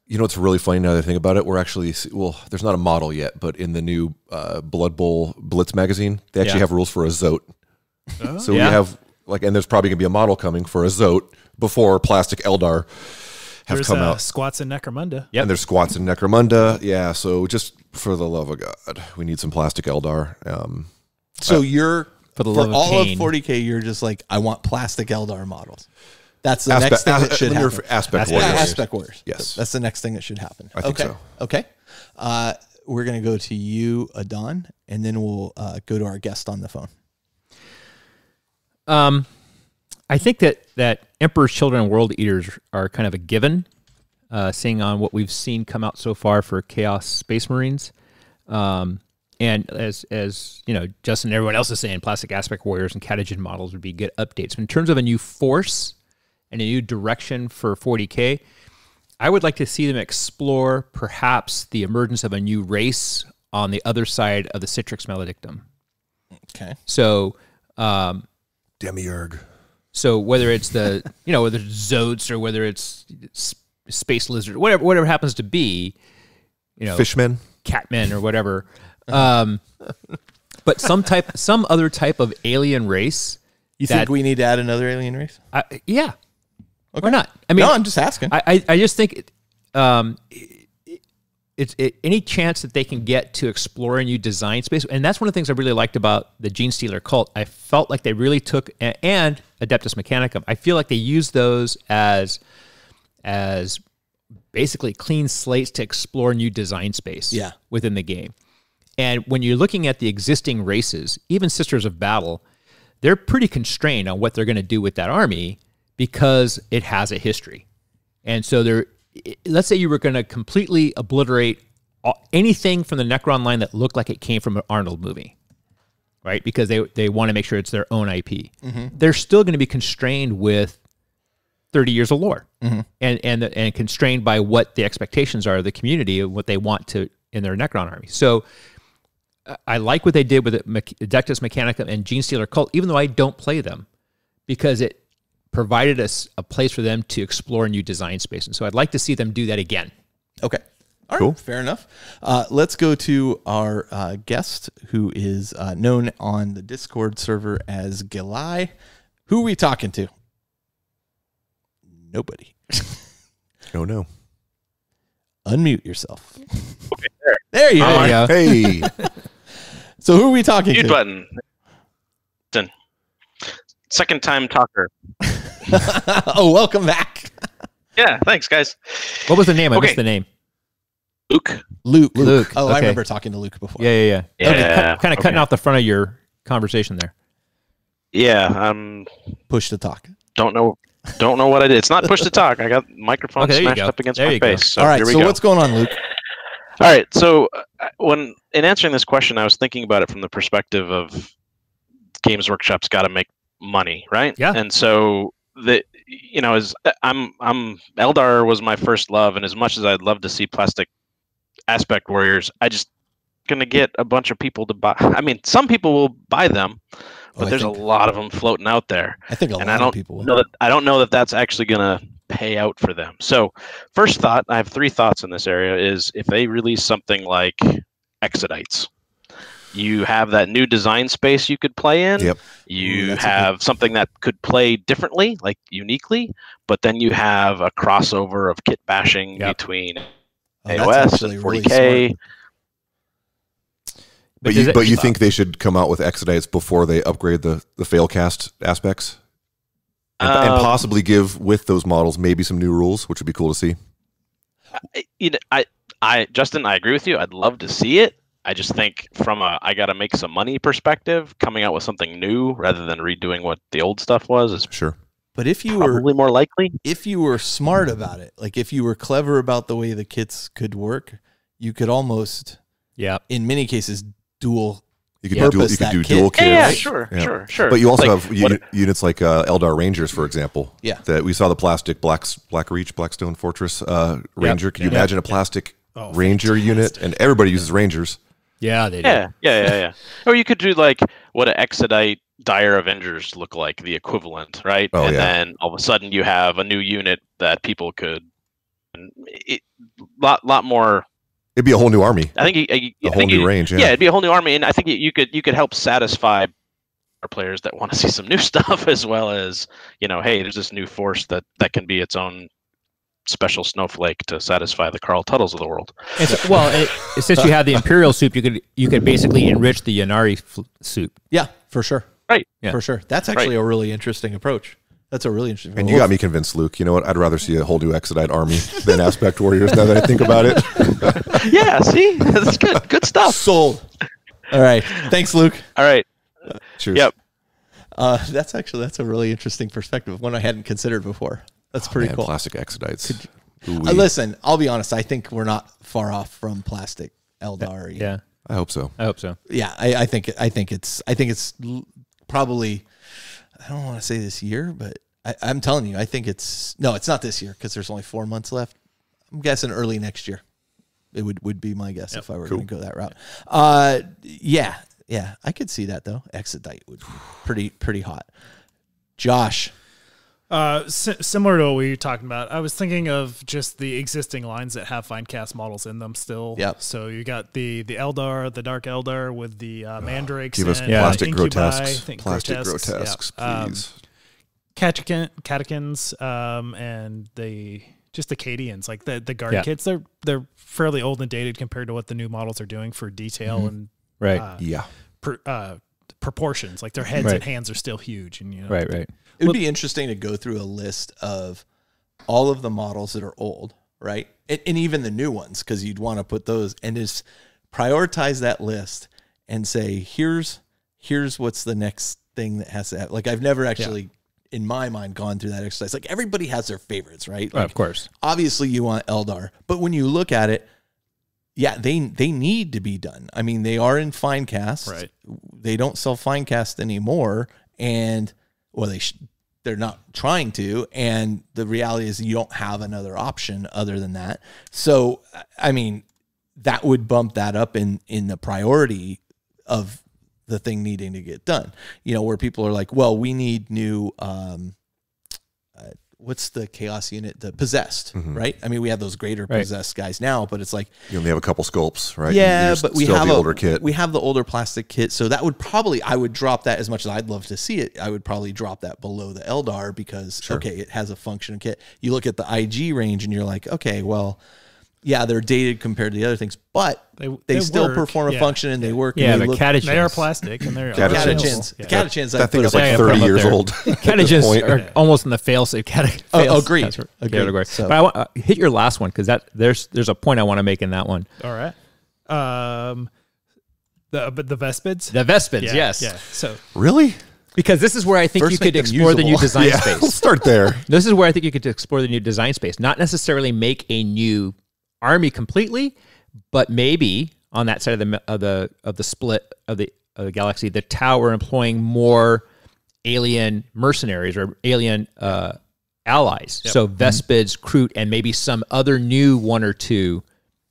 it's really funny now that I think about it. We're actually, there's not a model yet, but in the new Blood Bowl Blitz magazine, they actually have rules for a Zote. Oh. So we have, and there's probably going to be a model coming for a Zote before plastic Eldar have come out. Squats and Necromunda. Yep. And there's Squats and Necromunda. Yeah, so just for the love of God, we need some plastic Eldar. So you're, for all of 40K, you're just like, I want plastic Eldar models. That's the next thing that should happen. Aspect Warriors. Aspect Warriors. Yes. That's the next thing that should happen. I think so. Okay. We're going to go to you, Adan, and then we'll go to our guest on the phone. I think that Emperor's Children and World Eaters are kind of a given, seeing on what we've seen come out so far for Chaos Space Marines. And as Justin and everyone else is saying, Plastic Aspect Warriors and Catagen models would be good updates. But in terms of a new force and a new direction for 40K, I would like to see them explore perhaps the emergence of a new race on the other side of the Citrix Maledictum. Okay. So, Demiurge. So whether it's whether it's Zotes or whether it's Space Lizard, whatever it happens to be, Fishmen, Catmen or whatever, but some other type of alien race. You think we need to add another alien race? Yeah. Okay. Why not? I mean, no, I'm just asking. I just think it's any chance that they can get to explore a new design space. And that's one of the things I really liked about the Gene Stealer cult. I felt like they really took, and Adeptus Mechanicum, I feel like they used those as basically clean slates to explore new design space within the game. And when you're looking at the existing races, even Sisters of Battle, they're pretty constrained on what they're going to do with that army because it has a history. And so let's say you were going to completely obliterate anything from the Necron line that looked like it came from an Arnold movie, right? Because they want to make sure it's their own IP. Mm-hmm. They're still going to be constrained with 30 years of lore, mm-hmm. and constrained by what the expectations are of the community and what they want to in their Necron army. So I like what they did with Adeptus Mechanicum and Gene Stealer Cult, even though I don't play them, because it provided us a place for them to explore new design space. And so I'd like to see them do that again. Okay. All right. Fair enough. Let's go to our guest, who is known on the Discord server as Gilai. Who are we talking to? Nobody. Oh no. Unmute yourself. Okay, there. There you go. Hey. So who are we talking Mute to? button. Second time talker. Oh, welcome back. Yeah, thanks, guys. What was the name? I Okay. missed the name. Luke. Luke. Oh, I Okay. remember talking to Luke before. Yeah. Yeah. Kind of cutting off the front of your conversation there. Yeah. Push to talk. Don't know what I did. It's not push to talk. I got microphone Okay, there you smashed go. up against There my you go. face. So All right. here we So go. what's going on, Luke? All right. So when in answering this question, I was thinking about it from the perspective of Games Workshop's got to make money, right? Yeah. And so as I'm Eldar was my first love, and as much as I'd love to see plastic aspect warriors, I just gonna get a bunch of people to buy. I mean, some people will buy them, but there's a lot of them floating out there. I think a lot of people will. I don't know that that's actually gonna pay out for them. So, first thought, I have 3 thoughts in this area: is if they release something like Exodites, you have that new design space you could play in. Yep. You have something that could play differently, like uniquely, but then you have a crossover of kit bashing between AOS and 40K. Really but you think they should come out with Exodites before they upgrade the failcast aspects? And possibly give with those models maybe some new rules, which would be cool to see. Justin, I agree with you. I'd love to see it. I just think from I got to make some money perspective, coming out with something new rather than redoing what the old stuff was is sure. But if you probably more likely. If you were smart about it, like if you were clever about the way the kits could work, you could almost, in many cases, dual. You could do dual kits. Yeah, sure. But you also have units like Eldar Rangers, for example. Yeah. That we saw the plastic Blackstone Fortress Ranger. Could you imagine a plastic Ranger unit? And everybody uses Rangers. Yeah, they do. Yeah. Or you could do like what an Exodite Dire Avengers look like, the equivalent, right? Then all of a sudden you have a new unit that people could, lot more. It'd be a whole new army. I think a whole new range. Yeah, it'd be a whole new army, and I think you could help satisfy our players that want to see some new stuff, as well as hey, there's this new force that can be its own special snowflake to satisfy the Carl Tuttles of the world. Since you have the Imperial soup, you could basically enrich the Yanari soup. Yeah, for sure. Right. Yeah. For sure. That's actually a really interesting approach. That's a really interesting approach. And you got me convinced, Luke. You know what? I'd rather see a whole new Exodite army than Aspect Warriors now that I think about it. Yeah, see? That's good. Good stuff. Sold. All right. Thanks, Luke. All right. Cheers. Yep. That's a really interesting perspective, one I hadn't considered before. That's pretty cool. Plastic Exodites. Listen, I'll be honest. I think we're not far off from plastic Eldar. Yeah, I hope so. Yeah, I think it's probably. I don't want to say this year, but I'm telling you, I think it's not this year because there's only 4 months left. I'm guessing early next year. It would be my guess if I were going to go that route. Yeah, I could see that though. Exodite would be pretty hot. Josh. Similar to what we were talking about, I was thinking of just the existing lines that have fine cast models in them still. Yep. So you got the Eldar, the Dark Eldar with the Mandrakes. Give us and plastic Incubi, grotesques. Plastic grotesques, please. Catechins, and the Acadians, like the guard kits. They're fairly old and dated compared to what the new models are doing for detail and proportions. Like their heads and hands are still huge, and right. It would be interesting to go through a list of all of the models that are old, right? And even the new ones, because you'd want to put those and just prioritize that list and say, here's what's the next thing that has to happen. Like I've never actually, in my mind, gone through that exercise. Like everybody has their favorites, right? Like, of course. Obviously you want Eldar, but when you look at it, they need to be done. I mean, they are in fine cast. Right. They don't sell fine cast anymore, and they're not trying to, and the reality is you don't have another option other than that. So, I mean, that would bump that up in the priority of the thing needing to get done. Where people are like, well, we need new what's the chaos unit? The possessed, right? I mean, we have those greater possessed guys now, but it's like you only have a couple sculpts, right? Yeah, but we have the older kit. We have the older plastic kit, so that would probably I would drop that as much as I'd love to see it. I would probably drop that below the Eldar because okay, it has a functional kit. You look at the IG range and you're like, okay, well, yeah, they're dated compared to the other things, but they still perform a function and they work. Yeah, and the catechins. They are plastic and they're catechins. Catechins. That thing is like 30 years old. Catechins are almost in the fail-safe category. Agreed. So, but I want hit your last one because there's a point I want to make in that one. All right. The Vespids. The Vespids, yes. Yeah. So really. Because this is where I think First you could make them explore the new usable. design space. We'll start there. This is where I think you could explore the new design space. Not necessarily make a new army completely, but maybe on that side of the split of the galaxy, the Tau are employing more alien mercenaries or alien allies. Yep. So Vespids, Kroot, and maybe some other new one or two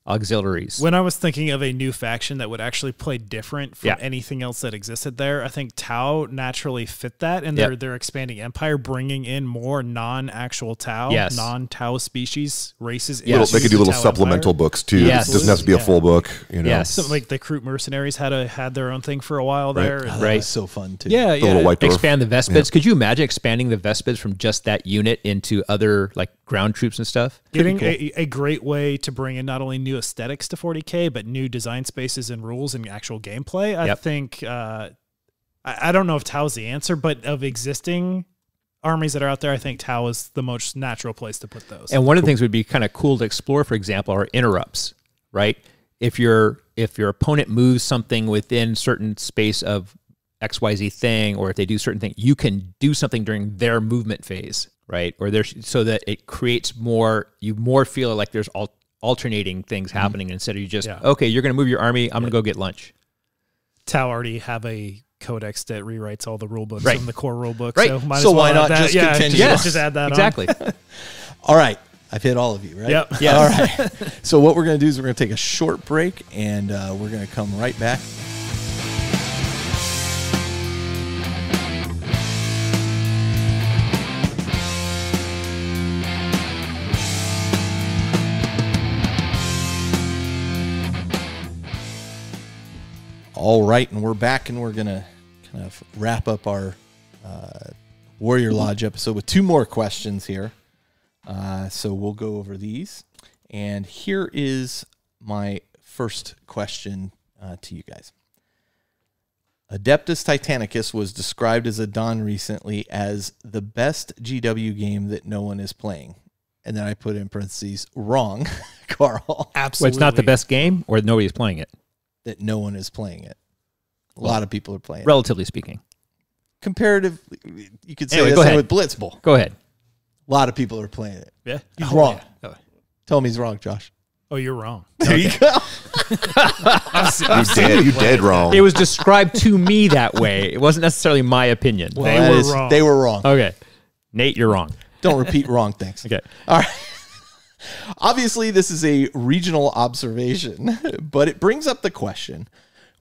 auxiliaries. When I was thinking of a new faction that would actually play different from anything else that existed there, I think Tau naturally fit that, and they're expanding empire, bringing in more non-actual Tau, non-Tau species races. They could do little supplemental books too. Yes. It doesn't have to be a full book. You know? Yes. So like the Kroot mercenaries had their own thing for a while there. That was so fun too. Yeah, the little white dwarf. Expand the Vespids. Could you imagine expanding the Vespids from just that unit into other like ground troops and stuff? Getting a great way to bring in not only new aesthetics to 40K, but new design spaces and rules and actual gameplay. I think, I don't know if Tau's the answer, but of existing armies that are out there, I think Tau is the most natural place to put those. And one of the things would be kind of cool to explore, for example, are interrupts, right? If your opponent moves something within certain space of XYZ thing, or if they do certain thing, you can do something during their movement phase, right? Or so that it creates more, you more feel like there's alternating things happening instead of you just, okay, you're going to move your army, I'm going to go get lunch. Tau already have a codex that rewrites all the rule books from the core rule book. Right. So, might So as well why not add that. just continue? Just add that exactly. on. All right. I've hit all of you, right? Yep. Yes. All right. So what we're going to do is we're going to take a short break, and we're going to come right back. All right, and we're back, and we're going to kind of wrap up our Warrior Lodge episode with two more questions here. So we'll go over these. And here is my first question to you guys. Adeptus Titanicus was described as Adan recently as the best GW game that no one is playing. And then I put in parentheses, wrong, Carl. Absolutely. Well, it's not the best game, or nobody's playing it? That no one is playing it. A lot of people are playing it. Relatively speaking. Comparatively, you could say Anyway, the go same ahead. with Blitzball. Go ahead. A lot of people are playing it. Yeah. He's wrong. Yeah. Tell him he's wrong, Josh. Oh, you're wrong. There you go. You dead wrong. It was described to me that way. It wasn't necessarily my opinion. Wrong. They were wrong. Okay. Nate, you're wrong. Don't repeat wrong things. Okay. All right. Obviously, this is a regional observation, but it brings up the question.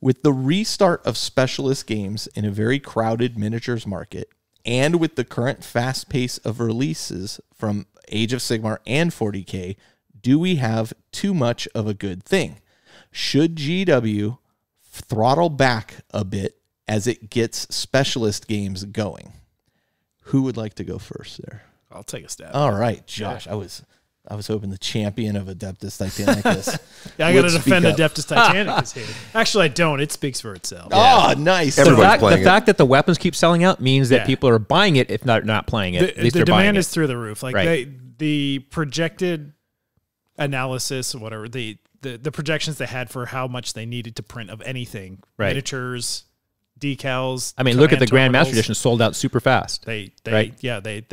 With the restart of specialist games in a very crowded miniatures market, and with the current fast pace of releases from Age of Sigmar and 40K, do we have too much of a good thing? Should GW throttle back a bit as it gets specialist games going? Who would like to go first there? I'll take a stab. All right, Josh. I was hoping the champion of Adeptus Titanicus. Yeah, I got to defend Adeptus Titanicus here. Actually, I don't. It speaks for itself. Oh, nice. Everybody's The fact that the weapons keep selling out means that people are buying it, if not playing it. At least The they're buying demand it. is through the roof. Like the projected analysis, whatever the projections they had for how much they needed to print of anything, miniatures, decals. I mean, look at the Grandmaster terminals. Edition, sold out super fast. They've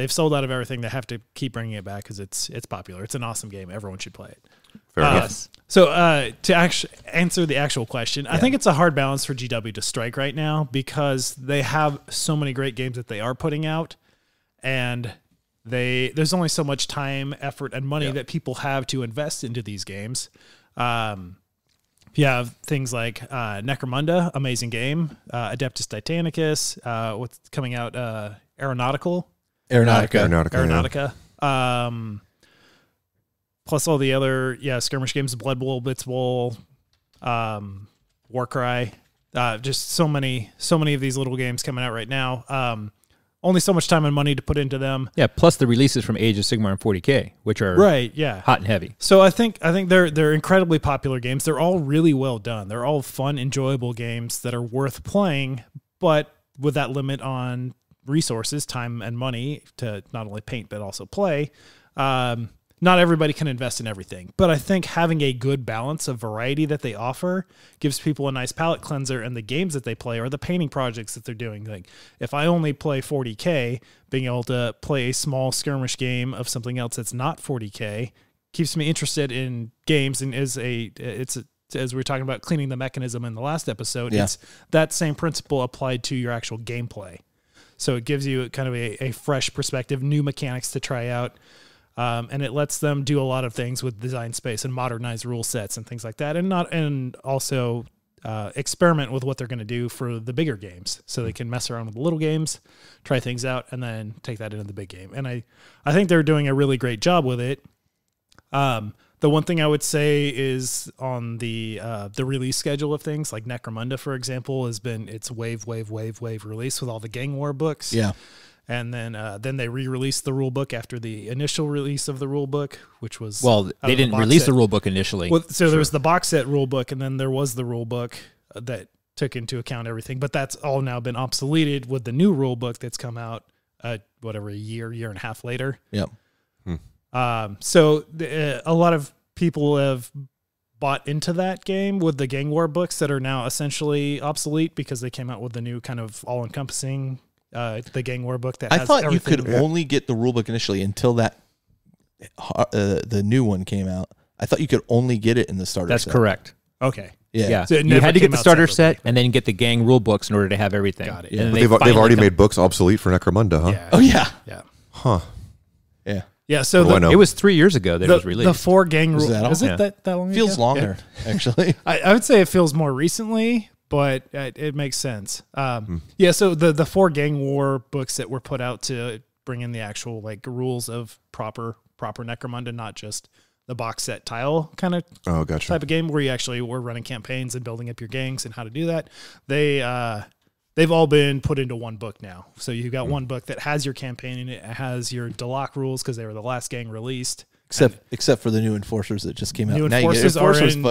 sold out of everything. They have to keep bringing it back because it's popular. It's an awesome game. Everyone should play it. Fair enough. So to actually answer the actual question, I think it's a hard balance for GW to strike right now because they have so many great games that they are putting out, and there's only so much time, effort, and money that people have to invest into these games. You have things like Necromunda, amazing game, Adeptus Titanicus, what's coming out, Aeronautica. Plus all the other skirmish games, Blood Bowl, Blitz Bowl, Warcry, just so many of these little games coming out right now. Only so much time and money to put into them. Yeah, plus the releases from Age of Sigmar and 40K, which are hot and heavy. So I think they're incredibly popular games. They're all really well done. They're all fun, enjoyable games that are worth playing, but with that limit on resources, time and money to not only paint but also play, not everybody can invest in everything. But I think having a good balance of variety that they offer gives people a nice palate cleanser, and the games that they play or the painting projects that they're doing. Like if I only play 40K, being able to play a small skirmish game of something else that's not 40K keeps me interested in games, and as we were talking about cleaning the mechanism in the last episode, it's that same principle applied to your actual gameplay. So it gives you kind of a fresh perspective, new mechanics to try out. And it lets them do a lot of things with design space and modernize rule sets and things like that, and also experiment with what they're going to do for the bigger games, so they can mess around with the little games, try things out, and then take that into the big game. And I think they're doing a really great job with it. The one thing I would say is on the release schedule of things, like Necromunda, for example, has been its wave release with all the Gang War books. Yeah. And then they re-released the rule book after the initial release of the rule book, which was they didn't release the rule book initially. Well, so there was the box set rule book, and then there was the rule book that took into account everything. But that's all now been obsoleted with the new rule book that's come out, a year and a half later. Yep. So a lot of people have bought into that game with the Gang War books that are now essentially obsolete because they came out with the new kind of all-encompassing. The Gang War book that I has thought everything. you could only get the rule book initially until that the new one came out. I thought you could only get it in the starter set. That's correct. Okay. Yeah. So you had to get the starter set and then get the gang rule books in order to have everything. Got it. Yeah. But they've already made books obsolete for Necromunda, huh? Yeah. Oh, yeah. Yeah. Huh. Yeah. Yeah, so it was 3 years ago that it was released. The 4 gang rules. Is it that long Feels ago? longer, actually. I would say it feels more recently, but it makes sense. Yeah, so the 4 Gang War books that were put out to bring in the actual like rules of proper Necromunda, not just the box set tile kind of type of game where you actually were running campaigns and building up your gangs and how to do that. They've all been put into one book now. So you've got one book that has your campaign in it. It has your Delac rules because they were the last gang released. Except for the new enforcers that just came out. New enforcers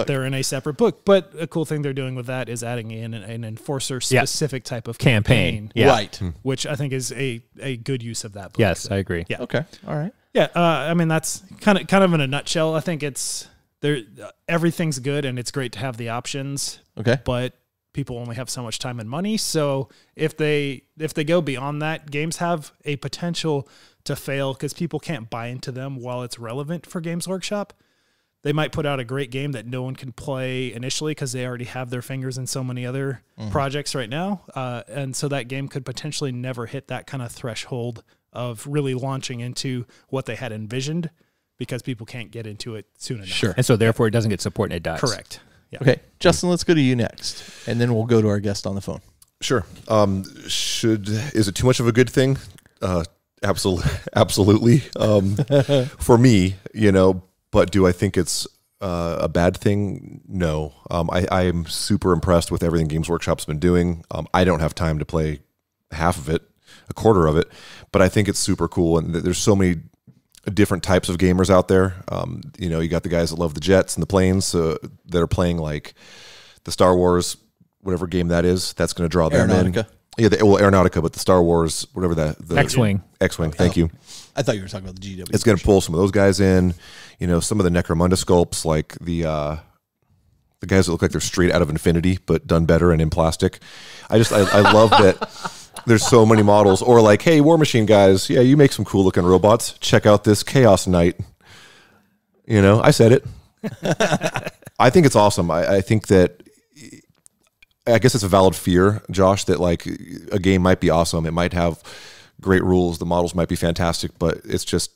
they're in a separate book. But a cool thing they're doing with that is adding in an enforcer-specific type of campaign. Yeah. Right. Which I think is a good use of that book. Yes, I agree. Yeah. Okay. All right. Yeah. I mean, that's kind of in a nutshell. I think it's there. Everything's good, and it's great to have the options. Okay. But people only have so much time and money. So if they go beyond that, games have a potential to fail because people can't buy into them while it's relevant for Games Workshop. They might put out a great game that no one can play initially because they already have their fingers in so many other projects right now. And so that game could potentially never hit that kind of threshold of really launching into what they had envisioned because people can't get into it soon enough. Sure. And so therefore it doesn't get support and it dies. Correct. Yeah. Okay. Justin, let's go to you next, and then we'll go to our guest on the phone. Sure. Is it too much of a good thing? Absolutely. For me, but do I think it's a bad thing? No. I am super impressed with everything Games Workshop's been doing. I don't have time to play half of it, a quarter of it, but I think it's super cool. And there's so many different types of gamers out there. You got the guys that love the jets and the planes that are playing like the Star Wars, whatever game that is, that's going to draw them in. Yeah, Aeronautica, but the Star Wars, whatever the X-Wing. Thank you. I thought you were talking about the GW. It's going to pull some of those guys in. Some of the Necromunda sculpts, like the guys that look like they're straight out of Infinity, but done better and in plastic. I love that. There's so many models. Or like, hey, War Machine guys, yeah, you make some cool looking robots. Check out this Chaos Knight. I said it. I think it's awesome. I think that. I guess it's a valid fear, Josh, that like a game might be awesome. It might have great rules. The models might be fantastic, but it's just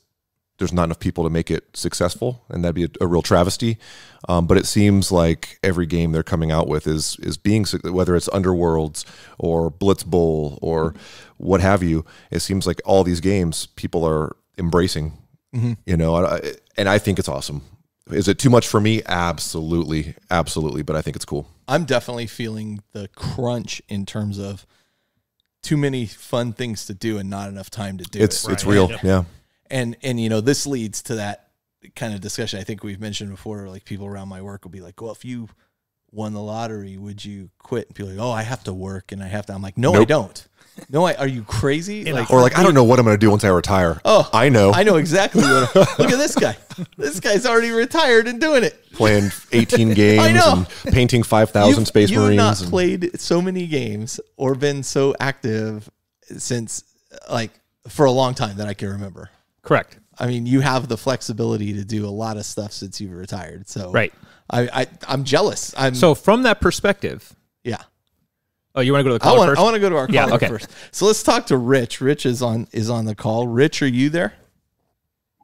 there's not enough people to make it successful, and that'd be a real travesty. But it seems like every game they're coming out with is being, whether it's Underworlds or Blitz Bowl or what have you. It seems like all these games people are embracing You know, and I think it's awesome. Is it too much for me? Absolutely, absolutely. But I think it's cool. I'm definitely feeling the crunch in terms of too many fun things to do and not enough time to do it. It's real, yeah. And you know, this leads to that kind of discussion I think we've mentioned before. Like people around my work will be like, "Well, if you won the lottery, would you quit?" And people are like, "Oh, I have to work and I have to." I'm like, "No, nope. I don't." No, are you crazy? Like, or like, I don't know what I'm going to do once I retire. Oh, I know exactly what. Look at this guy. This guy's already retired and doing it. Playing 18 games and painting 5,000 Space Marines. You've not played so many games or been so active since, like, for a long time that I can remember. Correct. I mean, you have the flexibility to do a lot of stuff since you've retired. So right. I'm jealous. So from that perspective. Yeah. Oh, you want to go to the caller first? I want to go to our caller first. So let's talk to Rich. Rich is on the call. Rich, are you there?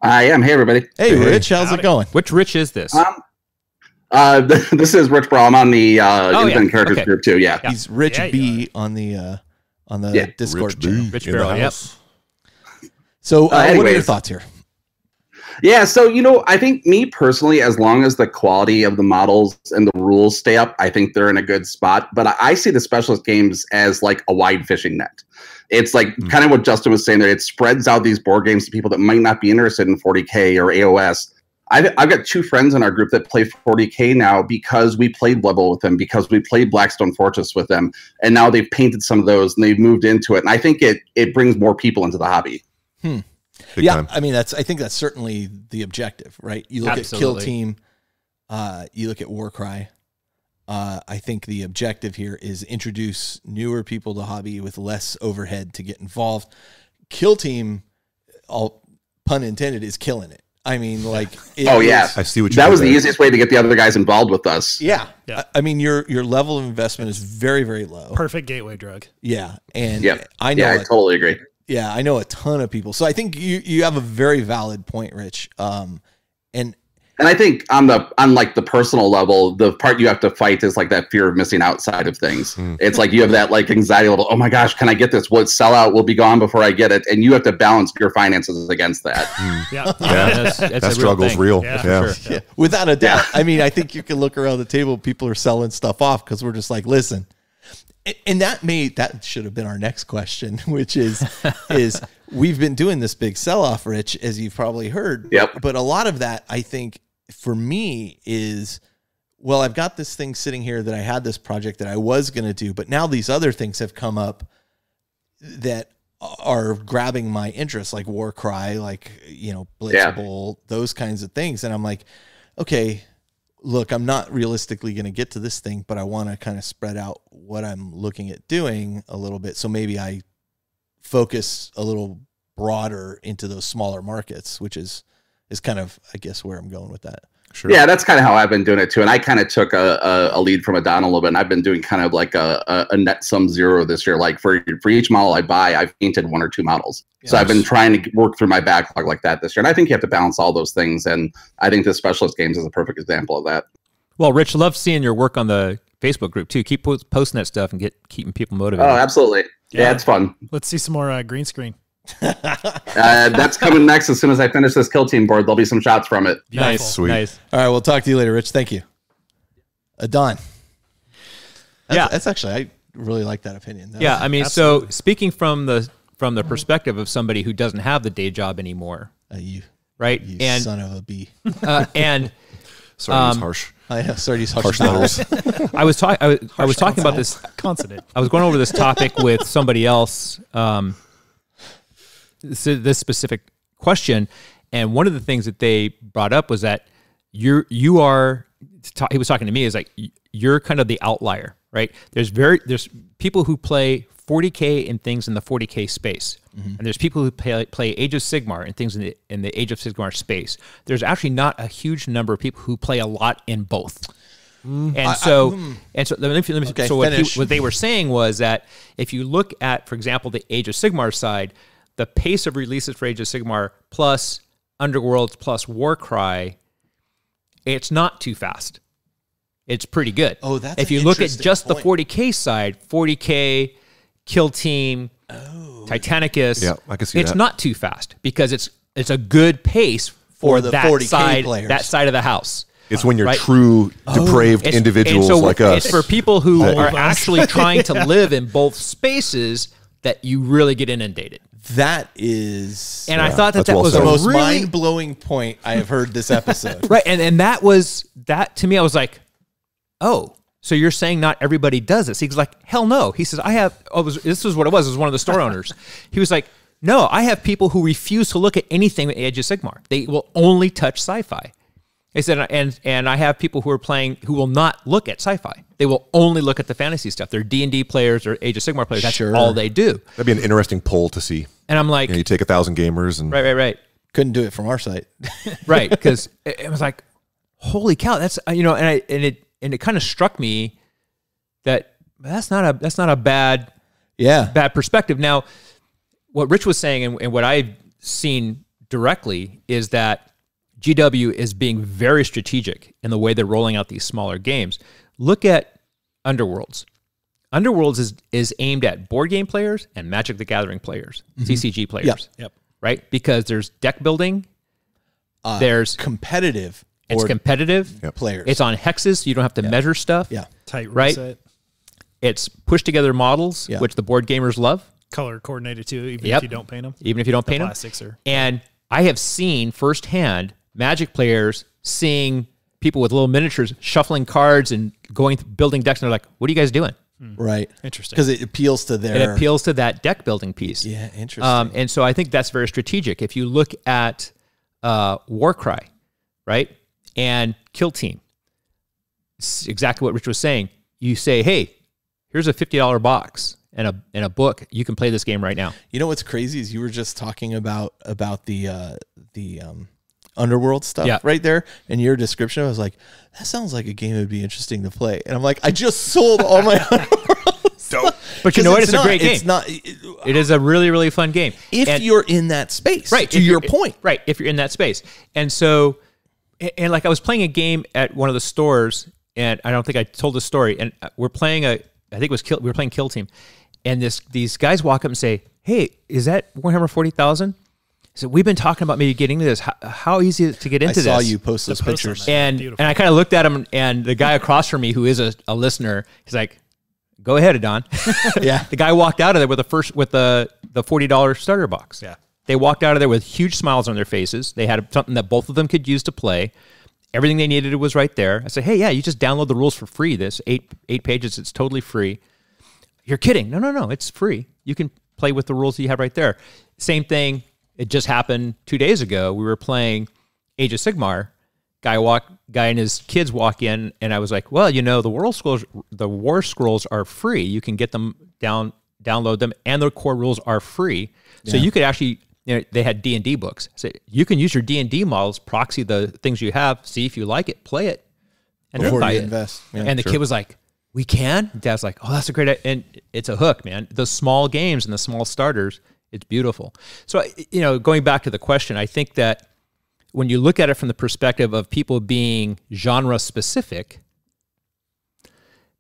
I am. Hey, everybody. Hey, Rich. How's it going? Which Rich is this? This is Rich Brawl. I'm on the Independent Characters group too. Yeah. He's Rich B on the Discord channel. Rich Barrel. Yep. So what are your thoughts here? Yeah, so, you know, I think me personally, as long as the quality of the models and the rules stay up, I think they're in a good spot. But I see the specialist games as like a wide fishing net. It's like kind of what Justin was saying there. It spreads out these board games to people that might not be interested in 40K or AOS. I've got 2 friends in our group that play 40K now because we played Blood Bowl with them, because we played Blackstone Fortress with them. And now they've painted some of those and they've moved into it. And I think it brings more people into the hobby. Big time. I mean, I think that's certainly the objective, right? You look at Kill Team, you look at Warcry. I think the objective here is introduce newer people to hobby with less overhead to get involved. Kill Team, all pun intended, is killing it. I mean, like, I see what you that was the easiest way to get the other guys involved with us. Yeah. I mean, your level of investment is very, very low. Perfect gateway drug. Yeah, and I know. Yeah, I totally agree. Yeah, I know a ton of people. So I think you have a very valid point, Rich. And I think on like the personal level, the part you have to fight is like that fear of missing out side of things. It's like you have that like anxiety level. Oh my gosh, can I get this? Will it sell out? Will be gone before I get it? And you have to balance your finances against that. That struggle's real. Yeah. Without a doubt. I mean, I think you can look around the table. People are selling stuff off because we're just like, listen. And that should have been our next question, which is we've been doing this big sell-off, Rich, as you've probably heard. Yep. But a lot of that, I think, for me is, well, I've got this thing sitting here that I had this project that I was going to do, but now these other things have come up that are grabbing my interest, like Warcry, like, you know, Blitz Bowl, those kinds of things. And I'm like, okay, look, I'm not realistically going to get to this thing, but I want to kind of spread out what I'm looking at doing a little bit. So maybe I focus a little broader into those smaller markets, which is kind of, I guess, where I'm going with that. Sure. Yeah, that's kind of how I've been doing it too. And I kind of took a lead from Adan a little bit. And I've been doing kind of like a net sum zero this year. Like for each model I buy, I've painted 1 or 2 models. Yes. So I've been trying to work through my backlog like that this year. And I think you have to balance all those things. And I think the specialist games is a perfect example of that. Well, Rich, love seeing your work on the Facebook group too. Keep posting that stuff and keeping people motivated. Oh, absolutely. Yeah, it's fun. Let's see some more green screen. That's coming next. As soon as I finish this Kill Team board, there'll be some shots from it. Nice. Sweet. Nice. All right, we'll talk to you later, Rich. Thank you. Adan. That's actually, I really like that opinion. I mean, absolutely. So speaking from the perspective of somebody who doesn't have the day job anymore, right? You son of a bee. And sorry, he's harsh. I know. Sorry, he's harsh letters. I was talking about this consonant. I was going over this topic with somebody else. This specific question, and one of the things that they brought up was that you are. He was talking to me is like you're kind of the outlier, right? There's people who play 40K and things in the 40K space, and there's people who play Age of Sigmar and things in the Age of Sigmar space. There's actually not a huge number of people who play a lot in both. So what they were saying was that if you look at, for example, the Age of Sigmar side, the pace of releases for Age of Sigmar plus Underworlds plus Warcry, it's not too fast. It's pretty good. Oh, that's if you look at just the 40K side, 40K, Kill Team, Titanicus, I can see it's not too fast because it's it's a good pace for the that 40K side, players. that side of the house. It's when you're right? true depraved individuals and so like us. It's for people who are actually trying to live in both spaces that you really get inundated. That is, and I thought that well was said. the most really mind-blowing point I have heard this episode. right, and that to me, I was like, oh, so you're saying not everybody does this? He's like, hell no. He says, this was what it was. It was one of the store owners. He was like, no, I have people who refuse to look at anything with Age of Sigmar. They will only touch sci-fi. He said, and I have people who are playing who will not look at sci-fi. They will only look at the fantasy stuff. They're D&D players or Age of Sigmar players. That's all they do. That'd be an interesting poll to see. And I'm like, you take 1,000 gamers and right. Couldn't do it from our site, right? Because it was like, holy cow, that's and it kind of struck me that that's not a bad perspective. Now, what Rich was saying and what I've seen directly is that GW is being very strategic in the way they're rolling out these smaller games. Look at Underworlds. Underworlds is aimed at board game players and Magic the Gathering players, CCG players. Yep. Right? Because there's deck building, there's competitive. It's competitive players. It's on hexes, so you don't have to measure stuff. Yeah. Tight right? reset. It's pushed together models, which the board gamers love. Color coordinated too, even if you don't paint them. Even if you don't paint them. Plastics are. And I have seen firsthand Magic players seeing people with little miniatures shuffling cards and building decks, and they're like, what are you guys doing? Right. Interesting. Because it appeals to their... It appeals to that deck building piece. Yeah, interesting. And so I think that's very strategic. If you look at Warcry, right, and Kill Team, it's exactly what Rich was saying. You say, hey, here's a $50 box and a book. You can play this game right now. You know what's crazy is you were just talking about the Underworld stuff right there, and your description, I was like, that sounds like a game that would be interesting to play. And I'm like, I just sold all my Underworld stuff. But you know what? It's a great game. It's not. It is a really, really fun game. If you're in that space, right? To your point, right? If you're in that space, and so, and like I was playing a game at one of the stores, and I don't think I told the story. And we're playing we were playing Kill Team, and these guys walk up and say, "Hey, is that Warhammer 40,000?" So we've been talking about maybe getting into this. How easy is it to get into this? I saw you post those pictures. And I kind of looked at him, and the guy across from me, who is a listener, he's like, go ahead, Adan. Yeah. The guy walked out of there with the $40 starter box. Yeah. They walked out of there with huge smiles on their faces. They had something that both of them could use to play. Everything they needed was right there. I said, hey, yeah, you just download the rules for free. This eight pages, it's totally free. You're kidding. No, it's free. You can play with the rules that you have right there. Same thing. It just happened 2 days ago. We were playing Age of Sigmar. Guy and his kids walk in, and I was like, well, the War Scrolls are free. You can get them download them, and their core rules are free. So you could actually, they had D&D books. So you can use your D&D models, proxy the things you have, see if you like it, play it, and then buy it. Invest. Yeah, and the kid was like, we can? Dad's like, oh, that's a great idea. And it's a hook, man. The small games and the small starters, it's beautiful. So, going back to the question, I think that when you look at it from the perspective of people being genre specific,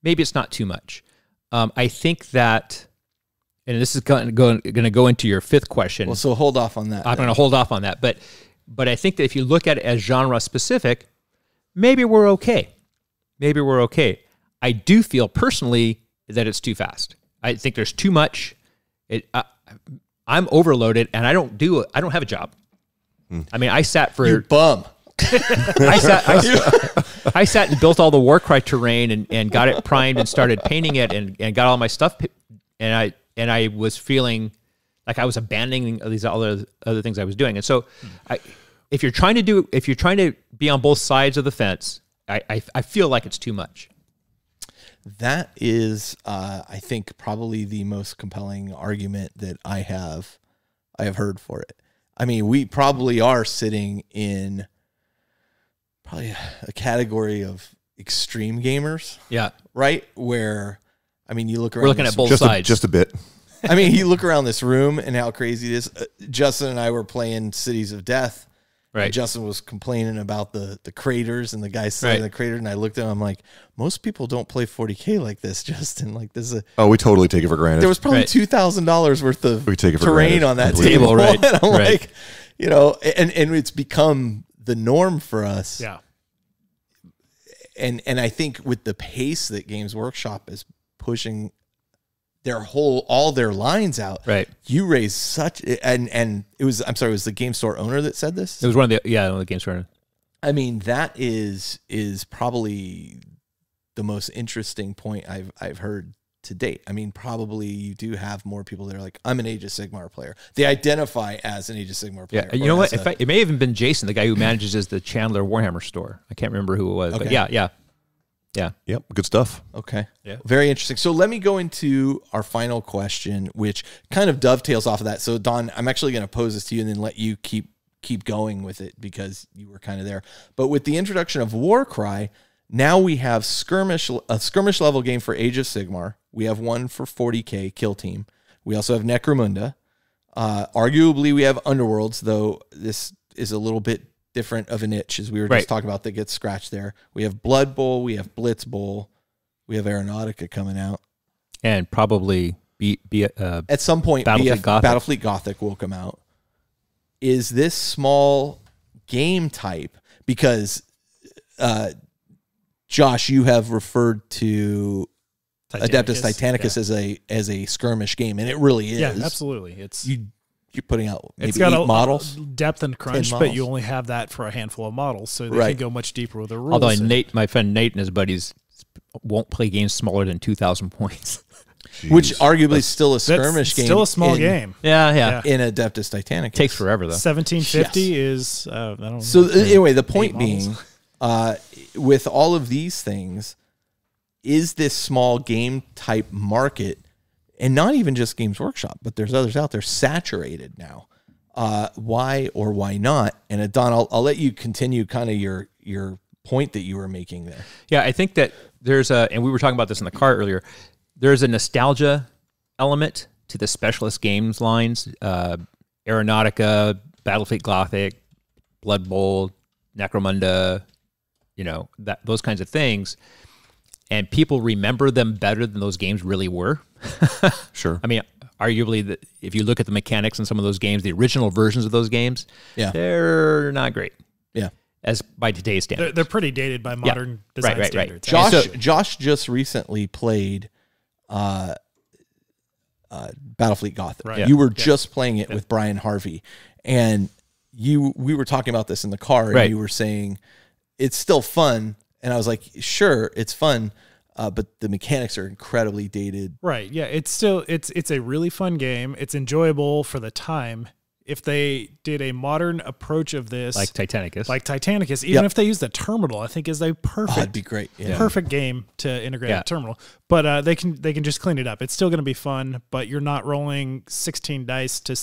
maybe it's not too much. I think that, and this is going to go into your fifth question. Well, so hold off on that. I'm going to hold off on that. But I think that if you look at it as genre specific, maybe we're okay. I do feel personally that it's too fast. I think there's too much. I'm overloaded, and I don't have a job. I mean, I sat for... You bum. I sat and built all the Warcry terrain and got it primed and started painting it and got all my stuff. And I was feeling like I was abandoning these other things I was doing. And so if you're trying to be on both sides of the fence, I feel like it's too much. That is, I think, probably the most compelling argument that I have heard for it. I mean, we probably are sitting in probably a category of extreme gamers. Yeah. Right? Where, I mean, you look around. We're looking at both sides. Just a bit. I mean, you look around this room and how crazy it is. Justin and I were playing Cities of Death. Right. And Justin was complaining about the craters and the guy sitting in the crater. And I looked at him, I'm like, most people don't play 40K like this, Justin. Like, this is we totally take it for granted. There was probably $2,000 worth of we take it for terrain granted. on that Completely. table. Right. And I'm like, You know, and it's become the norm for us. Yeah. And I think with the pace that Games Workshop is pushing all their lines out, right? You raised such, and it was, I'm sorry, it was the game store owner that said this? It was one of the game store owners. I mean, that is probably the most interesting point I've heard to date. I mean, probably you do have more people that are like, I'm an Age of Sigmar player. They identify as an Age of Sigmar player. Yeah, you know what? In fact, it may have even been Jason, the guy who manages the Chandler Warhammer store. I can't remember who it was, but yeah. Yep, good stuff. Okay. Yeah. Very interesting. So let me go into our final question, which kind of dovetails off of that. So Don, I'm actually going to pose this to you and then let you keep going with it because you were kind of there. But with the introduction of Warcry, now we have a skirmish level game for Age of Sigmar. We have one for 40K Kill Team. We also have Necromunda. Arguably, we have Underworlds, though this is a little bit different of a niche, as we were just talking about, that gets scratched there. We have Blood Bowl. We have Blitz Bowl. We have Aeronautica coming out. And probably at some point, Battlefleet Gothic will come out. Is this small game type? Because, Josh, you have referred to Adeptus Titanicus as a skirmish game, and it really is. Yeah, absolutely. It's you're putting out maybe it's got 8 models, depth and crunch, but you only have that for a handful of models, so they can go much deeper with the rules. Although my friend Nate and his buddies won't play games smaller than 2,000 points. Jeez. Which arguably is still a skirmish game. Still a small game. Yeah. In Adeptus Titanicus. Takes forever, though. 1750 is, I don't know. So anyway, the point being, with all of these things, is this small game type market, and not even just Games Workshop, but there's others out there, saturated now? Why or why not? And Adan, I'll let you continue kind of your point that you were making there. Yeah, I think that there's and we were talking about this in the car earlier, there's a nostalgia element to the specialist games lines, Aeronautica, Battlefleet Gothic, Blood Bowl, Necromunda, those kinds of things. And people remember them better than those games really were. Sure. I mean, arguably, if you look at the mechanics in some of those games, the original versions of those games, they're not great. Yeah. As by today's standards. They're pretty dated by modern design standards. Josh just recently played Battlefleet Gothic. Right. You were just playing it with Brian Harvey. And we were talking about this in the car, and you were saying it's still fun. And I was like, sure, it's fun, but the mechanics are incredibly dated. Right. Yeah. It's a really fun game. It's enjoyable for the time. If they did a modern approach of this, like Titanicus, even if they used the terminal, I think is a perfect, that'd be great. Yeah. Perfect game to integrate a terminal. But they can just clean it up. It's still going to be fun, but you're not rolling 16 dice to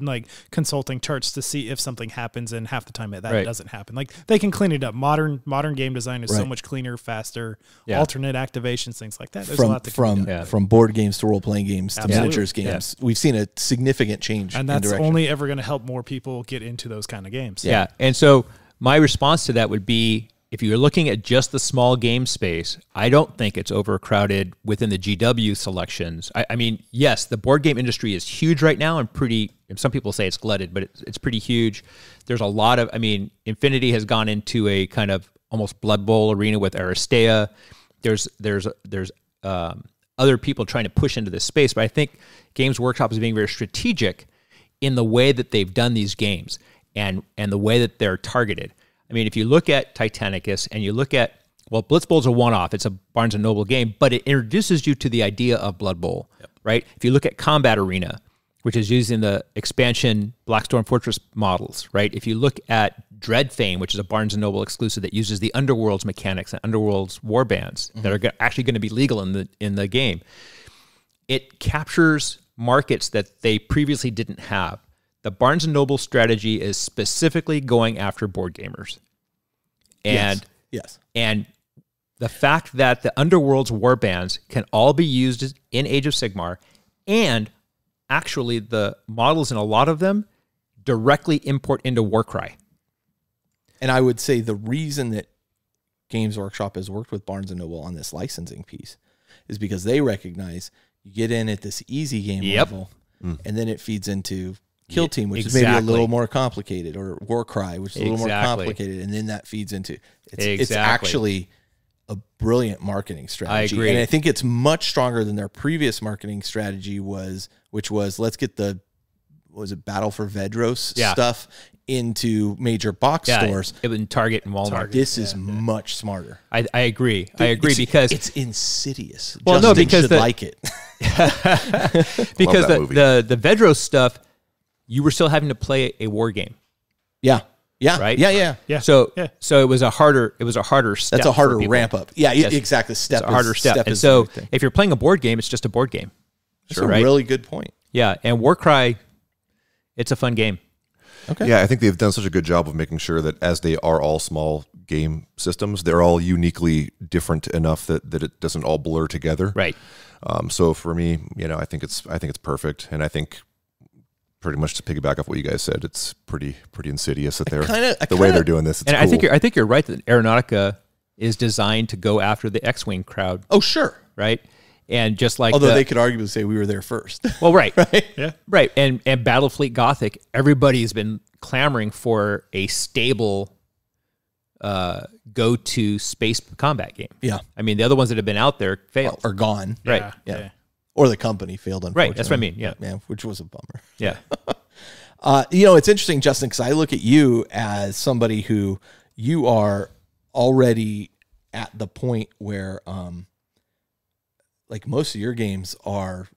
like consulting charts to see if something happens, and half the time that doesn't happen. Like they can clean it up. Modern game design is so much cleaner, faster. Alternate activations, things like that. There's a lot from board games to role playing games to miniatures games. We've seen a significant change, and that's only ever going to help more people get into those kind of games. Yeah. And so my response to that would be, if you're looking at just the small game space, I don't think it's overcrowded within the GW selections. I mean, yes, the board game industry is huge right now and some people say it's glutted, but it's pretty huge. There's a lot of, Infinity has gone into a kind of almost Blood Bowl arena with Aristea. There's other people trying to push into this space, but I think Games Workshop is being very strategic in the way that they've done these games and the way that they're targeted. I mean, if you look at Titanicus and you look at, Blitz Bowl's a one-off. It's a Barnes & Noble game, but it introduces you to the idea of Blood Bowl, right? If you look at Combat Arena, which is using the expansion Blackstorm Fortress models, right? If you look at Dreadfame, which is a Barnes & Noble exclusive that uses the Underworld's mechanics and Underworld's warbands that are actually going to be legal in the game, it captures markets that they previously didn't have. The Barnes & Noble strategy is specifically going after board gamers. And and the fact that the Underworld's warbands can all be used in Age of Sigmar, and actually the models in a lot of them directly import into Warcry. And I would say the reason that Games Workshop has worked with Barnes & Noble on this licensing piece is because they recognize you get in at this easy game level, and then it feeds into Kill Team, which is maybe a little more complicated, or Warcry, which is a little more complicated, and then that feeds into it's actually a brilliant marketing strategy. I agree. And I think it's much stronger than their previous marketing strategy which was let's get the Battle for Vedros stuff into major box stores. It was in Target and Walmart. This is much smarter. I agree. I agree because it's insidious. Well, Justin because should like it. Because the Vedros stuff, you were still having to play a war game. Yeah. Yeah. Right. Yeah. So it was a harder step. That's a harder ramp up. Yeah. Yes. Exactly. It's a harder step. And so if you're playing a board game, it's just a board game. That's a really good point. Yeah. And Warcry, it's a fun game. Okay. Yeah, I think they've done such a good job of making sure that as they are all small game systems, they're all uniquely different enough that it doesn't all blur together. Right. So for me, I think it's perfect, and I think pretty much to piggyback off what you guys said, it's pretty insidious that the way they're doing this. It's and cool. I think you're right that Aeronautica is designed to go after the X-wing crowd. Oh, sure. Right. And just like although they could arguably say we were there first. Well, right. Right. Yeah. Right. And Battlefleet Gothic, everybody's been clamoring for a stable go-to space combat game. Yeah. I mean, the other ones that have been out there failed. Or gone. Right. Yeah. Or the company failed, unfortunately. Right. That's what I mean. Yeah. Which was a bummer. Yeah. It's interesting, Justin, because I look at you as somebody who you are already at the point where like most of your games are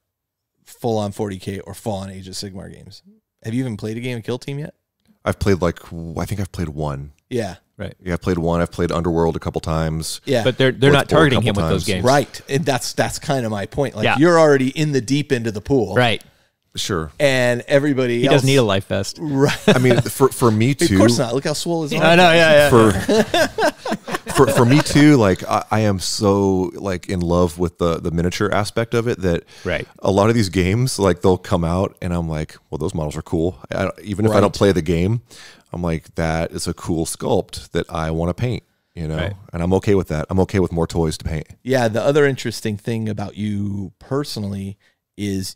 full on 40K or full on Age of Sigmar games. Have you even played a game of Kill Team yet? I've played I think I've played one. Yeah. Right. Yeah, I've played one. I've played Underworld a couple times. Yeah. But they're not targeting him with those games. Right. And that's kind of my point. Like you're already in the deep end of the pool. Right. Sure. And everybody He doesn't need a life vest. Right. I mean, for me too. Of course not. Look how swole his arm. I know, yeah. For me too, like I am so like in love with the miniature aspect of it that a lot of these games, like they'll come out and I'm like, well, those models are cool. Even if I don't play the game, I'm like, that is a cool sculpt that I want to paint, and I'm okay with that. I'm okay with more toys to paint. Yeah. The other interesting thing about you personally is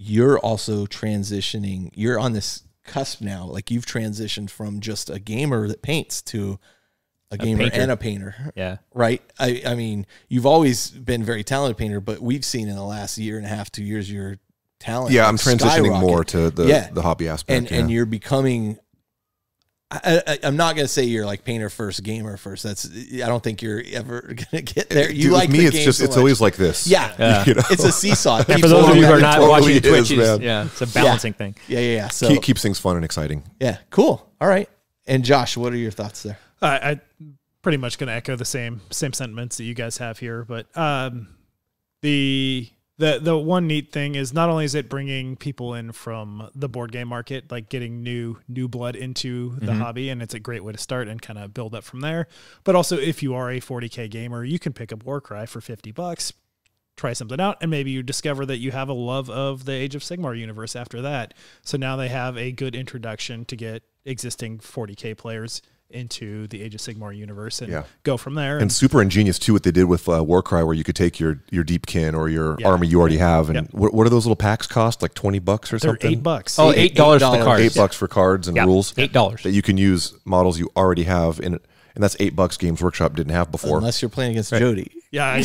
you're also transitioning. You're on this cusp now. Like you've transitioned from just a gamer that paints to a gamer painter. And a painter. Yeah. Right. I mean, you've always been a very talented painter, but we've seen in the last year and a half, 2 years, your talent. Yeah. I'm transitioning more to the hobby aspect. And you're becoming, I'm not going to say you're like painter first, gamer first. I don't think you're ever going to get there. You like me, it's it's always like this. Yeah. It's a seesaw. And for those of you who are not watching Twitch, man. it's a balancing thing. Yeah. So keeps things fun and exciting. Yeah. Cool. All right. And Josh, what are your thoughts there? I pretty much going to echo the same sentiments that you guys have here, but the one neat thing is not only is it bringing people in from the board game market, like getting new blood into the hobby, and it's a great way to start and kind of build up from there. But also, if you are a 40K gamer, you can pick up Warcry for $50, try something out, and maybe you discover that you have a love of the Age of Sigmar universe after that. So now they have a good introduction to get existing 40K players into the Age of Sigmar universe and go from there. And super ingenious too what they did with Warcry, where you could take your Deepkin or your army you already have, and what do those little packs cost? Like $20 or something? $8. Oh, $8 for the cards. $8 for cards and rules. $8 that you can use models you already have in it, and that's $8 Games Workshop didn't have before. Unless you're playing against Jody. Yeah.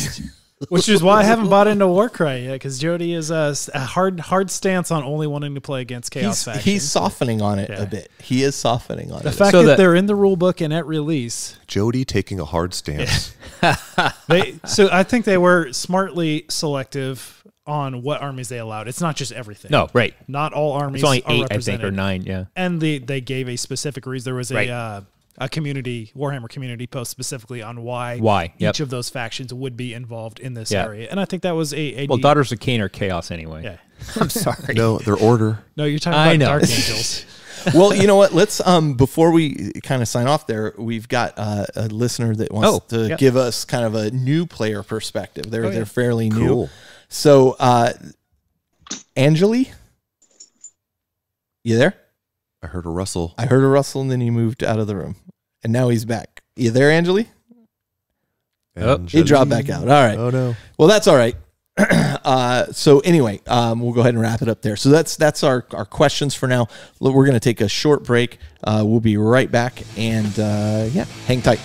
Which is why I haven't bought into Warcry yet, because Jody is a hard stance on only wanting to play against Chaos factions. He's softening on it a bit. He is softening on it. The fact that they're in the rule book and at release. Jody taking a hard stance. So I think they were smartly selective on what armies they allowed. It's not just everything. No, right. Not all armies. It's only are 8, represented. I think, or 9. Yeah. And they gave a specific reason. There was a community, Warhammer community post specifically on why each of those factions would be involved in this area. And I think that was well, Daughters of Cain are chaos anyway. Yeah. I'm sorry. No, they're order. No, you're talking about Dark Angels. Well, you know what? Let's before we kind of sign off there, we've got a listener that wants to give us kind of a new player perspective. They're fairly new. So, Angeli, you there? I heard a rustle. I heard a rustle, and then he moved out of the room, and now he's back. You there, Angeli? Oh, he dropped back out. All right. Oh no. Well, that's all right. So anyway, we'll go ahead and wrap it up there. So that's our questions for now. We're going to take a short break. We'll be right back, and hang tight.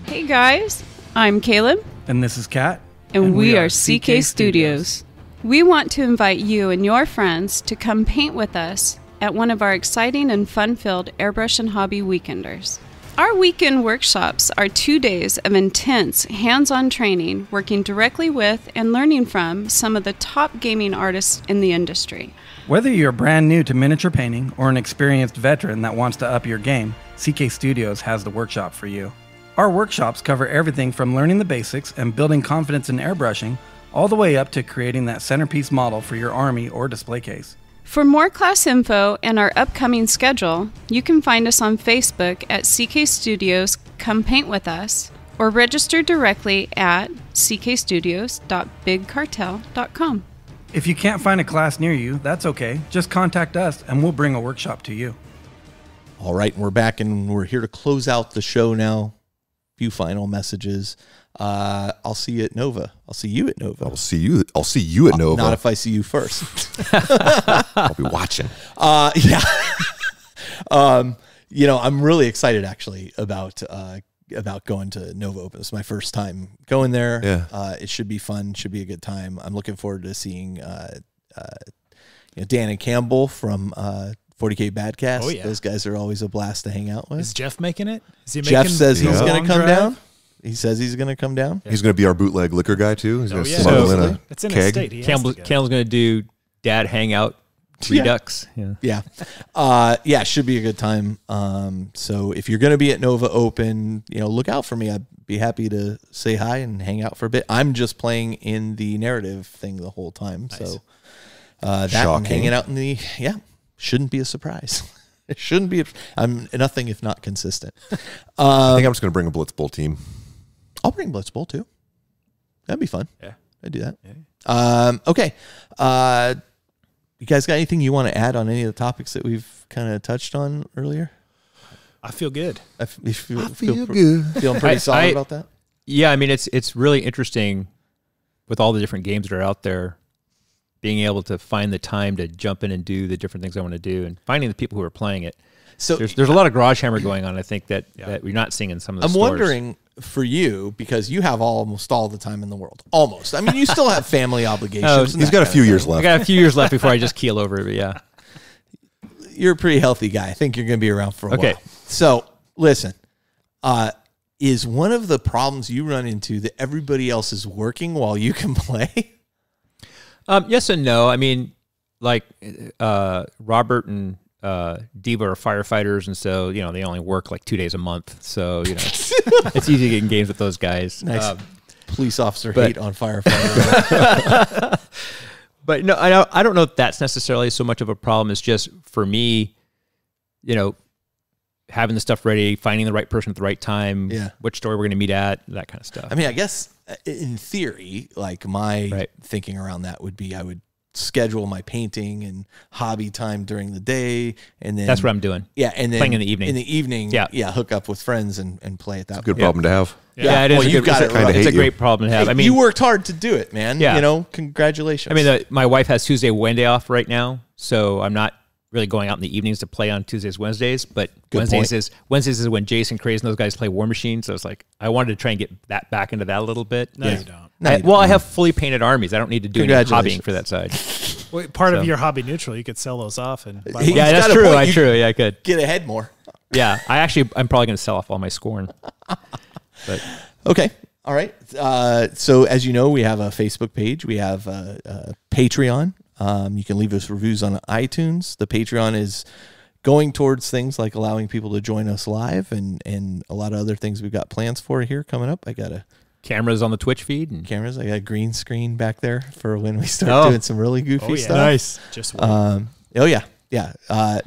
Hey guys, I'm Caleb. And this is Kat. And we are CK Studios. We want to invite you and your friends to come paint with us at one of our exciting and fun-filled airbrush and hobby weekenders. Our weekend workshops are 2 days of intense hands-on training, working directly with and learning from some of the top gaming artists in the industry. Whether you're brand new to miniature painting or an experienced veteran that wants to up your game, CK Studios has the workshop for you. Our workshops cover everything from learning the basics and building confidence in airbrushing, all the way up to creating that centerpiece model for your army or display case. For more class info and our upcoming schedule, you can find us on Facebook at CK Studios Come Paint With Us, or register directly at ckstudios.bigcartel.com. If you can't find a class near you, that's okay. Just contact us and we'll bring a workshop to you. All right, we're back and we're here to close out the show now. Few final messages. I'll see you at Nova. I'll see you at Nova. I'll see you at Nova. Not if I see you first. I'll be watching. Yeah. I'm really excited actually about going to Nova Open. It's my first time going there. Yeah. It should be fun. Should be a good time. I'm looking forward to seeing Dan and Campbell from 40K Badcast. Oh, yeah. Those guys are always a blast to hang out with. Is Jeff making it? Is he Jeff says he's going to come drive? down. He says he's going to come down. He's going to be our bootleg liquor guy too. He's going to yeah. smuggle in a It's in his keg. state. He has Campbell's to go. going to do dad hangout redux. Yeah. It should be a good time. So if you're going to be at Nova Open, look out for me. I'd be happy to say hi and hang out for a bit. I'm just playing in the narrative thing the whole time. Nice. So that and hanging out in shouldn't be a surprise. It shouldn't be. I'm nothing if not consistent. I think I'm just going to bring a Blitzbowl team. I'll bring Blitzbowl too. That'd be fun. Yeah. I'd do that. Yeah. Okay. You guys got anything you want to add on any of the topics that we've kind of touched on earlier? I feel good. I feel good. Feeling pretty solid about that? Yeah, I mean, it's really interesting with all the different games that are out there, being able to find the time to jump in and do the different things I want to do, and finding the people who are playing it. So there's a lot of garage hammer going on. I think that we're not seeing in some of the stores. I'm wondering for you, because you have almost all the time in the world. Almost. I mean, you still have family obligations. He's got a few years left. I got a few years left before I just keel over. But yeah, you're a pretty healthy guy. I think you're going to be around for a while. So listen, is one of the problems you run into that everybody else is working while you can play? Yes and no. I mean, like Robert and Diva are firefighters, and so they only work like 2 days a month. So it's easy to get in games with those guys. Nice police officer hate on firefighters. But no, I don't know if that's necessarily so much of a problem. It's just for me, having the stuff ready, finding the right person at the right time, which store we're going to meet at, that kind of stuff. I mean, I guess in theory, like my thinking around that would be I would schedule my painting and hobby time during the day, and then that's what I'm doing. Yeah, and then playing in the evening. In the evening, hook up with friends and play at that. It's a good problem to have. Yeah, it is. Well, you've got it. It's a great problem to have. Hey, I mean, you worked hard to do it, man. Yeah. Congratulations. I mean, my wife has Tuesday, Wednesday off right now, so I'm not really going out in the evenings to play on Tuesdays, Wednesdays. But Wednesdays is when Jason Craze and those guys play War Machine. So it's like I wanted to try and get that back into that a little bit. No, you don't. I have fully painted armies. I don't need to do any hobbying for that side. Well, part of your hobby neutral, you could sell those off and buy one. Yeah, that's true. Yeah, I could get ahead more. Yeah, I'm probably going to sell off all my Scorn. But okay. All right. So as you know, we have a Facebook page. We have a Patreon. You can leave us reviews on iTunes. The Patreon is going towards things like allowing people to join us live and a lot of other things we've got plans for here coming up. I got cameras on the Twitch feed. And cameras. I got a green screen back there for when we start doing some really goofy stuff. Nice. Just wait. Oh yeah. Yeah,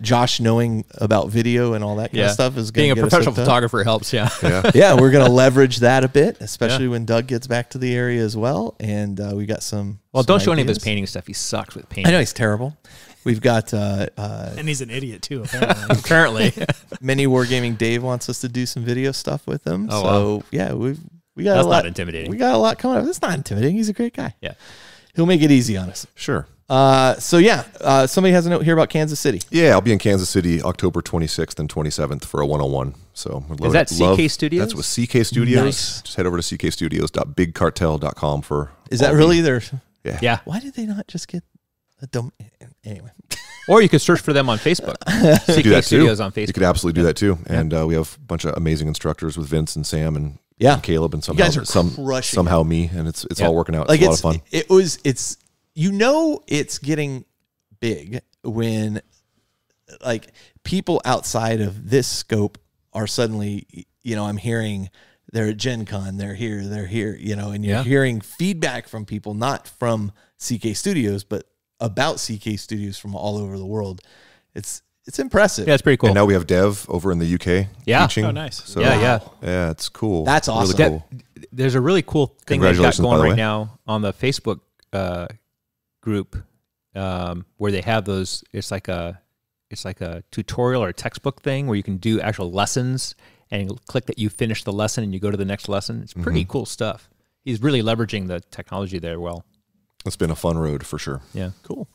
Josh knowing about video and all that kind of stuff is going to being a professional photographer helps. Yeah, yeah, we're going to leverage that a bit, especially when Doug gets back to the area as well. And we got some. Well, don't show ideas. any of his painting stuff. He sucks with painting. I know he's terrible. We've got and he's an idiot too. Apparently, Mini Wargaming Dave wants us to do some video stuff with him. Oh, so wow. yeah, we got That's a lot. not intimidating. We got a lot coming up. That's not intimidating. He's a great guy. Yeah, he'll make it easy on us. Sure. So yeah, somebody has a note here about Kansas City. Yeah, I'll be in Kansas City October 26th and 27th for a 101. So is that CK Studios? That's with CK Studios. Nice. Just head over to ckstudios.bigcartel.com for. Is that really their? Yeah. Why did they not just get a domain? Anyway. Or you could search for them on Facebook. CK do that Studios too. on Facebook. You could absolutely do that too. And we have a bunch of amazing instructors with Vince and Sam and Caleb and you guys are crushing somehow me, and it's all working out. It's a lot of fun. It's it's getting big when like people outside of this scope are suddenly, I'm hearing they're at Gen Con, they're here, and you're hearing feedback from people, not from CK Studios, but about CK Studios from all over the world. It's impressive. Yeah, it's pretty cool. And now we have Dev over in the UK teaching. Oh, nice. So, yeah, it's cool. That's awesome. Really cool. There's a really cool thing they've got going right now on the Facebook group where they have those. It's like a tutorial or a textbook thing where you can do actual lessons and click that you finish the lesson and you go to the next lesson. It's pretty cool stuff. He's really leveraging the technology there well. It's been a fun road for sure. Yeah. Cool.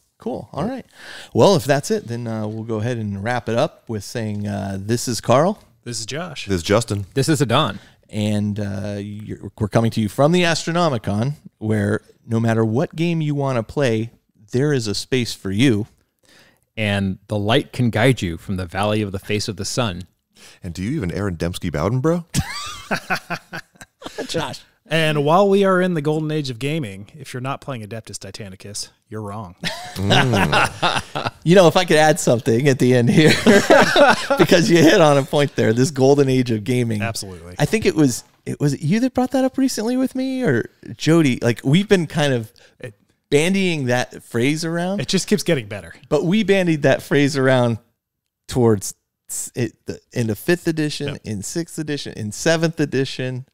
All right. Well, if that's it, then we'll go ahead and wrap it up with saying this is Carl. This is Josh. This is Justin. This is Adan. And we're coming to you from the Astronomicon, where no matter what game you want to play, there is a space for you. And the light can guide you from the valley of the face of the sun. And do you even Aaron Dembski Bowden, bro? Josh. And while we are in the golden age of gaming, if you're not playing Adeptus Titanicus, you're wrong. If I could add something at the end here, because you hit on a point there, this golden age of gaming. Absolutely. I think it was you that brought that up recently with me, or Jody. Like, we've been kind of bandying that phrase around. It just keeps getting better. But we bandied that phrase around towards in the 5th edition, in 6th edition, in 7th edition.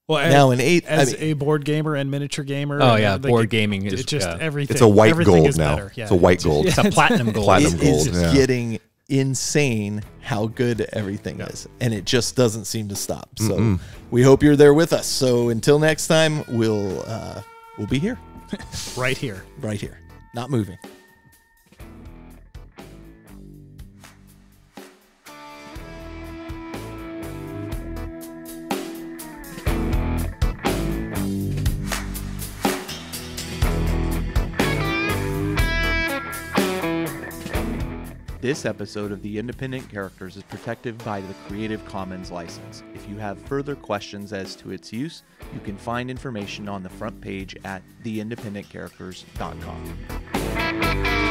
Well, now in 8th, as a board gamer and miniature gamer. Oh yeah, board gaming is just everything. It's a white everything gold now. Yeah. It's a white gold. It's a platinum gold. Platinum gold. It is getting insane how good everything is, and it just doesn't seem to stop. So we hope you're there with us. So until next time, we'll be here, right here, not moving. This episode of The Independent Characters is protected by the Creative Commons license. If you have further questions as to its use, you can find information on the front page at theindependentcharacters.com.